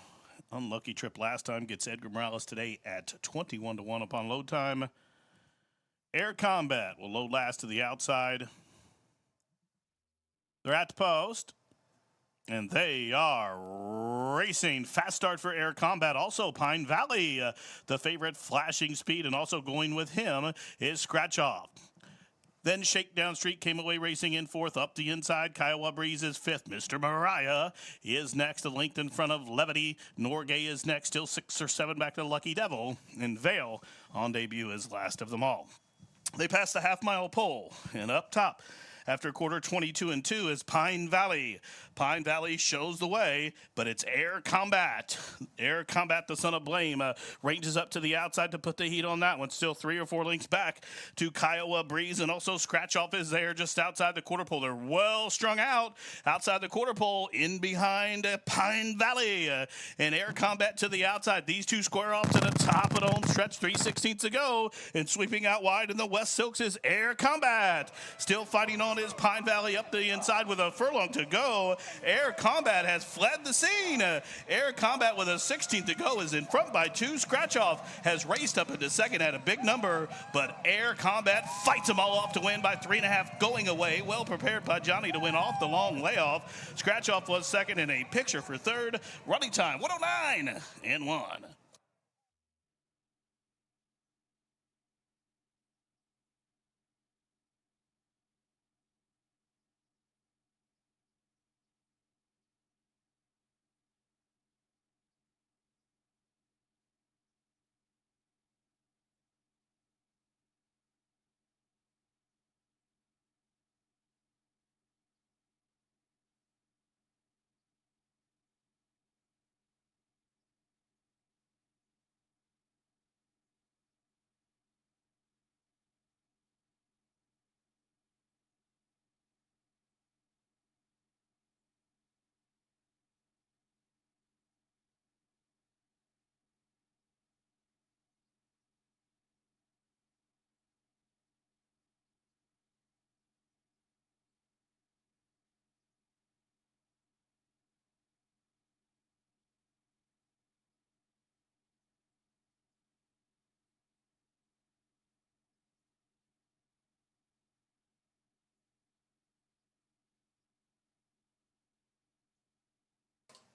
Unlucky trip last time. Gets Edgar Morales today at 21-1 upon load time. Air Combat will load last to the outside. They're at the post. And they are racing. Fast start for Air Combat. Also, Pine Valley, the favorite, flashing speed. And also going with him is Scratch Off. Then Shakedown Street came away racing in fourth. Up the inside, Kiowa Breeze is fifth. Mr. Mariah is next, a length in front of Levity. Norgay is next, still 6 or 7 back to Lucky Devil. And Vale on debut is last of them all. They pass the half-mile pole, and up top, after quarter 22-2 is Pine Valley. Pine Valley shows the way, but it's Air Combat. Air Combat, the son of Blame, ranges up to the outside to put the heat on that one. Still 3 or 4 lengths back to Kiowa Breeze, and also Scratch Off is there just outside the quarter pole. They're well strung out outside the quarter pole, in behind Pine Valley. And Air Combat to the outside. These two square off to the top of the home stretch, 3/16 to go, and sweeping out wide in the West Silks is Air Combat. Still fighting on is Pine Valley up the inside with a furlong to go. Air Combat has fled the scene. Air Combat with a 16 to go is in front by 2. Scratch Off has raced up into second at a big number, but Air Combat fights them all off to win by 3.5 going away. Well prepared by Johnny to win off the long layoff. Scratch Off was second in a picture for third. Running time 109-1.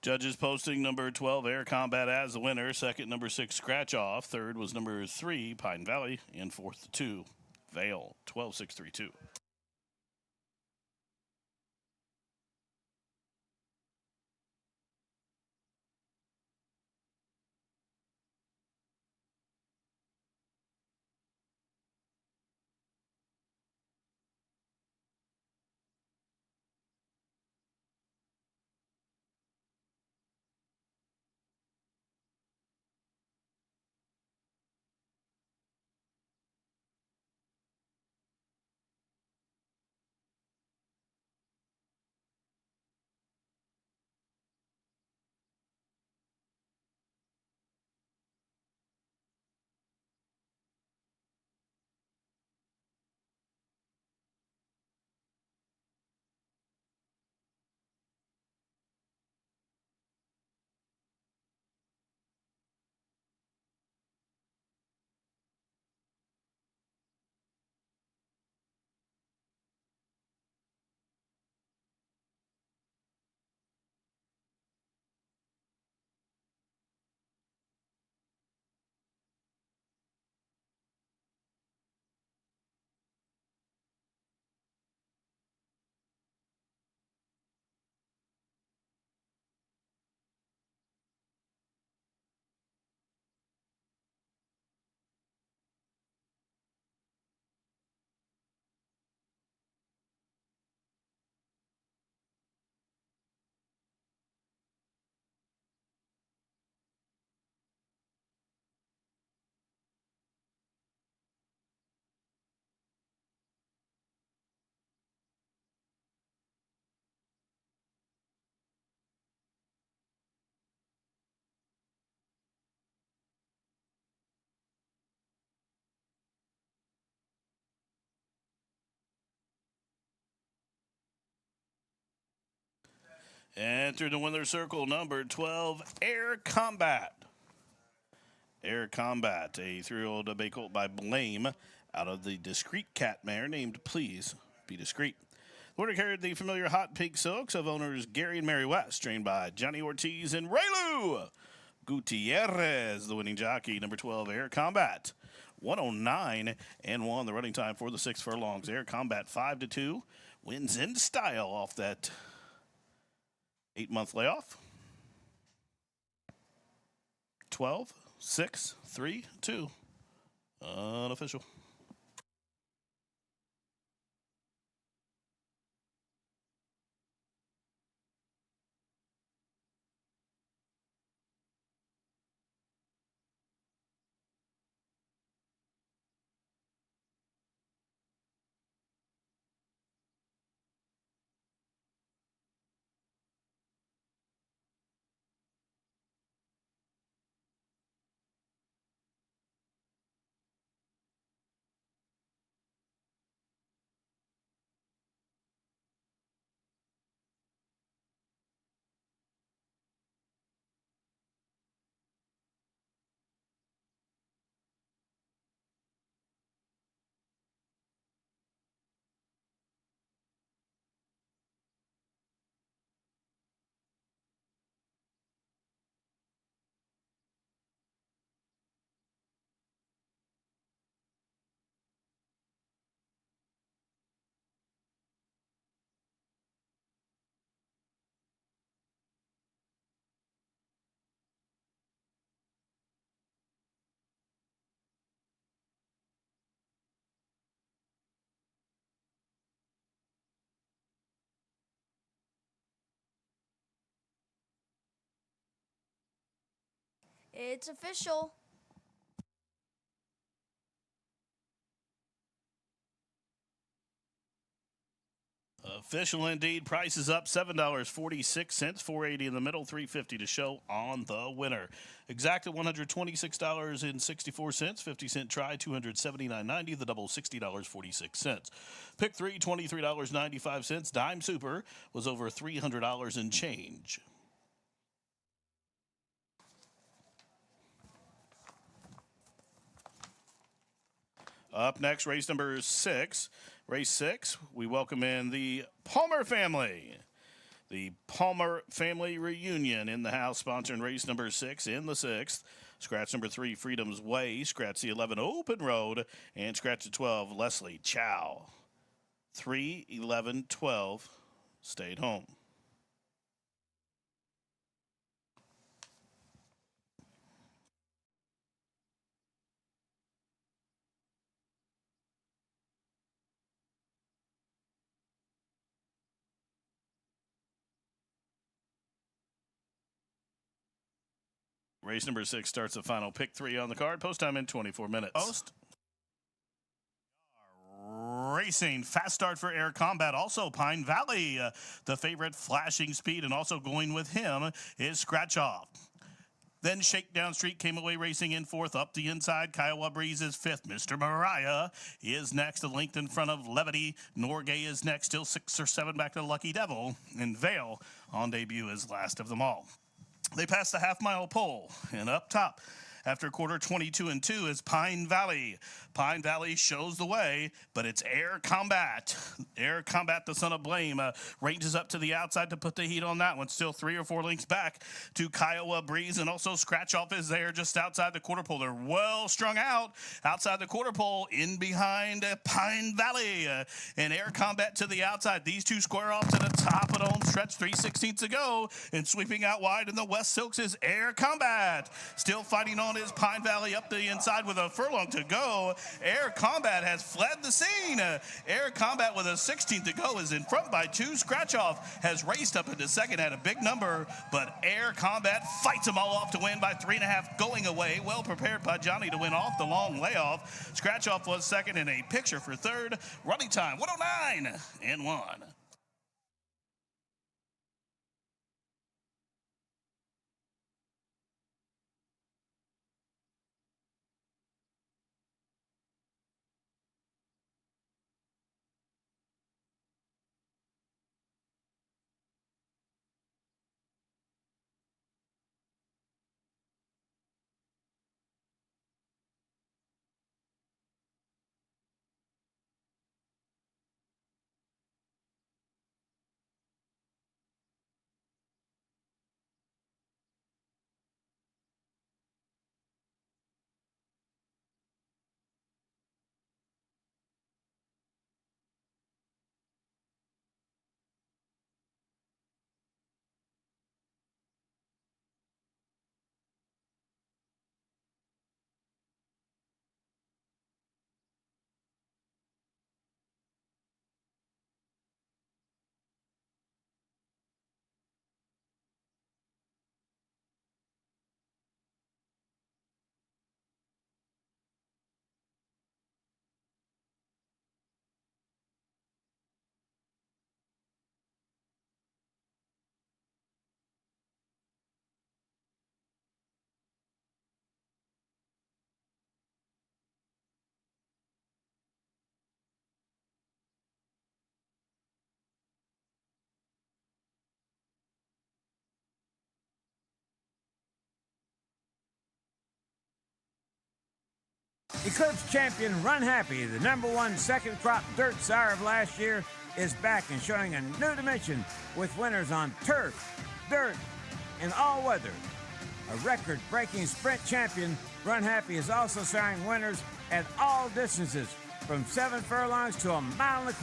Judges posting number 12, Air Combat as the winner. Second, number 6, Scratch Off. Third was number 3, Pine Valley. And fourth, 2, Vale, 12-6-3-2. And through the winner's circle, number 12, Air Combat. Air Combat, a 3-year-old bay colt by Blame out of the discreet cat mare named Please Be Discreet. The winner carried the familiar hot pink silks of owners Gary and Mary West, trained by Johnny Ortiz and Raylu Gutierrez, the winning jockey, number 12, Air Combat. 109 and 1, the running time for the 6 furlongs. Air Combat 5-2, wins in style off that 8-month layoff. 12, 6, 3, 2. Unofficial. It's official. Official indeed. Price is up $7.46, $4.80 in the middle, $3.50 to show on the winner. Exact at $126.64, 50-cent try, $279.90, the double $60.46. Pick 3, $23.95. Dime Super was over $300 and change. Up next, race number 6. Race 6, we welcome in the Palmer family. The Palmer family reunion in the house, sponsoring race number 6 in the 6th. Scratch number 3, Freedom's Way. Scratch the 11, Open Road. And scratch the 12, Leslie Chow. 3, 11, 12, stayed home. Race number 6 starts the final pick 3 on the card. Post time in 24 minutes. Post. Racing. Fast start for Air Combat. Also Pine Valley, the favorite, flashing speed. And also going with him is Scratch Off. Then Shakedown Street came away racing in 4th. Up the inside, Kiowa Breeze is 5th. Mr. Mariah is next, a length in front of Levity. Norgay is next, still 6 or 7 back to Lucky Devil. And Vale on debut is last of them all. They pass the half-mile pole, and up top, after quarter 22 and 2 is Pine Valley. Pine Valley shows the way, but it's Air Combat. Air Combat, the son of Blame, ranges up to the outside to put the heat on that one. Still 3 or 4 lengths back to Kiowa Breeze, and also Scratch Off is there just outside the quarter pole. They're well strung out outside the quarter pole, in behind Pine Valley. And Air Combat to the outside. These two square off to the top of the home stretch, 3/16 to go. And sweeping out wide in the West Silks is Air Combat. Still fighting on is Pine Valley up the inside with a furlong to go. Air Combat has fled the scene. Air Combat with a 16 to go is in front by 2. Scratch Off has raced up into second, had a big number, but Air Combat fights them all off to win by 3.5 going away. Well prepared by Johnny to win off the long layoff. Scratch Off was second in a picture for third. Running time 109 and 1. Eclipse champion Run Happy, the #1 second crop dirt sire of last year, is back and showing a new dimension with winners on turf, dirt, and all weather. A record-breaking sprint champion, Run Happy is also siring winners at all distances from 7 furlongs to 1.25 miles.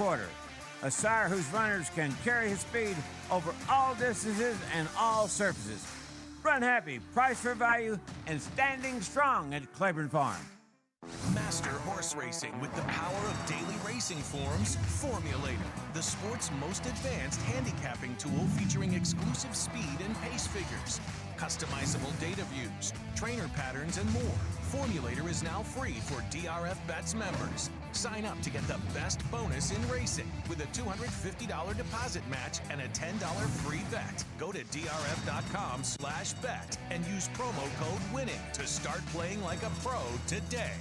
A sire whose runners can carry his speed over all distances and all surfaces. Run Happy, price for value, and standing strong at Claiborne Farm. Master horse racing with the power of daily racing forms. Formulator, the sport's most advanced handicapping tool featuring exclusive speed and pace figures, customizable data views, trainer patterns, and more. Formulator is now free for DRF Bets members. Sign up to get the best bonus in racing with a $250 deposit match and a $10 free bet. Go to drf.com/bet and use promo code WINNING to start playing like a pro today.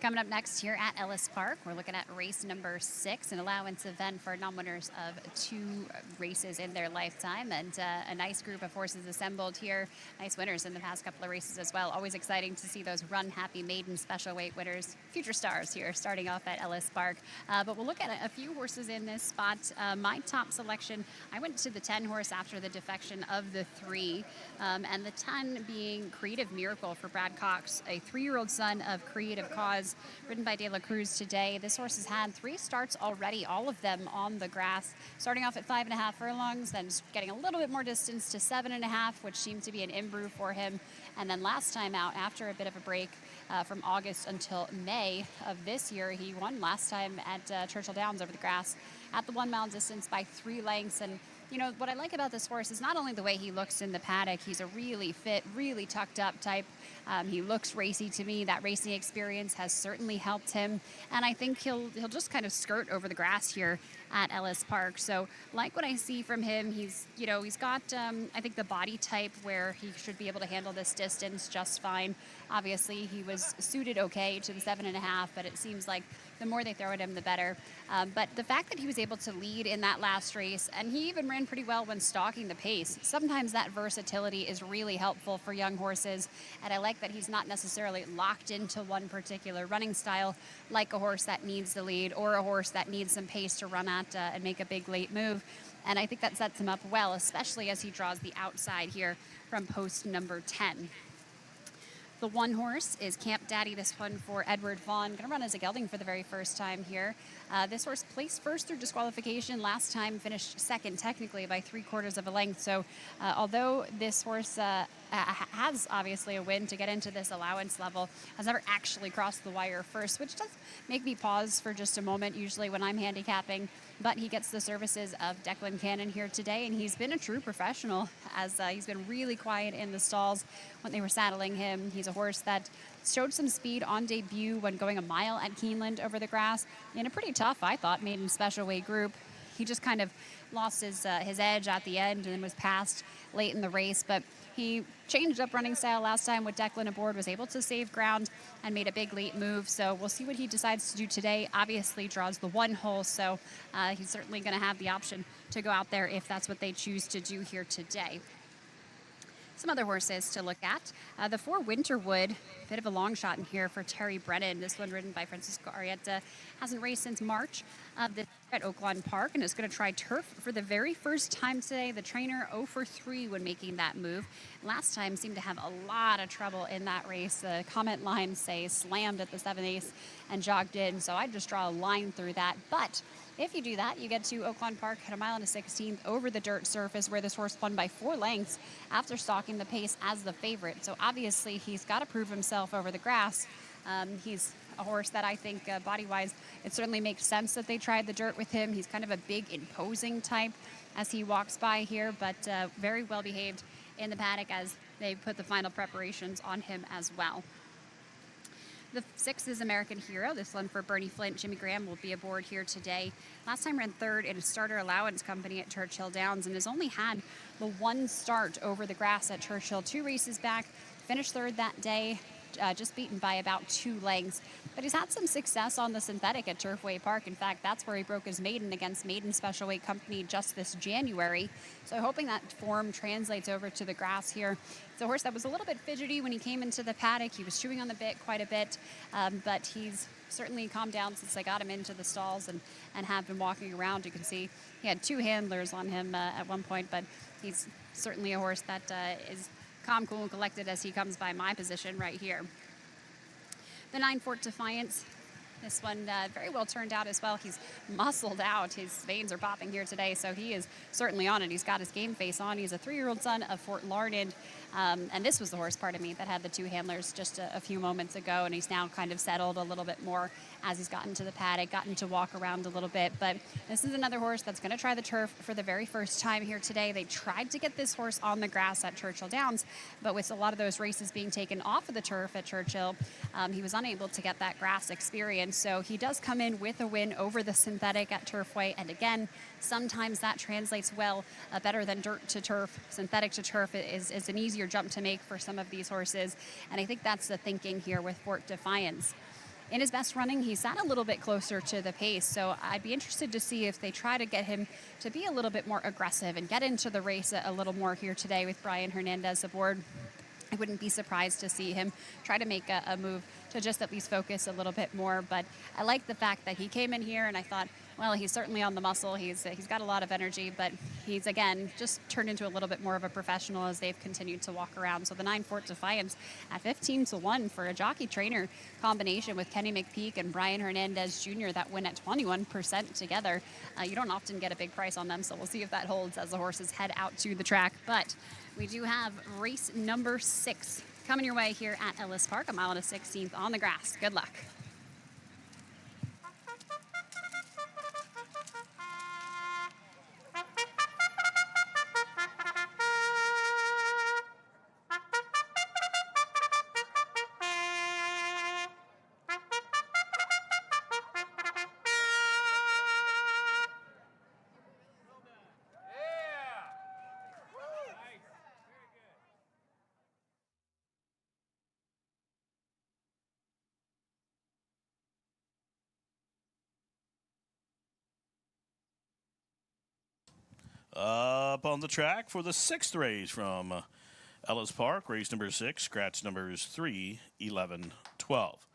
Coming up next here at Ellis Park, we're looking at race number 6, an allowance event for non-winners of 2 races in their lifetime, and a nice group of horses assembled here. Nice winners in the past couple of races as well. Always exciting to see those Run Happy maiden special weight winners, future stars here, starting off at Ellis Park. But we'll look at a few horses in this spot. My top selection, I went to the 10 horse after the defection of the 3, and the 10 being Creative Miracle for Brad Cox, a 3-year-old son of Creative Cause, ridden by De La Cruz today. This horse has had 3 starts already, all of them on the grass, starting off at 5.5 furlongs, then getting a little bit more distance to 7.5, which seemed to be an in-brew for him. And then last time out, after a bit of a break from August until May of this year, he won last time at Churchill Downs over the grass at the 1 mile distance by 3 lengths. And you know, what I like about this horse is not only the way he looks in the paddock. He's a really fit, really tucked up type. He looks racy to me. That racing experience has certainly helped him. And I think he'll just kind of skirt over the grass here at Ellis Park. So like what I see from him, he's got, I think, the body type where he should be able to handle this distance just fine. Obviously, he was suited okay to the 7.5, but it seems like the more they throw at him, the better. But the fact that he was able to lead in that last race, and he even ran pretty well when stalking the pace, sometimes that versatility is really helpful for young horses. And I like that he's not necessarily locked into one particular running style, like a horse that needs the lead or a horse that needs some pace to run at and make a big late move. And I think that sets him up well, especially as he draws the outside here from post number 10. The 1 horse is Camp Daddy, this one for Edward Vaughn. Going to run as a gelding for the very first time here. This horse placed first through disqualification. Last time finished second technically by 3/4 of a length. So although this horse has obviously a win to get into this allowance level, has never actually crossed the wire first, which does make me pause for just a moment usually when I'm handicapping. But he gets the services of Declan Cannon here today, and he's been a true professional as he's been really quiet in the stalls when they were saddling him. He's a horse that showed some speed on debut when going a mile at Keeneland over the grass in a pretty tough, I thought, maiden special weight group. He just kind of lost his edge at the end and was passed late in the race, but he changed up running style last time with Declan aboard, was able to save ground and made a big late move. So we'll see what he decides to do today. Obviously draws the 1 hole, so he's certainly going to have the option to go out there if that's what they choose to do here today. Some other horses to look at. The 4 Winterwood, bit of a long shot in here for Terry Brennan. This one ridden by Francisco Arrieta, hasn't raced since March of this at Oaklawn Park and is going to try turf for the very first time today. The trainer 0 for 3 when making that move. Last time seemed to have a lot of trouble in that race. The comment lines say slammed at the 7/8 and jogged in, so I'd just draw a line through that. But if you do that, you get to Oaklawn Park at 1 mile and a 16th over the dirt surface where this horse won by 4 lengths after stalking the pace as the favorite. So obviously he's got to prove himself over the grass. He's a horse that I think body-wise, it certainly makes sense that they tried the dirt with him. He's kind of a big, imposing type as he walks by here, but very well behaved in the paddock as they put the final preparations on him as well. The 6 is American Hero. This one for Bernie Flint. Jimmy Graham will be aboard here today. Last time ran 3rd in a starter allowance company at Churchill Downs and has only had the 1 start over the grass at Churchill. 2 races back, finished 3rd that day, just beaten by about 2 lengths. But he's had some success on the synthetic at Turfway Park. In fact, that's where he broke his maiden against Maiden Special Weight Company just this January. So hoping that form translates over to the grass here. It's a horse that was a little bit fidgety when he came into the paddock. He was chewing on the bit quite a bit, but he's certainly calmed down since I got him into the stalls and have been walking around. You can see he had 2 handlers on him at one point, but he's certainly a horse that is calm, cool, and collected as he comes by my position right here. The 9 Fort Defiance. This one very well turned out as well. He's muscled out. His veins are popping here today, so he is certainly on it. He's got his game face on. He's a 3-year-old son of Fort Larned. And this was the horse, pardon me, that had the 2 handlers just a few moments ago, and he's now kind of settled a little bit more as he's gotten to the paddock, gotten to walk around a little bit. But this is another horse that's going to try the turf for the very first time here today. They tried to get this horse on the grass at Churchill Downs, but with a lot of those races being taken off of the turf at Churchill, he was unable to get that grass experience. So he does come in with a win over the synthetic at Turfway. And again, sometimes that translates well, better than dirt to turf. Synthetic to turf is an easier jump to make for some of these horses. And I think that's the thinking here with Fort Defiance. in his best running, he sat a little bit closer to the pace. So I'd be interested to see if they try to get him to be a little bit more aggressive and get into the race a little more here today with Brian Hernandez aboard. I wouldn't be surprised to see him try to make a move to just at least focus a little bit more. But I like the fact that he came in here and I thought, well, he's certainly on the muscle. He's got a lot of energy, but he's, again, just turned into a little bit more of a professional as they've continued to walk around. So the 9 Fort Defiance at 15-1 for a jockey trainer combination with Kenny McPeak and Brian Hernandez Jr. that win at 21% together. You don't often get a big price on them, so we'll see if that holds as the horses head out to the track. But we do have race number 6 coming your way here at Ellis Park, a mile and a 16th on the grass. Good luck. Up on the track for the 6th race from Ellis Park, race number 6, scratch numbers 3, 11, 12.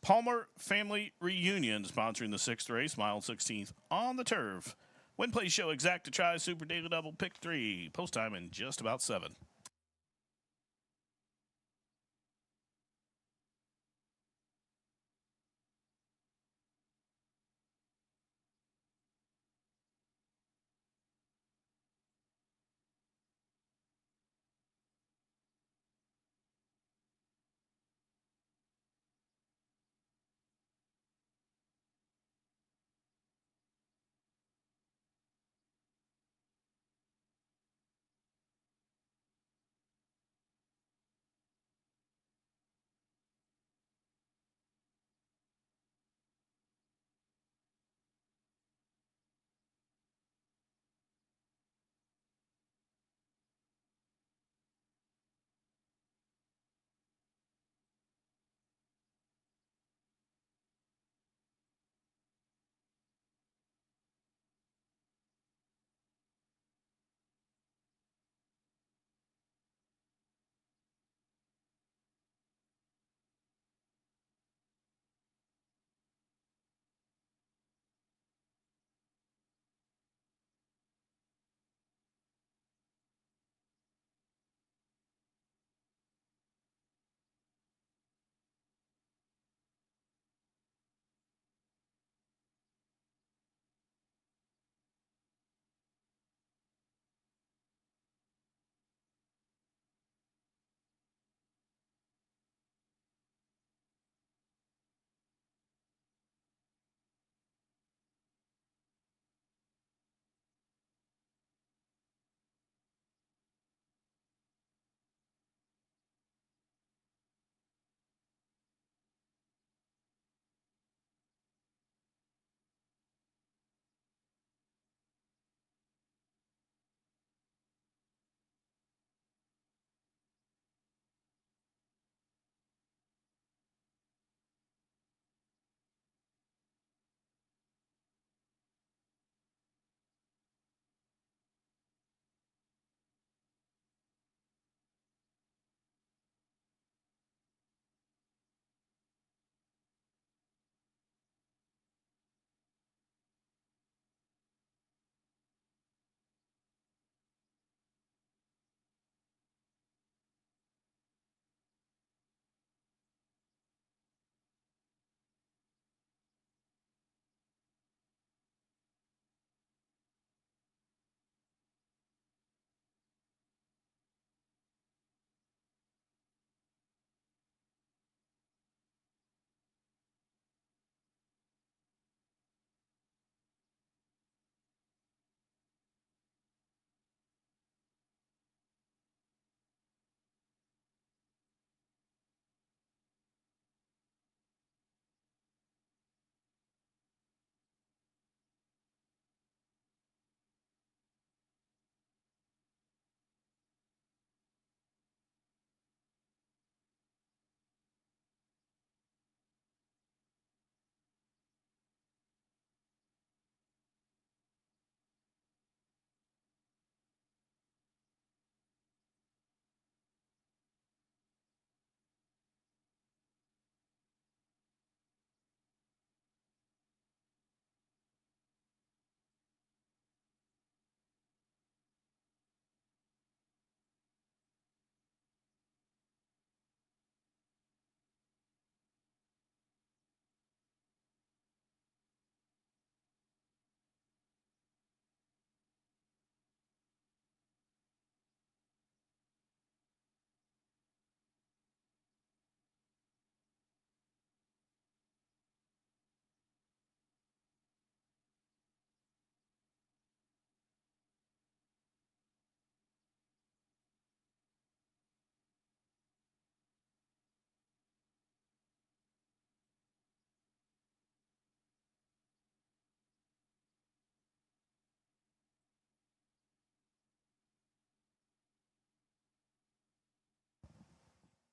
Palmer Family Reunion sponsoring the 6th race, mile 16th on the turf. Win, play, show, exact to try, Super Daily Double, pick 3. Post time in just about 7.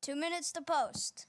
2 minutes to post.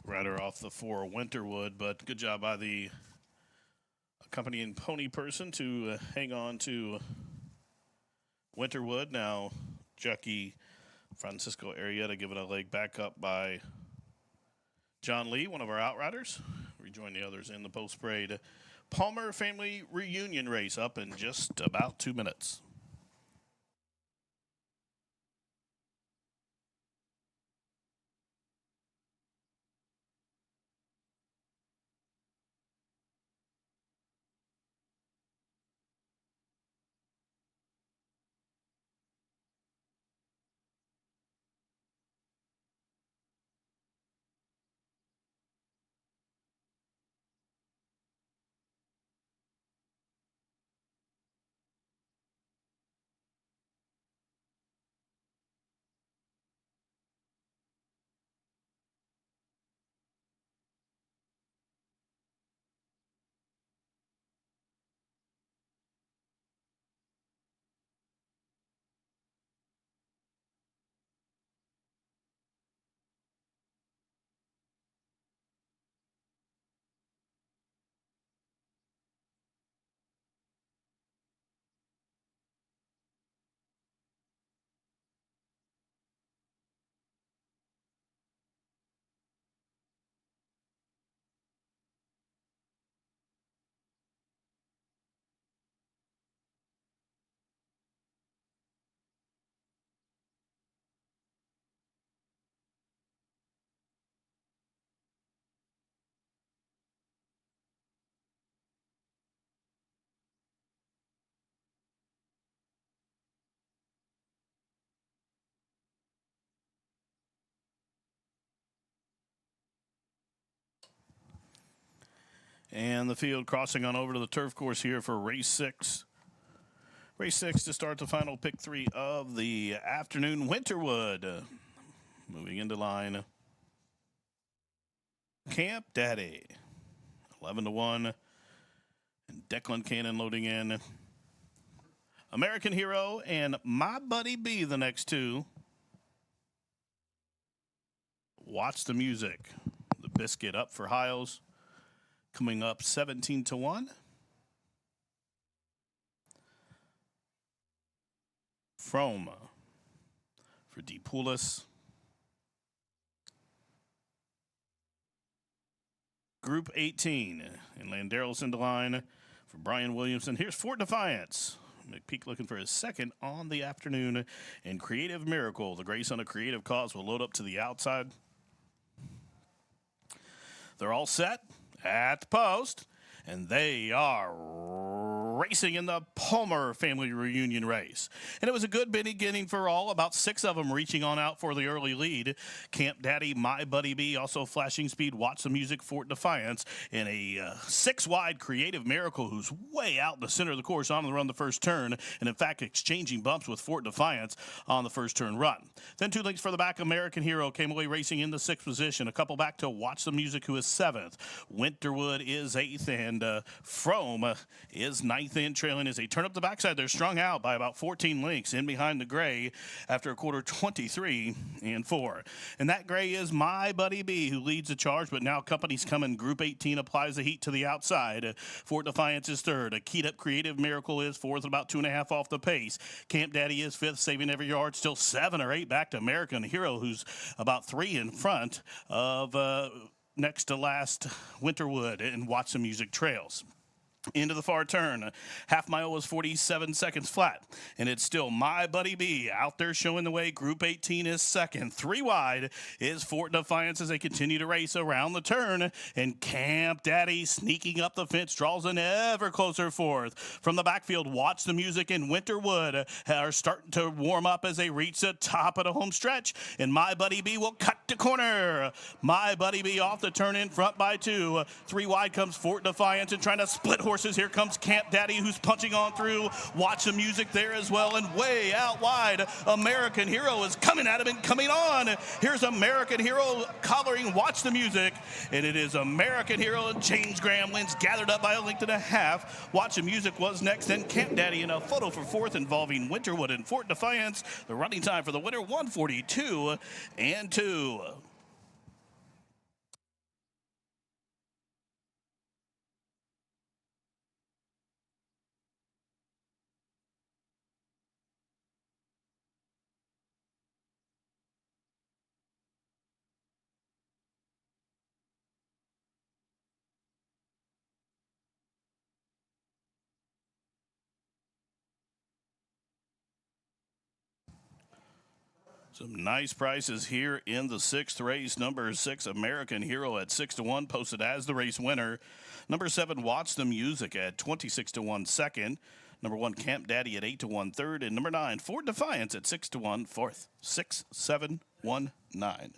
Rider off the 4 Winterwood, but good job by the accompanying pony person to hang on to Winterwood. Now, Jockey Francisco Arrieta given a leg back up by John Lee, one of our outriders. Rejoin the others in the post-parade Palmer Family Reunion race up in just about 2 minutes. And the field crossing on over to the turf course here for race 6. Race 6 to start the final pick 3 of the afternoon. Winterwood moving into line. Camp Daddy, 11-1. And Declan Cannon loading in. American Hero and My Buddy B, the next 2. Watch the Music. The Biscuit up for Hiles. Coming up 17-1. From for D. Poulis. Group 18. And Landeros into line for Brian Williamson. Here's Fort Defiance. McPeak looking for his second on the afternoon. And Creative Miracle. The Grace on a Creative Cause will load up to the outside. They're all set at the post, and they are racing in the Palmer Family Reunion race. And it was a good beginning for all, about 6 of them reaching on out for the early lead. Camp Daddy, My Buddy B, also flashing speed, Watch the Music, Fort Defiance, and a 6-wide Creative Miracle who's way out in the center of the course on the run the first turn, and in fact exchanging bumps with Fort Defiance on the first turn run. Then 2 lengths for the back, American Hero came away racing in the 6th position. A couple back to Watch the Music, who is 7th. Winterwood is 8th, and Frome is 9th in, trailing as they turn up the backside. They're strung out by about 14 lengths in behind the gray after a quarter, 23-4. And that gray is My Buddy B, who leads the charge, but now company's coming. Group 18 applies the heat to the outside. Fort Defiance is 3rd. A keyed up Creative Miracle is 4th, about 2.5 off the pace. Camp Daddy is 5th, saving every yard. Still 7 or 8 back to American Hero, who's about 3 in front of next to last Winterwood and Watch the Music trails. Into the far turn. Half mile was 47 seconds flat. And it's still My Buddy B out there showing the way. Group 18 is second. 3 wide is Fort Defiance as they continue to race around the turn. And Camp Daddy sneaking up the fence draws an ever closer fourth. From the backfield, Watch the Music and Winterwood are starting to warm up as they reach the top of the home stretch. And My Buddy B will cut to corner. My Buddy B off the turn in front by 2. 3 wide comes Fort Defiance and trying to split horses. Here comes Camp Daddy, who's punching on through. Watch the Music there as well, and way out wide, American Hero is coming at him and coming on. Here's American Hero collaring Watch the Music, and it is American Hero and James Graham wins, gathered up by a length and a half. Watch the Music was next, then Camp Daddy in a photo for fourth involving Winterwood and Fort Defiance. The running time for the winner, 1:42 and 2. Some nice prices here in the 6th race. Number 6, American Hero at 6-1, posted as the race winner. Number 7, Watch the Music at 26-1 second. Number 1, Camp Daddy at 8-1 third. And number 9, Fort Defiance at 6-1 fourth. 6, 7, 1, 9.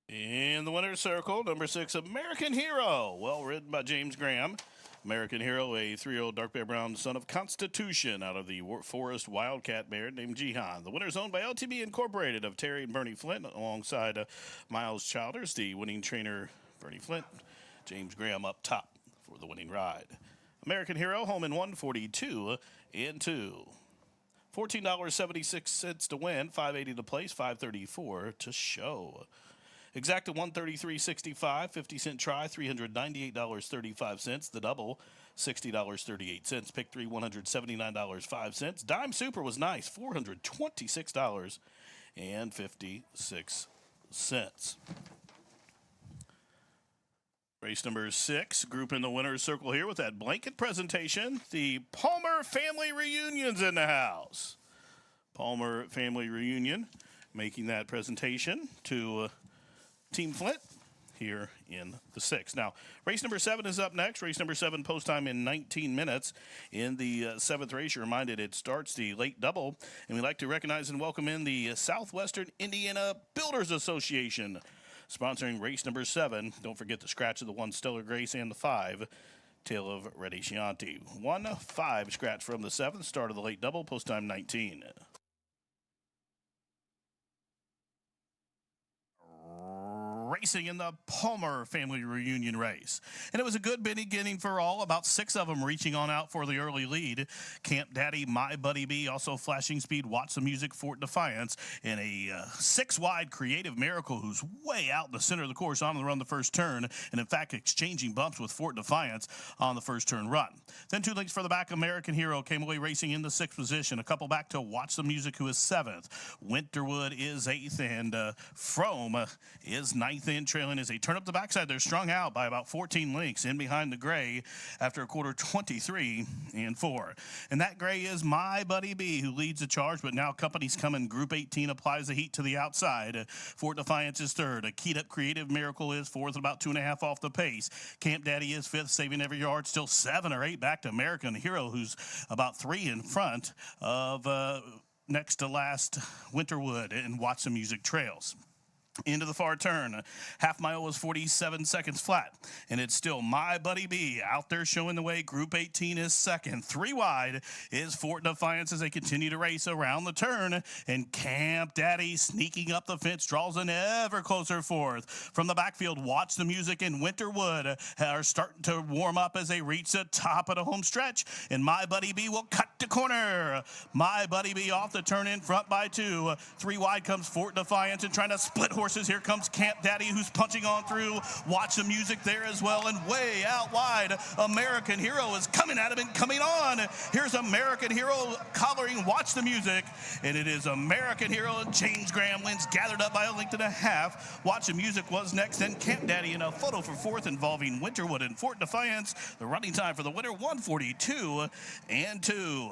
In the winner's circle, number 6, American Hero. Well ridden by James Graham. American Hero, a 3-year-old dark bear brown son of Constitution out of the Forest Wildcat Bear named Jihan. The winner's owned by LTB Incorporated of Terry and Bernie Flint alongside Miles Childers, the winning trainer Bernie Flint. James Graham up top for the winning ride. American Hero home in 142 and 2. $14.76 to win, $5.80 to place, $5.34 to show. Exacta 133.65, 50-cent try, $398.35. The double, $60.38. Pick 3, $179.05. Dime Super was nice, $426.56. Race number 6, group in the winner's circle here with that blanket presentation. The Palmer family reunion's in the house. Palmer family reunion making that presentation to Team Flint here in the 6th. Now, race number 7 is up next. Race number 7, post time in 19 minutes. In the 7th race, you're reminded it starts the late double. And we'd like to recognize and welcome in the Southwestern Indiana Builders Association, sponsoring race number 7. Don't forget the scratch of the 1 Stellar Grace and the 5 Tale of Reddy Chianti. 1-5 scratch from the 7th, start of the late double, post time 19. Racing in the Palmer family reunion race. And it was a good beginning for all, about 6 of them reaching on out for the early lead. Camp Daddy, My Buddy B, also flashing speed, Watch the Music, Fort Defiance, and a 6-wide Creative Miracle who's way out in the center of the course on the run the first turn, and in fact exchanging bumps with Fort Defiance on the first turn run. Then 2 lengths for the back, American Hero came away racing in the 6th position. A couple back to Watch the Music, who is 7th. Winterwood is 8th, and Frome is 9th. In trailing as they turn up the backside. They're strung out by about 14 lengths in behind the gray after a quarter, 23 and 4. And that gray is My Buddy B, who leads the charge, but now company's coming. Group 18 applies the heat to the outside. Fort Defiance is 3rd. A keyed up Creative Miracle is 4th, about 2.5 off the pace. Camp Daddy is 5th, saving every yard. Still 7 or 8 back to American Hero, who's about 3 in front of next to last Winterwood and Watch the Music trails. Into the far turn. Half mile was 47 seconds flat. And it's still My Buddy B out there showing the way. Group 18 is 2nd. 3 wide is Fort Defiance as they continue to race around the turn. And Camp Daddy sneaking up the fence draws an ever closer 4th. From the backfield, Watch the Music and Winterwood are starting to warm up as they reach the top of the home stretch. And My Buddy B will cut the corner. My Buddy B off the turn in front by 2. 3 wide comes Fort Defiance and trying to split horses. Here comes Camp Daddy, who's punching on through. Watch the Music there as well, and way out wide, American Hero is coming at him and coming on. Here's American Hero collaring Watch the Music, and it is American Hero and James Graham wins, gathered up by a length and a half. Watch the Music was next, then Camp Daddy in a photo for 4th involving Winterwood and Fort Defiance. The running time for the winner, 1:42 and 2.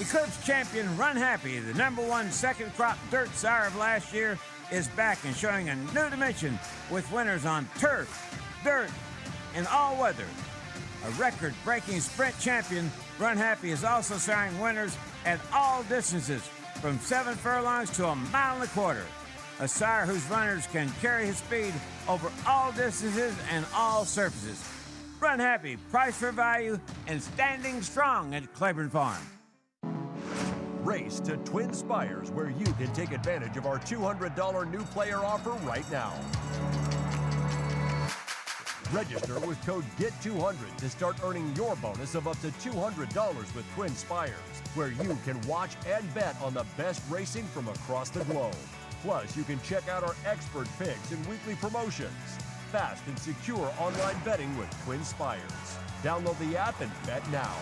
Eclipse champion Run Happy, the #1 second crop dirt sire of last year, is back and showing a new dimension with winners on turf, dirt, and all weather. A record-breaking sprint champion, Run Happy is also siring winners at all distances, from 7 furlongs to 1.25 miles. A sire whose runners can carry his speed over all distances and all surfaces. Run Happy, price for value, and standing strong at Claiborne Farm. Race to Twin Spires, where you can take advantage of our $200 new player offer right now. Register with code GET200 to start earning your bonus of up to $200 with Twin Spires, where you can watch and bet on the best racing from across the globe. Plus, you can check out our expert picks and weekly promotions. Fast and secure online betting with Twin Spires. Download the app and bet now.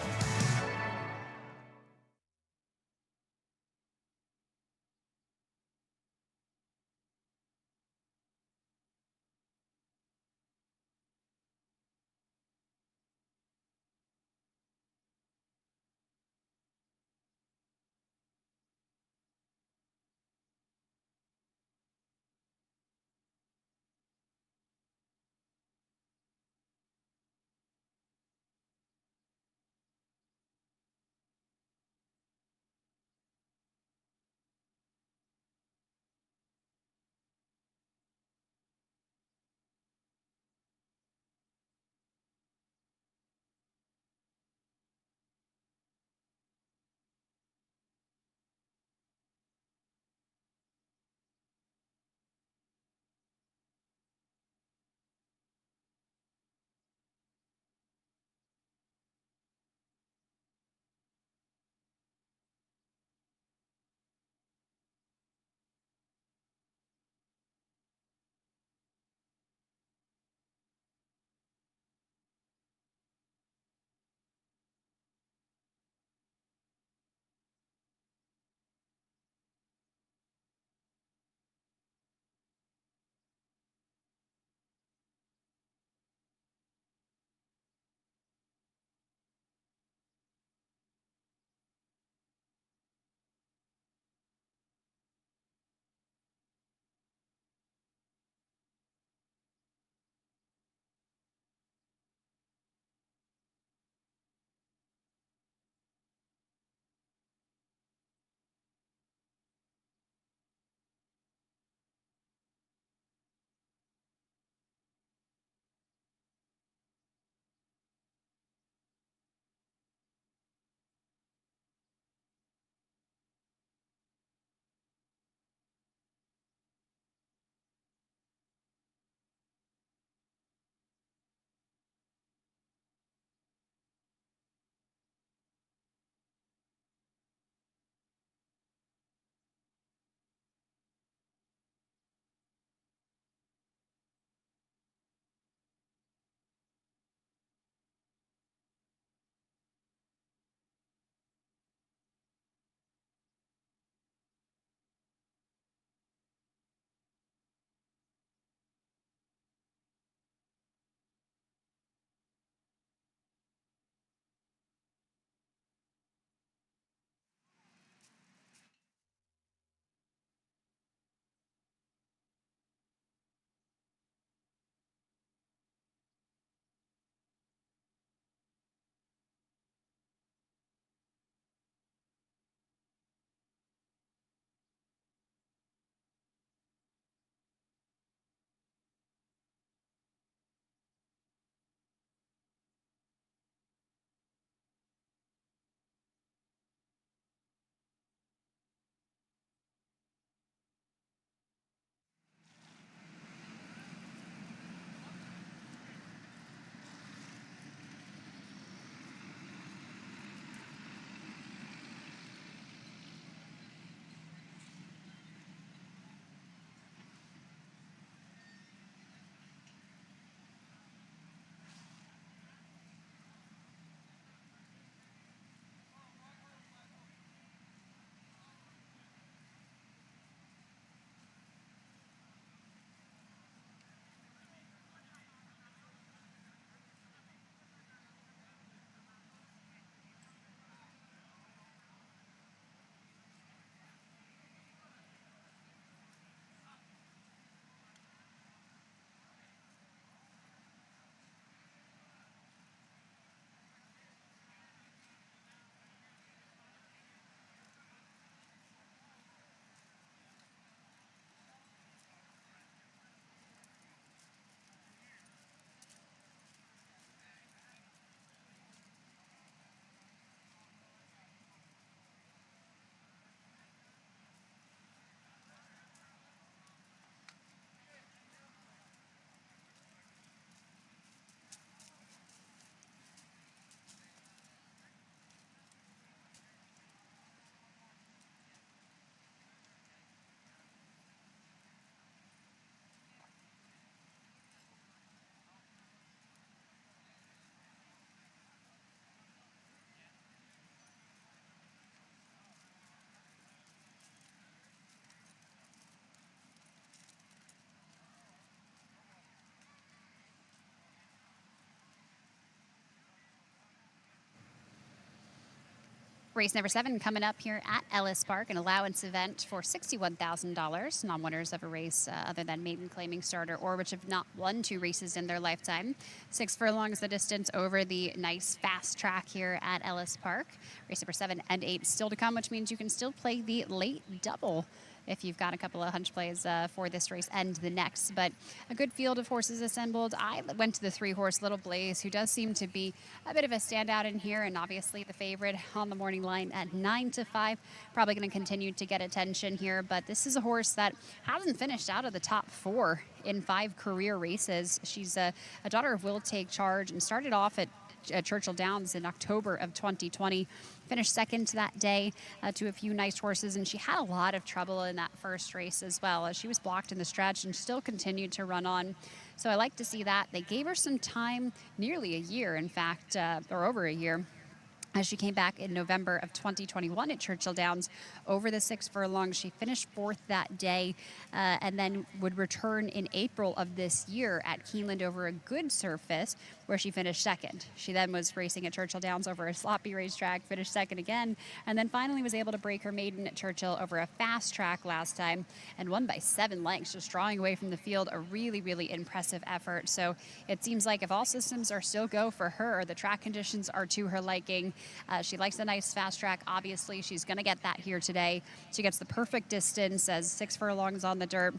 Race number 7 coming up here at Ellis Park, an allowance event for $61,000. Non-winners of a race other than maiden claiming starter or which have not won 2 races in their lifetime. 6 furlongs the distance over the nice fast track here at Ellis Park. Race number 7 and 8 still to come, which means you can still play the late double if you've got a couple of hunch plays for this race and the next. But a good field of horses assembled. I went to the 3-horse Little Blaze, who does seem to be a bit of a standout in here, and obviously the favorite on the morning line at 9-5. Probably going to continue to get attention here, but this is a horse that hasn't finished out of the top 4 in 5 career races. She's a daughter of Will Take Charge and started off at Churchill Downs in October of 2020. Finished second that day to a few nice horses, and she had a lot of trouble in that first race as well, as she was blocked in the stretch and still continued to run on. So I like to see that. They gave her some time, nearly a year, in fact, or over a year, as she came back in November of 2021 at Churchill Downs over the 6 furlongs. She finished 4th that day and then would return in April of this year at Keeneland over a good surface where she finished 2nd. She then was racing at Churchill Downs over a sloppy racetrack, finished 2nd again, and then finally was able to break her maiden at Churchill over a fast track last time and won by 7 lengths, just drawing away from the field. A really, really impressive effort. So it seems like if all systems are still go for her, the track conditions are to her liking. She likes a nice fast track. Obviously, she's going to get that here today. She gets the perfect distance as 6 furlongs on the dirt.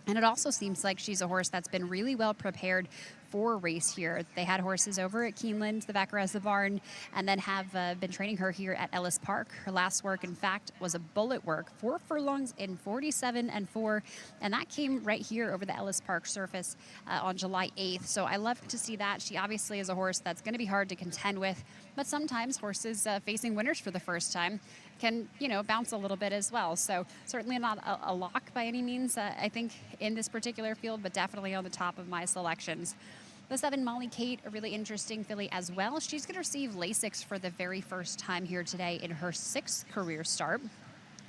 And it also seems like she's a horse that's been really well prepared for a race here. They had horses over at Keeneland, the Vaccarazza barn, and then have been training her here at Ellis Park. Her last work, in fact, was a bullet work, 4 furlongs in 47-4, and that came right here over the Ellis Park surface on July 8th. So I love to see that. She obviously is a horse that's going to be hard to contend with, but sometimes horses facing winners for the first time can, bounce a little bit as well. So certainly not a lock by any means, I think, in this particular field, but definitely on the top of my selections. The 7, Molly Kate, a really interesting filly as well. She's going to receive Lasix for the very first time here today in her 6th career start.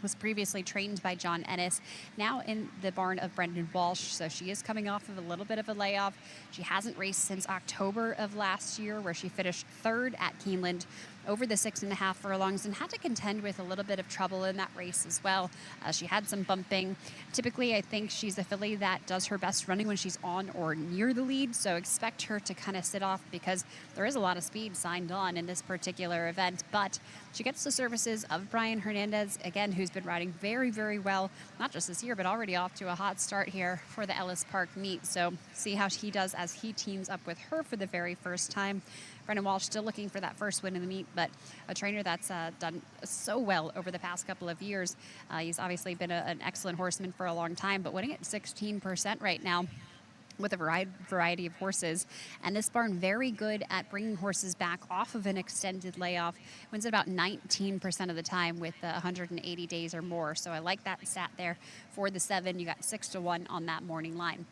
Was previously trained by John Ennis, now in the barn of Brendan Walsh. So she is coming off of a little bit of a layoff. She hasn't raced since October of last year, where she finished 3rd at Keeneland over the 6.5 furlongs and had to contend with a little bit of trouble in that race as well. She had some bumping. Typically, I think she's a filly that does her best running when she's on or near the lead, so expect her to kind of sit off because there is a lot of speed signed on in this particular event. But she gets the services of Brian Hernandez, again, who's been riding very, very well, not just this year, but already off to a hot start here for the Ellis Park meet. So see how he does as he teams up with her for the very first time. Brendan Walsh still looking for that first win in the meet, but a trainer that's done so well over the past couple of years. He's obviously been an excellent horseman for a long time, but winning at 16% right now with a variety of horses. And this barn very good at bringing horses back off of an extended layoff. Wins it about 19% of the time with 180 days or more. So I like that stat there for the 7. You got 6-1 on that morning line.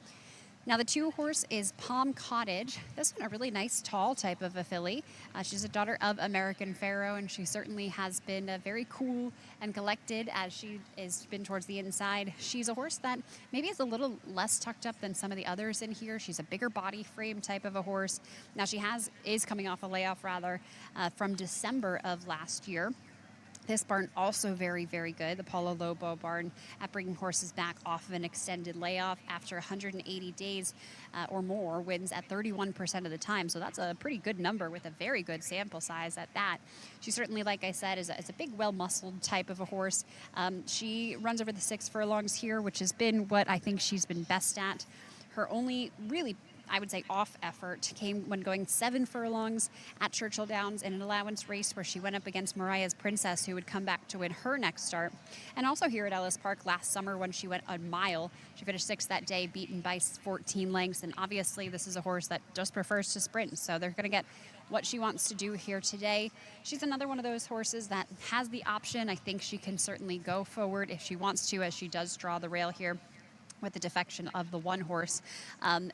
Now, the 2-horse is Palm Cottage. This one, a really nice, tall type of a filly. She's a daughter of American Pharaoh, and she certainly has been very cool and collected as she has been towards the inside. She's a horse that maybe is a little less tucked up than some of the others in here. She's a bigger body frame type of a horse. Now, she is coming off a layoff, from December of last year. This barn also very, very good, the Paulo Lobo barn, at bringing horses back off of an extended layoff after 180 days or more, wins at 31% of the time. So that's a pretty good number with a very good sample size at that. She certainly, like I said, is a big, well-muscled type of a horse. She runs over the 6 furlongs here, which has been what I think she's been best at. Her only really, I would say, off effort came when going 7 furlongs at Churchill Downs in an allowance race where she went up against Mariah's Princess, who would come back to win her next start. And also here at Ellis Park last summer when she went a mile. She finished 6th that day, beaten by 14 lengths. And obviously this is a horse that just prefers to sprint, so they're going to get what she wants to do here today. She's another one of those horses that has the option. I think she can certainly go forward if she wants to, as she does draw the rail here. with the defection of the one horse.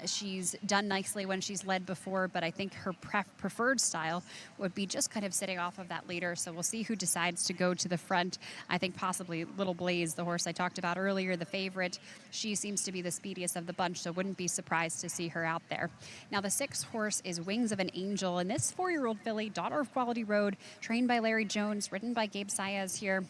She's done nicely when she's led before, but I think her preferred style would be just kind of sitting off of that leader. So we'll see who decides to go to the front. I think possibly Little Blaze, the horse I talked about earlier, the favorite. She seems to be the speediest of the bunch, so wouldn't be surprised to see her out there. Now the 6th horse is Wings of an Angel, and this 4-year-old filly, daughter of Quality Road, trained by Larry Jones, ridden by Gabe Saez here.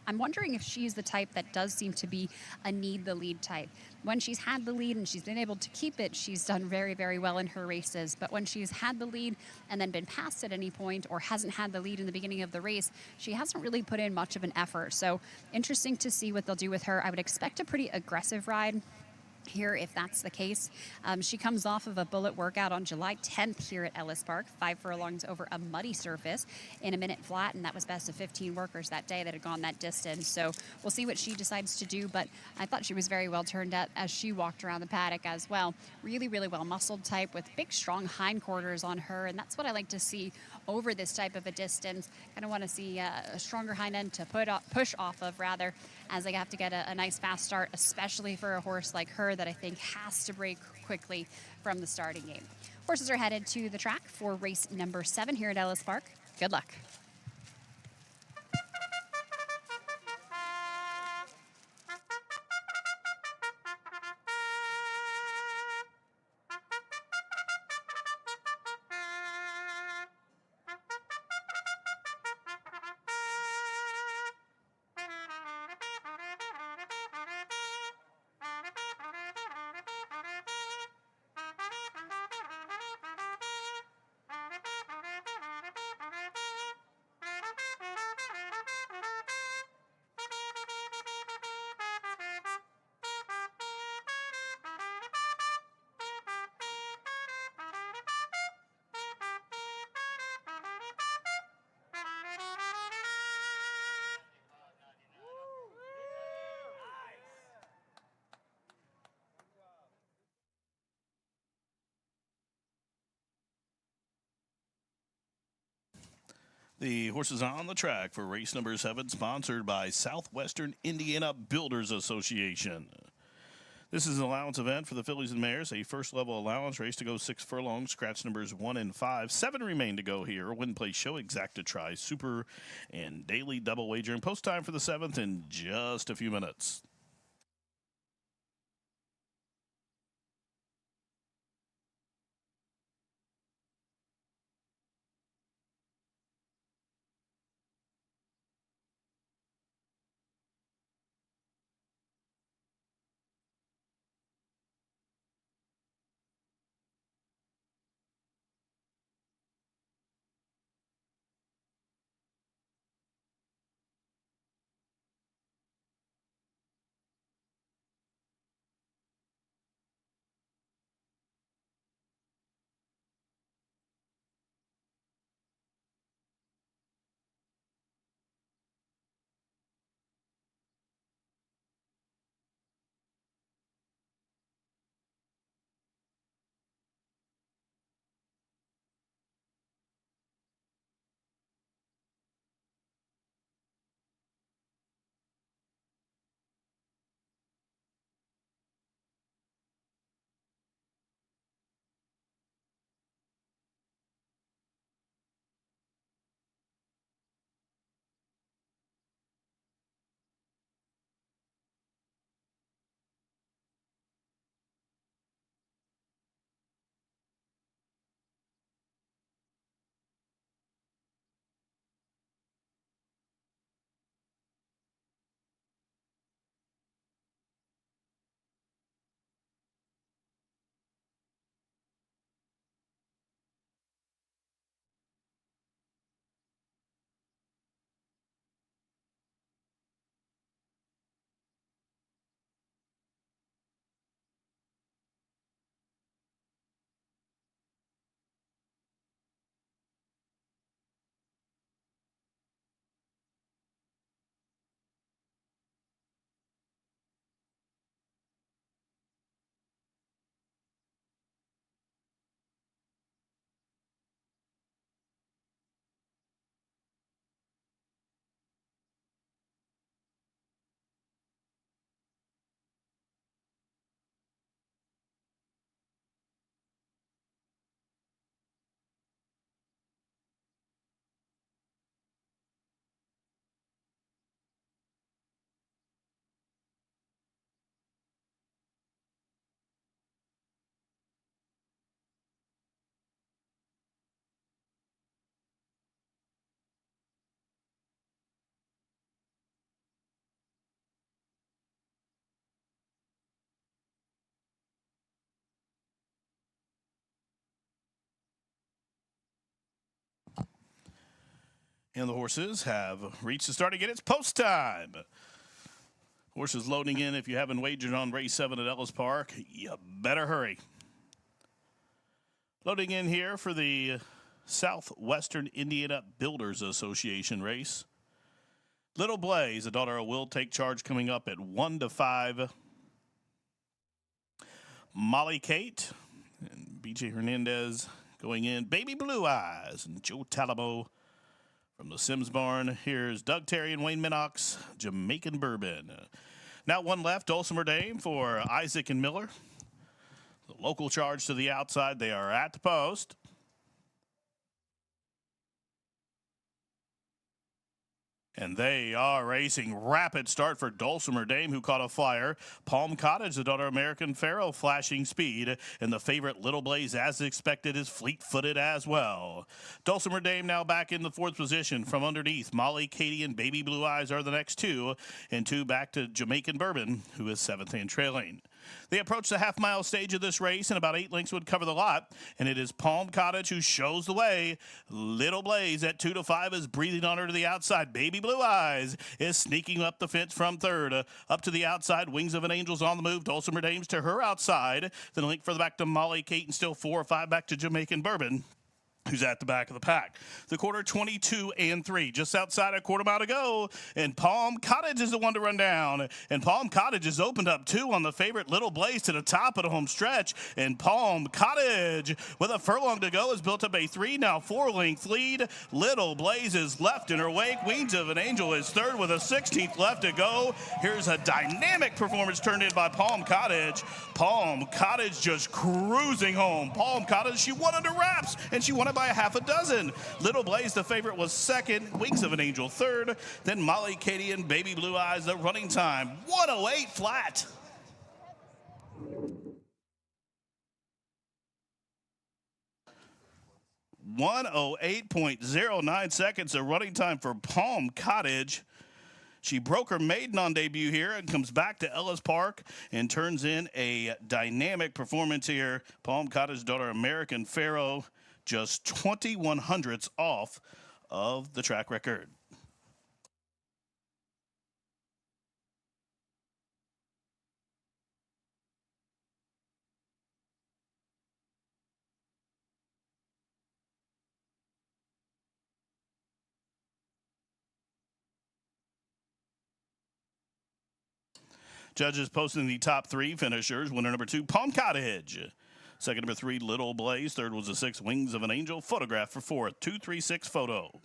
I'm wondering if she's the type that does seem to be a need the lead type. When she's had the lead and she's been able to keep it, she's done very, very well in her races. But when she's had the lead and then been passed at any point or hasn't had the lead in the beginning of the race, she hasn't really put in much of an effort. So interesting to see what they'll do with her. I would expect a pretty aggressive ride here if that's the case. She comes off of a bullet workout on July 10th here at Ellis Park, 5 furlongs over a muddy surface in a minute flat, and that was best of 15 workers that day that had gone that distance. So we'll see what she decides to do, but I thought she was very well turned out as she walked around the paddock as well. Really, really well muscled type with big, strong hindquarters on her, and that's what I like to see over this type of a distance. Kind of want to see a stronger hind end to push off of, rather, as they have to get a nice fast start, especially for a horse like her that I think has to break quickly from the starting gate. Horses are headed to the track for race number 7 here at Ellis Park. Good luck. The horses on the track for race number 7, sponsored by Southwestern Indiana Builders Association. This is an allowance event for the fillies and mares, a first-level allowance race to go 6 furlongs, scratch numbers 1 and 5. 7 remain to go here. Win, play, show, exacta, try, super, and daily double wager. And post time for the 7th in just a few minutes. And the horses have reached the start again. It's post time. Horses loading in. If you haven't wagered on race 7 at Ellis Park, you better hurry. Loading in here for the Southwestern Indiana Builders Association race. Little Blaze, a daughter of Will Take Charge, coming up at 1-5. Molly Kate and BJ Hernandez going in. Baby Blue Eyes and Joe Talamo from the Sims Barn. Here's Doug Terry and Wayne Minnox, Jamaican Bourbon. Now one left, Dulcimer Dame for Isaac and Miller. The local charge to the outside. They are at the post. And they are racing. Rapid start for Dulcimer Dame, who caught a flyer. Palm Cottage, the daughter of American Pharaoh, flashing speed. And the favorite Little Blaze, as expected, is fleet-footed as well. Dulcimer Dame now back in the 4th position from underneath. Molly, Katie, and Baby Blue Eyes are the next 2. And 2 back to Jamaican Bourbon, who is 7th and trailing. They approach the half-mile stage of this race, and about 8 lengths would cover the lot. And it is Palm Cottage who shows the way. Little Blaze at 2-5 is breathing on her to the outside. Baby Blue Eyes is sneaking up the fence from 3rd. Up to the outside, Wings of an Angel's on the move. Dulcimer Dames to her outside. Then a link further back to Molly, Kate, and still 4 or 5 back to Jamaican Bourbon, who's at the back of the pack. The quarter 22-3, just outside a quarter mile to go, and Palm Cottage is the one to run down. And Palm Cottage has opened up 2 on the favorite Little Blaze to the top of the home stretch. And Palm Cottage, with a furlong to go, has built up a 3, now 4-length lead. Little Blaze is left in her wake. Wings of an Angel is 3rd with a 16th left to go. Here's a dynamic performance turned in by Palm Cottage. Palm Cottage just cruising home. Palm Cottage, she won under wraps, and she won it by a half a dozen. Little Blaze, the favorite, was 2nd. Wings of an Angel 3rd. Then Molly, Katie, and Baby Blue Eyes, the running time 1:08 flat. .08 seconds of running time for Palm Cottage. She broke her maiden on debut here and comes back to Ellis Park and turns in a dynamic performance here. Palm Cottage, daughter American Pharaoh, just 21 hundredths off of the track record. Judges posting the top 3 finishers. Winner number 2, Palm Cottage. Second, number 3, Little Blaze. Third was a 6, Wings of an Angel. Photograph for 4th, 236 photo.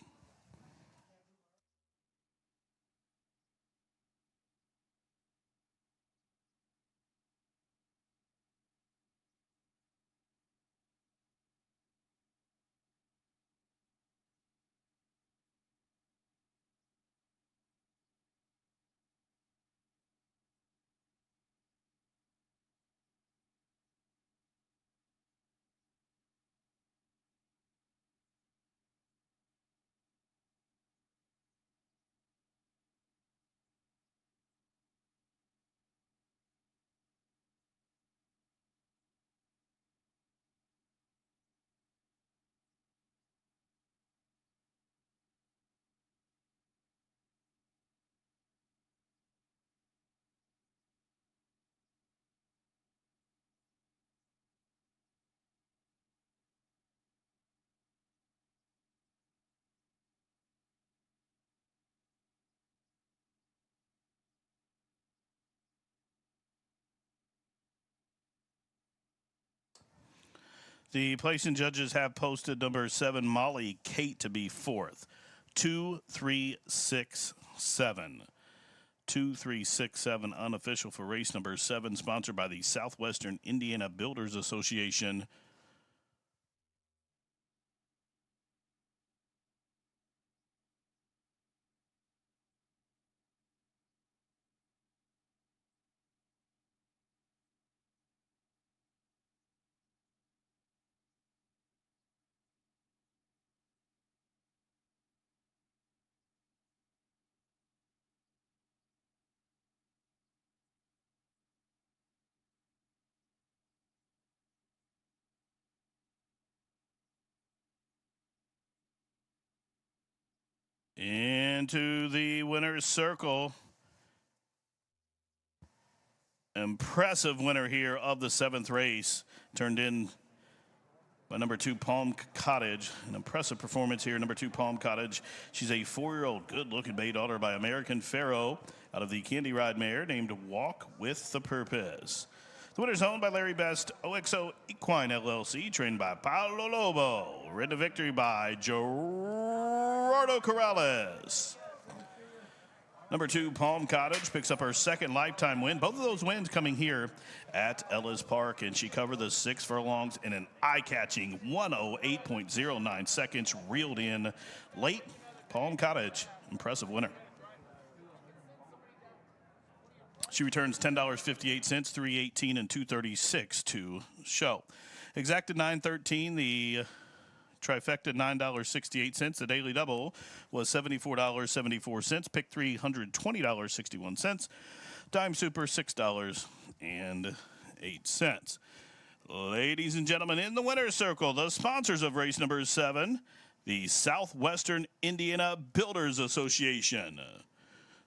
The placing judges have posted number 7, Molly Kate, to be 4th. 2367. 2367 unofficial for race number 7, sponsored by the Southwestern Indiana Builders Association. Into the winner's circle. Impressive winner here of the 7th race. Turned in by number 2, Palm Cottage. An impressive performance here, number 2, Palm Cottage. She's a 4-year-old, good-looking bay daughter by American Pharaoh out of the Candy Ride mare named Walk with the Purpose. The winner's owned by Larry Best, OXO Equine LLC, trained by Paulo Lobo. Ridden to victory by Gerardo Corrales. Number 2, Palm Cottage, picks up her 2nd lifetime win. Both of those wins coming here at Ellis Park, and she covered the 6 furlongs in an eye-catching 108.09 seconds, reeled in late. Palm Cottage, impressive winner. She returns $10.58, $3.18, and $2.36 to show. Exacted $9.13. The trifecta $9.68. The daily double was $74.74. Pick three $120.61. Dime super $6.08. Ladies and gentlemen, in the winner's circle, the sponsors of race number 7, the Southwestern Indiana Builders Association.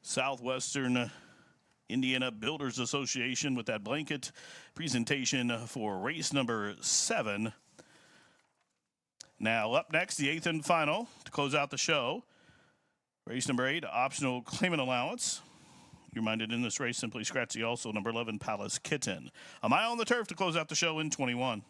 Southwestern Indiana Builders Association with that blanket presentation for race number 7. Now up next, the 8th and final to close out the show. Race number 8, optional claimant allowance. You're reminded in this race, simply scratch the also number 11 Palace Kitten. A mile on the turf to close out the show in 21.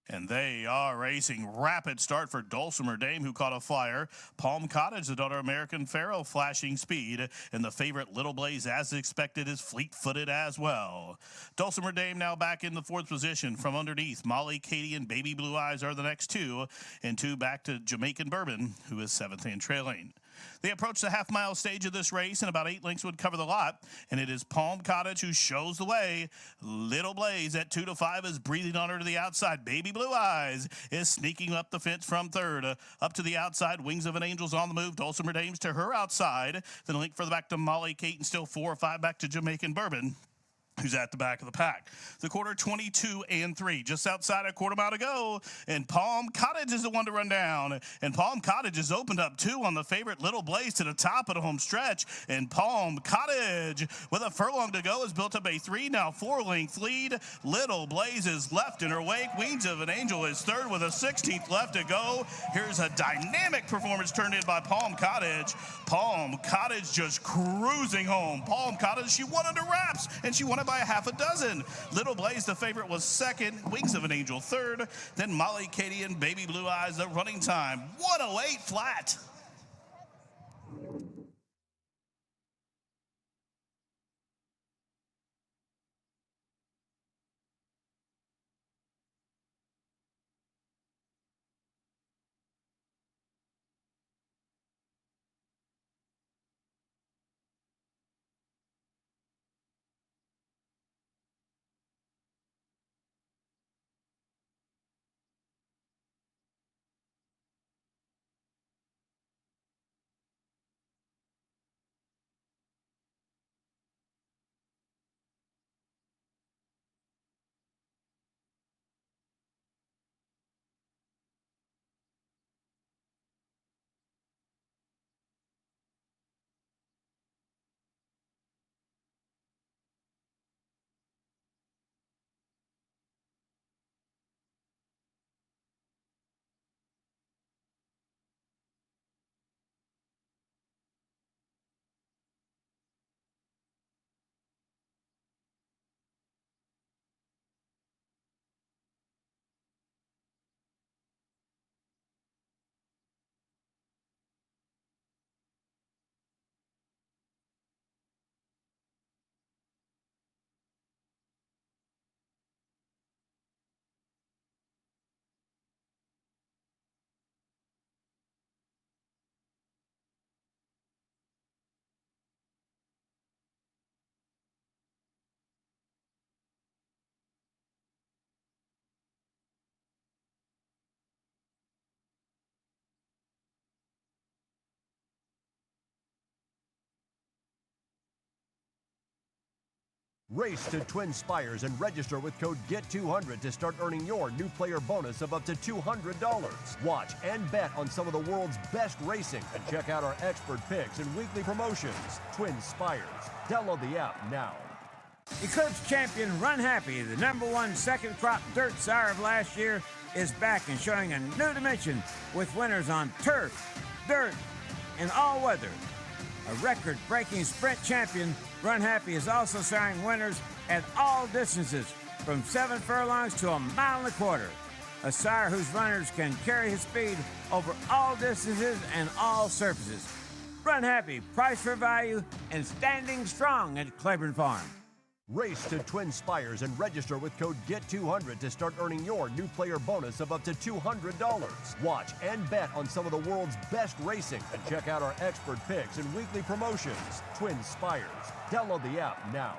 And they are racing. Rapid start for Dulcimer Dame, who caught a flyer. Palm Cottage, the daughter of American Pharaoh, flashing speed. And the favorite Little Blaze, as expected, is fleet-footed as well. Dulcimer Dame now back in the 4th position from underneath. Molly, Katie, and Baby Blue Eyes are the next 2. And 2 back to Jamaican Bourbon, who is 7th and trailing. They approach the half-mile stage of this race, and about 8 lengths would cover the lot. And it is Palm Cottage who shows the way. Little Blaze at 2 to 5 is breathing on her to the outside. Baby Blue Eyes is sneaking up the fence from 3rd. Up to the outside, Wings of an Angel's on the move. Dulcimer Dames to her outside. Then a link further back to Molly, Kate, and still 4 or 5 back to Jamaican Bourbon, who's at the back of the pack. The quarter 22 and 3, just outside a quarter mile to go, and Palm Cottage is the one to run down. And Palm Cottage has opened up 2 on the favorite Little Blaze to the top of the home stretch. And Palm Cottage, with a furlong to go, has built up a 3, now 4-length lead. Little Blaze is left in her wake. Wings of an Angel is 3rd with a 16th left to go. Here's a dynamic performance turned in by Palm Cottage. Palm Cottage just cruising home. Palm Cottage, she won under wraps, and she won it by a half a dozen. Little Blaze, the favorite, was 2nd. Wings of an Angel 3rd. Then Molly, Katie, and Baby Blue Eyes, the running time 108 flat. Race to Twin Spires and register with code GET200 to start earning your new player bonus of up to $200. Watch and bet on some of the world's best racing and check out our expert picks and weekly promotions. Twin Spires. Download the app now. Eclipse champion Run Happy, the #1 second crop dirt sire of last year, is back and showing a new dimension with winners on turf, dirt, and all weather. A record-breaking sprint champion, Run Happy is also siring winners at all distances, from 7 furlongs to 1.25 miles. A sire whose runners can carry his speed over all distances and all surfaces. Run Happy, price for value, and standing strong at Claiborne Farm. Race to Twin Spires and register with code GET200 to start earning your new player bonus of up to $200. Watch and bet on some of the world's best racing and check out our expert picks and weekly promotions. Twin Spires. Download the app now.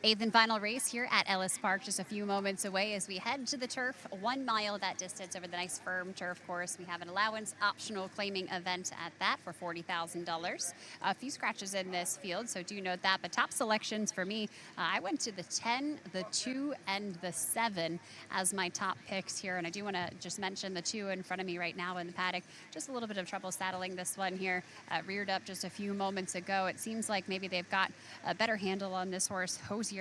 Eighth and final race here at Ellis Park, just a few moments away as we head to the turf. 1 mile that distance over the nice firm turf course. We have an allowance optional claiming event at that for $40,000. A few scratches in this field, so do note that. But top selections for me, I went to the 10, the 2, and the 7 as my top picks here. And I do want to just mention the 2 in front of me right now in the paddock. Just a little bit of trouble saddling this one here. Reared up just a few moments ago. It seems like maybe they've got a better handle on this horse. Hosier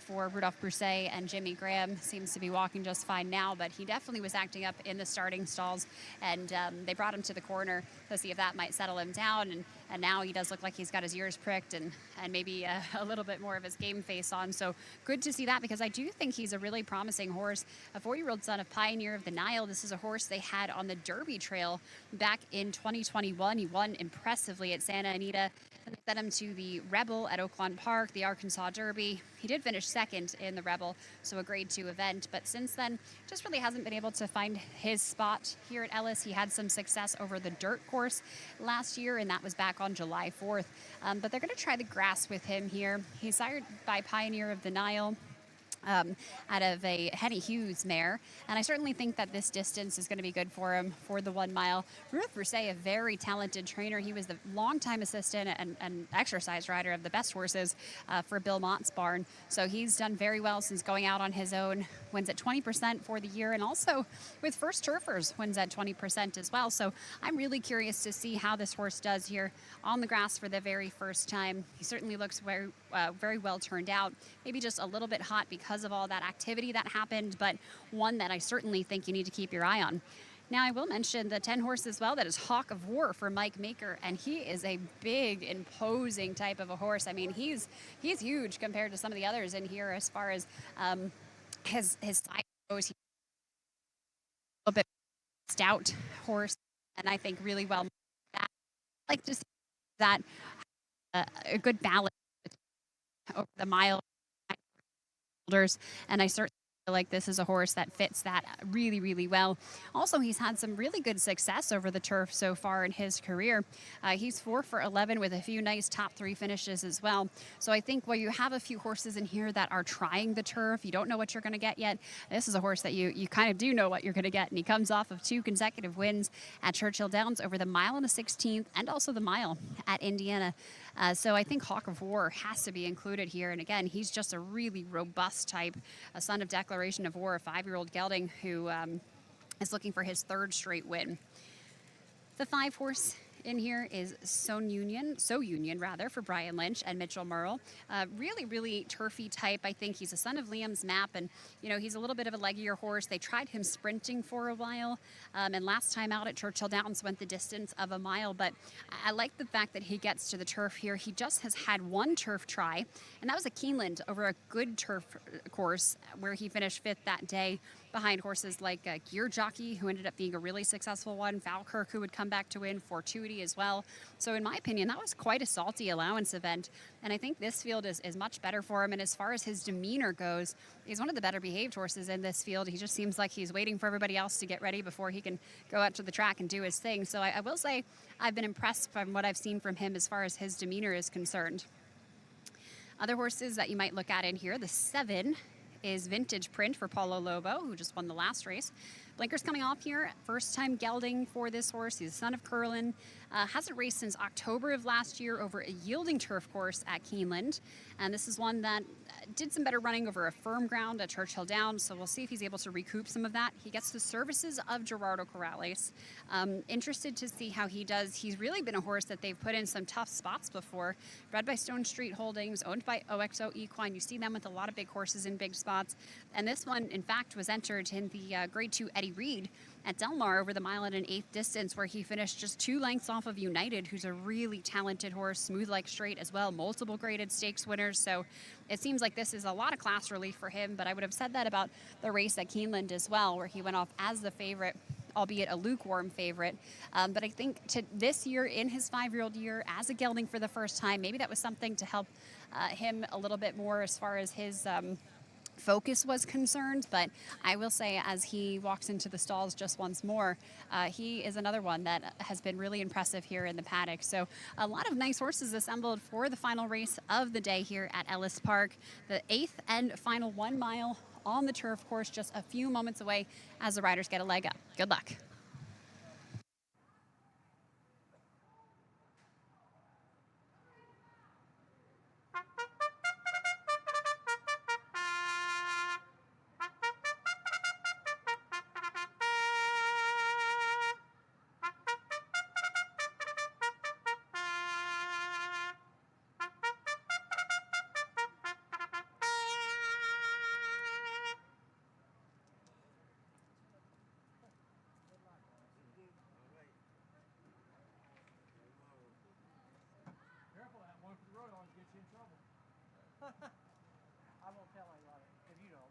for Rudolph Brousset and Jimmy Graham seems to be walking just fine now, but he definitely was acting up in the starting stalls, and they brought him to the corner to see if that might settle him down, and now he does look like he's got his ears pricked and maybe a little bit more of his game face on. So good to see that, because I do think he's a really promising horse, a 4-year-old son of Pioneer of the Nile. This is a horse they had on the Derby Trail back in 2021. He won impressively at Santa Anita. And sent him to the Rebel at Oaklawn Park, the Arkansas Derby. He did finish second in the Rebel, so a grade 2 event. But since then, just really hasn't been able to find his spot here at Ellis. He had some success over the dirt course last year, and that was back on July 4th. But they're going to try the grass with him here. He's sired by Pioneer of the Nile. Out of a Henny Hughes mare. And I certainly think that this distance is going to be good for him for the 1 mile. Rudolph Brousset, a very talented trainer. He was the longtime assistant and exercise rider of the best horses for Bill Mott's barn. So he's done very well since going out on his own. Wins at 20% for the year, and also with First Turfers wins at 20% as well. So I'm really curious to see how this horse does here on the grass for the very first time. He certainly looks very well turned out. Maybe just a little bit hot because of all that activity that happened, but one that I certainly think you need to keep your eye on. Now, I will mention the 10 horse as well. That is Hawk of War for Mike Maker, and he is a big, imposing type of a horse. I mean, he's huge compared to some of the others in here as far as his size goes. He's a little bit stout horse, and I think really well. I like to see that a good balance over the mile. And I certainly feel like this is a horse that fits that really, really well. Also, he's had some really good success over the turf so far in his career. He's 4 for 11 with a few nice top 3 finishes as well. So I think while you have a few horses in here that are trying the turf, you don't know what you're going to get yet. This is a horse that you kind of do know what you're going to get. And he comes off of 2 consecutive wins at Churchill Downs over the mile and a 16th and also the mile at Indiana. So I think Hawk of War has to be included here. And again, he's just a really robust type, a son of Declaration of War, a 5-year-old gelding who is looking for his 3rd straight win. The 5 horse in here is So Union for Brian Lynch and Mitchell Merle. Really, really turfy type. I think he's a son of Liam's Map, and he's a little bit of a leggier horse. They tried him sprinting for a while, and last time out at Churchill Downs went the distance of a mile. But I like the fact that he gets to the turf here. He just has had 1 turf try, and that was at Keeneland over a good turf course where he finished 5th that day, behind horses like Gear Jockey, who ended up being a really successful one, Falkirk, who would come back to win, Fortuity as well. So in my opinion, that was quite a salty allowance event, and I think this field is much better for him. And as far as his demeanor goes, he's one of the better behaved horses in this field. He just seems like he's waiting for everybody else to get ready before he can go out to the track and do his thing. So I will say I've been impressed from what I've seen from him as far as his demeanor is concerned. Other horses that you might look at in here, the 7 is Vintage Print for Paulo Lobo, who just won the last race. Blinkers coming off here, first time gelding for this horse. He's a son of Curlin. Hasn't raced since October of last year over a yielding turf course at Keeneland. And this is one that did some better running over a firm ground at Churchill Downs, so we'll see if he's able to recoup some of that. He gets the services of Gerardo Corrales. Interested to see how he does. He's really been a horse that they've put in some tough spots before. Bred by Stone Street Holdings, owned by OXO Equine. You see them with a lot of big horses in big spots. And this one, in fact, was entered in the Grade 2 Eddie Reed at Del Mar over the mile and an 1/8 distance, where he finished just 2 lengths off of United, who's a really talented horse, smooth like straight as well, multiple graded stakes winners. So it seems like this is a lot of class relief for him, but I would have said that about the race at Keeneland as well, where he went off as the favorite, albeit a lukewarm favorite. But I think to this year, in his 5-year-old year, as a gelding for the first time, maybe that was something to help him a little bit more as far as his focus was concerned, but I will say as he walks into the stalls just once more, he is another one that has been really impressive here in the paddock. So a lot of nice horses assembled for the final race of the day here at Ellis Park, the 8th and final 1 mile on the turf course, just a few moments away as the riders get a leg up. Good luck. Careful, that one for the road always gets you in trouble. I won't tell anybody if you don't.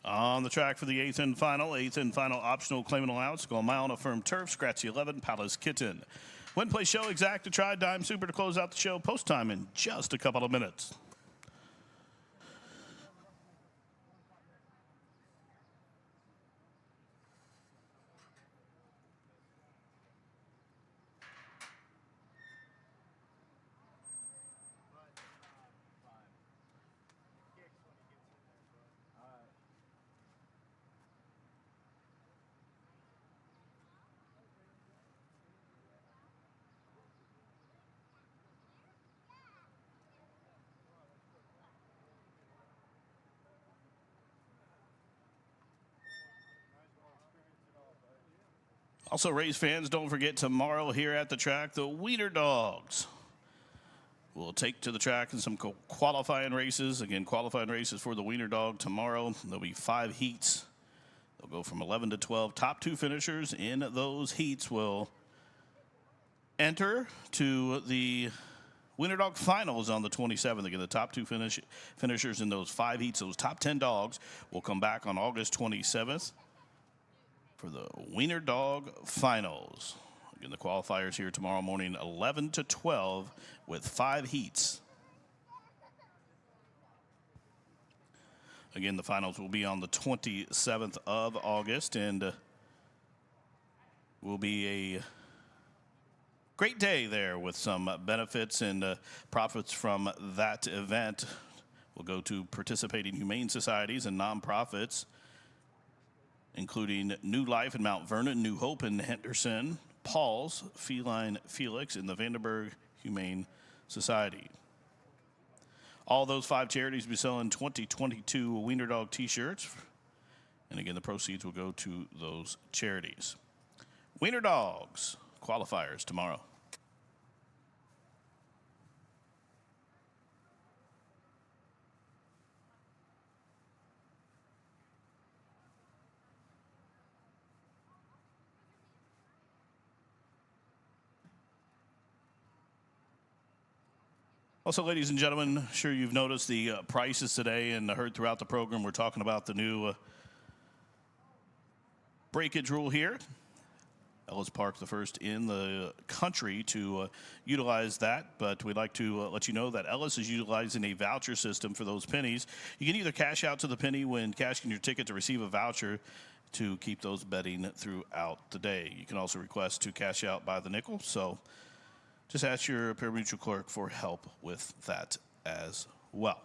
On the track for the eighth and final optional claimant allowance. Go a mile on a firm turf. Scratch the 11, Palace Kitten. Win, play, show, exact, to try, dime, super to close out the show. Post time in just a couple of minutes. Also, race fans, don't forget tomorrow here at the track, the Wiener Dogs will take to the track in some qualifying races. Again, qualifying races for the Wiener Dog tomorrow. There'll be 5 heats. They'll go from 11 to 12. Top 2 finishers in those heats will enter to the Wiener Dog Finals on the 27th. Again, the top 2 finishers in those 5 heats, those top 10 dogs, will come back on August 27th. For the Wiener Dog Finals. Again, the qualifiers here tomorrow morning, 11 to 12 with 5 heats. Again, the finals will be on the 27th of August and will be a Great day there with some benefits and profits from that event. We'll go to participating humane societies and nonprofits, including New Life in Mount Vernon, New Hope in Henderson, Paul's Feline Felix, and the Vandenberg Humane Society. All those 5 charities will be selling 2022 Wiener Dog t-shirts. And again, the proceeds will go to those charities. Wiener Dogs qualifiers tomorrow. Also, ladies and gentlemen, sure you've noticed the prices today and heard throughout the program we're talking about the new breakage rule here. Ellis Park, the first in the country to utilize that, but we'd like to let you know that Ellis is utilizing a voucher system for those pennies. You can either cash out to the penny when cashing your ticket to receive a voucher to keep those betting throughout the day. You can also request to cash out by the nickel, so just ask your parimutuel clerk for help with that as well.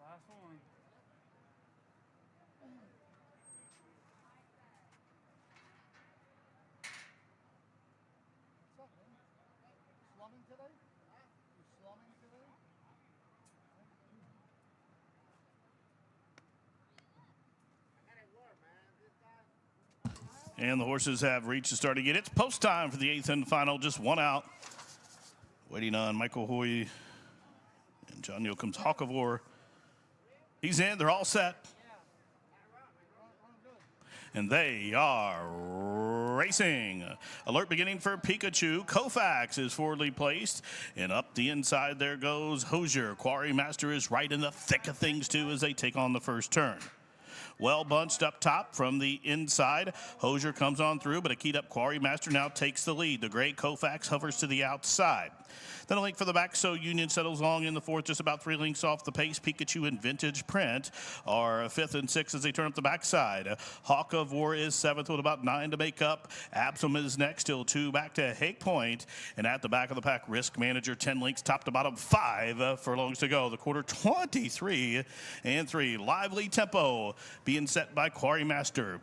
Last one. What's up, man? Slumming today? You slumming today? And the horses have reached the starting gate. It's post time for the 8th and final. Just one out. Waiting on Michael Hoy and John Yoakum's Hawk of War. He's in. They're all set. And they are racing. Alert beginning for Pikachu. Koufax is forwardly placed. And up the inside there goes Hosier. Quarry Master is right in the thick of things, too, as they take on the first turn. Well bunched up top from the inside. Hosier comes on through, but a keyed up Quarry Master now takes the lead. The great Koufax hovers to the outside. Then a link for the back, so Union settles long in the 4th, just about 3 lengths off the pace. Pikachu and Vintage Print are 5th and 6th as they turn up the backside. Hawk of War is 7th with about 9 to make up. Absom is next, still 2 back to Hake Point. And at the back of the pack, Risk Manager, 10 lengths, top to bottom, 5 furlongs to go. The quarter 23 and 3. Lively Tempo being set by Quarry Master,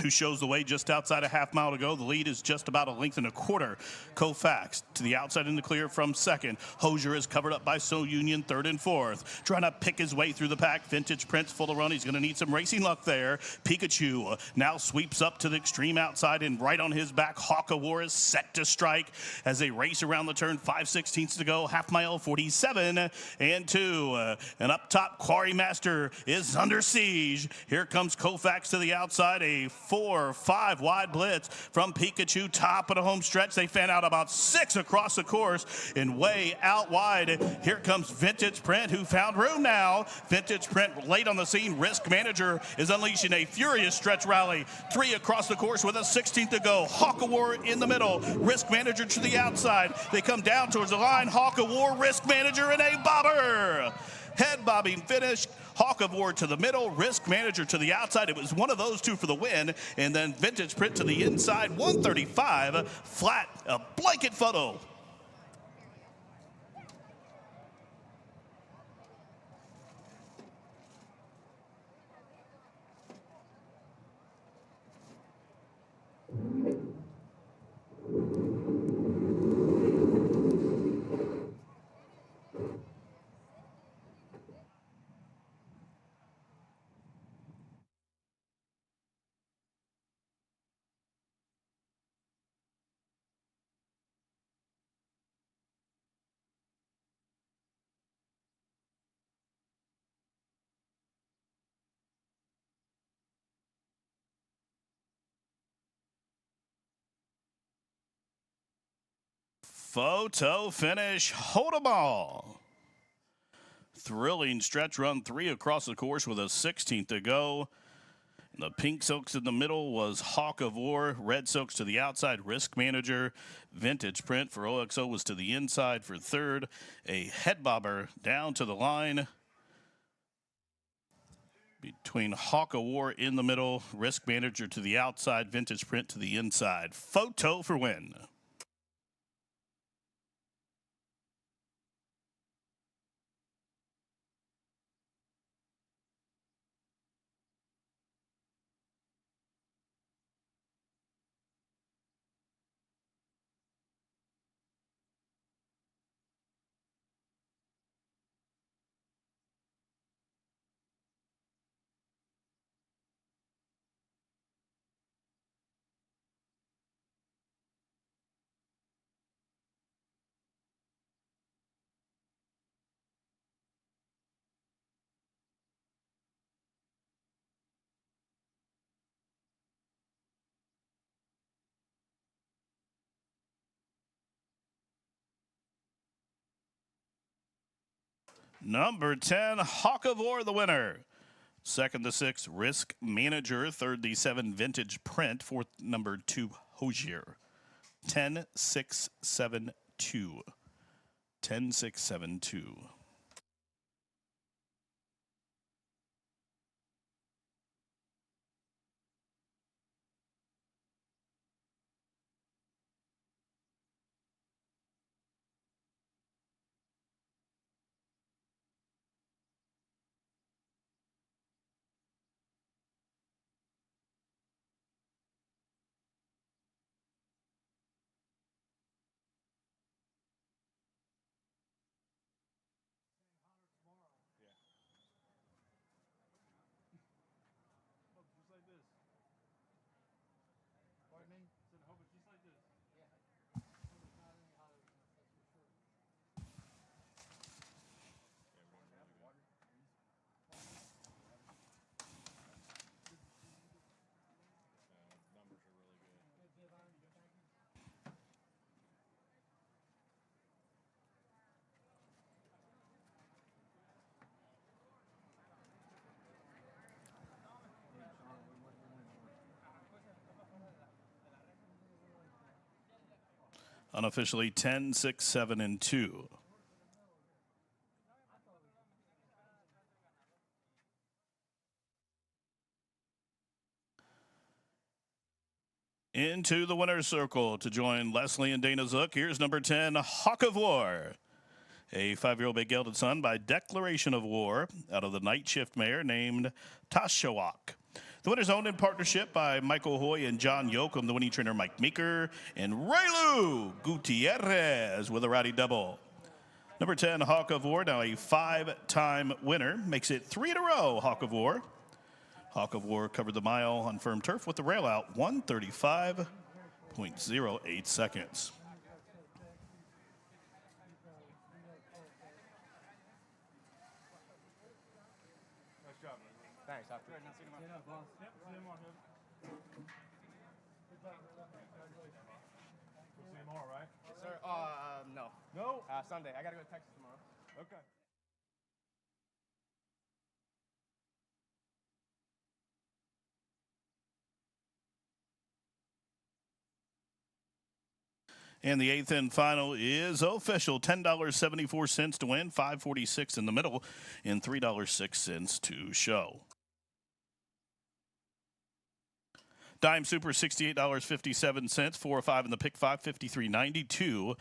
who shows the way just outside a half mile to go. The lead is just about a length and a quarter. Koufax to the outside in the clear from second. Hosier is covered up by So Union, 3rd and 4th. Trying to pick his way through the pack. Vintage Prince full of run. He's going to need some racing luck there. Pikachu now sweeps up to the extreme outside, and right on his back, Hawk of War is set to strike as they race around the turn. 5/16 to go. Half mile, 47 and 2. And up top, Quarry Master is under siege. Here comes Koufax to the outside. A 4-5 wide blitz from Pikachu. Top of the home stretch. They fan out about 6 across the course and way out wide. Here comes Vintage Print, who found room now. Vintage Print late on the scene. Risk Manager is unleashing a furious stretch rally. 3 across the course with a 16th to go. Hawk of War in the middle. Risk Manager to the outside. They come down towards the line. Hawk of War, Risk Manager, and a bobber. Head bobbing finish. Hawk of War to the middle, Risk Manager to the outside. It was one of those two for the win, and then Vintage Print to the inside, 135, flat, a blanket photo. Photo finish, hold 'em all. Thrilling stretch run 3 across the course with a 16th to go. The pink silks in the middle was Hawk of War. Red silks to the outside, Risk Manager. Vintage Print for OXO was to the inside for third. A head bobber down to the line. Between Hawk of War in the middle, Risk Manager to the outside, Vintage Print to the inside. Photo for win. Number 10, Hawk of War, the winner. Second, the 6, Risk Manager. Third, the 7, Vintage Print. Fourth, number 2, Hosier. 10-6-7-2. 10-6-7-2. Unofficially 10-6-7-2. Into the winner's circle to join Leslie and Dana Zook. Here's number 10, Hawk of War. A 5-year-old big gelded son by declaration of war out of the night shift mare named Tashawak. The winner's owned in partnership by Michael Hoy and John Yoakum, the winning trainer Mike Meeker, and Raylu Gutierrez with a rowdy double. Number 10, Hawk of War, now a 5-time winner. Makes it 3 in a row, Hawk of War. Hawk of War covered the mile on firm turf with the rail out, 1:35.08 seconds. Nice job, man. Thanks. After. Yep, see you tomorrow, man. We'll see you tomorrow, right? Sir, no. No? Sunday. I gotta go to Texas tomorrow. Okay. And the eighth and final is official. $10.74 to win, $5.46 in the middle, and $3.06 to show. Dime Super, $68.57, 4 or 5 in the pick 5, $53.92.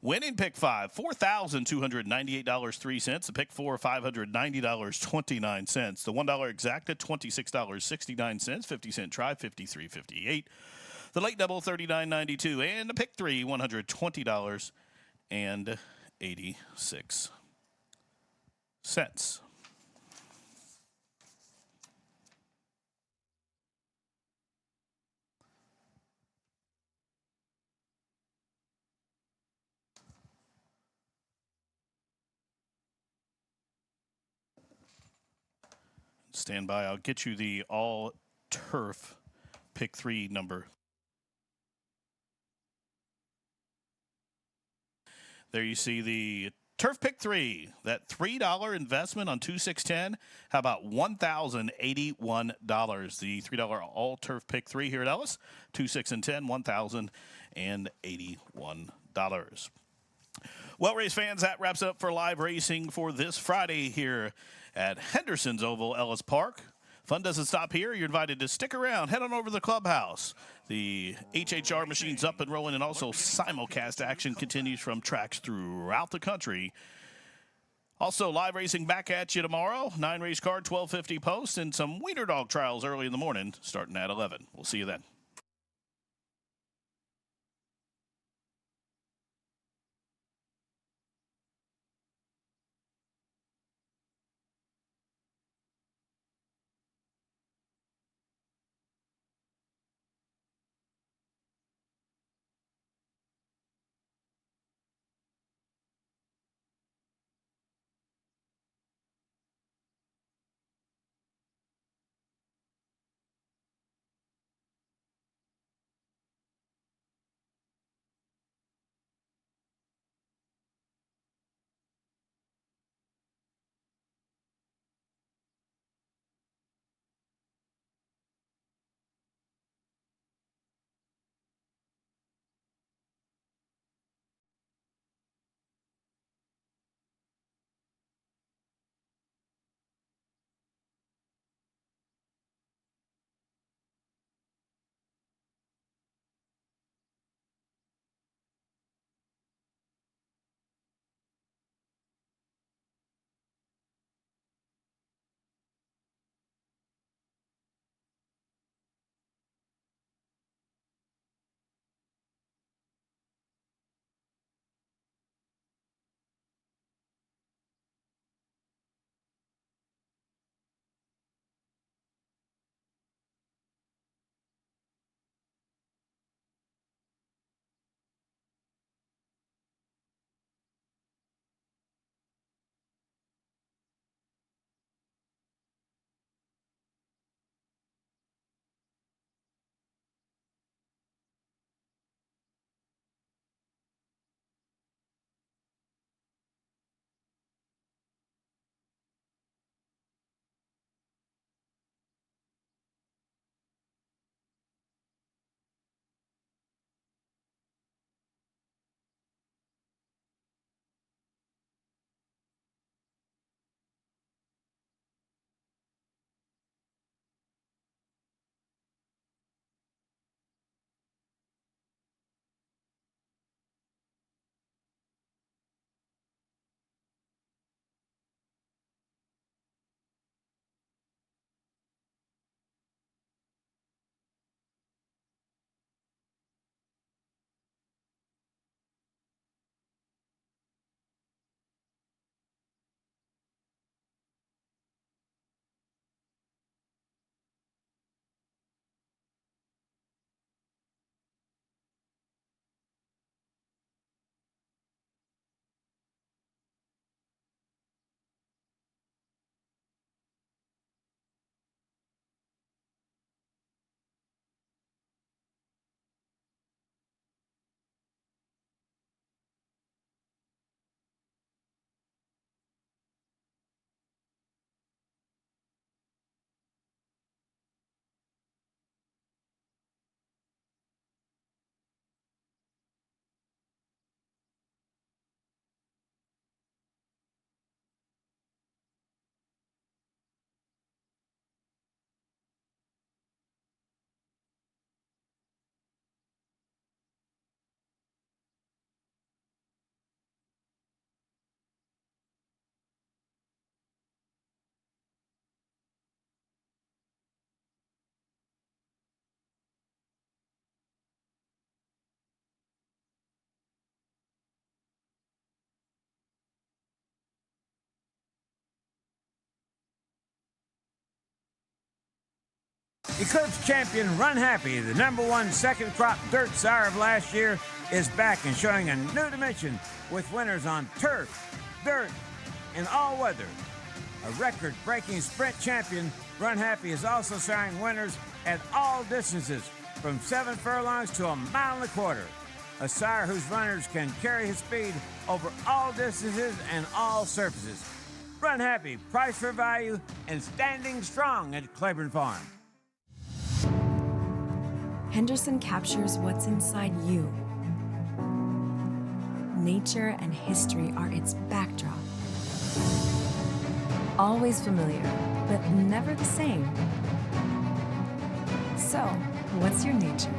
Winning pick 5, $4,298.03. The pick 4, $590.29. The $1 exacta, $26.69. 50-cent try, $53.58. The late double, $39.92. And the pick 3, $120.86. Stand by. I'll get you the all-turf pick 3 number. There you see the turf pick 3. That $3 investment on 2-6-10. How about $1,081? The $3 all-turf pick 3 here at Ellis. 2, 6, and 10, $1,081. Well, race fans, that wraps it up for live racing for this Friday here at Henderson's Oval, Ellis Park. Fun doesn't stop here. You're invited to stick around. Head on over to the clubhouse. The HHR machine's up and rolling, and also simulcast action continues from tracks throughout the country. Also, live racing back at you tomorrow. 9 race card, 12:50 post, and some wiener dog trials early in the morning starting at 11. We'll see you then. Eclipse champion Run Happy, the #1 second crop dirt sire of last year, is back and showing a new dimension with winners on turf, dirt, and all weather. A record-breaking sprint champion, Run Happy is also siring winners at all distances, from 7 furlongs to 1.25 miles. A sire whose runners can carry his speed over all distances and all surfaces. Run Happy, price for value, and standing strong at Claiborne Farm. Henderson captures what's inside you. Nature and history are its backdrop. Always familiar, but never the same. So, what's your nature?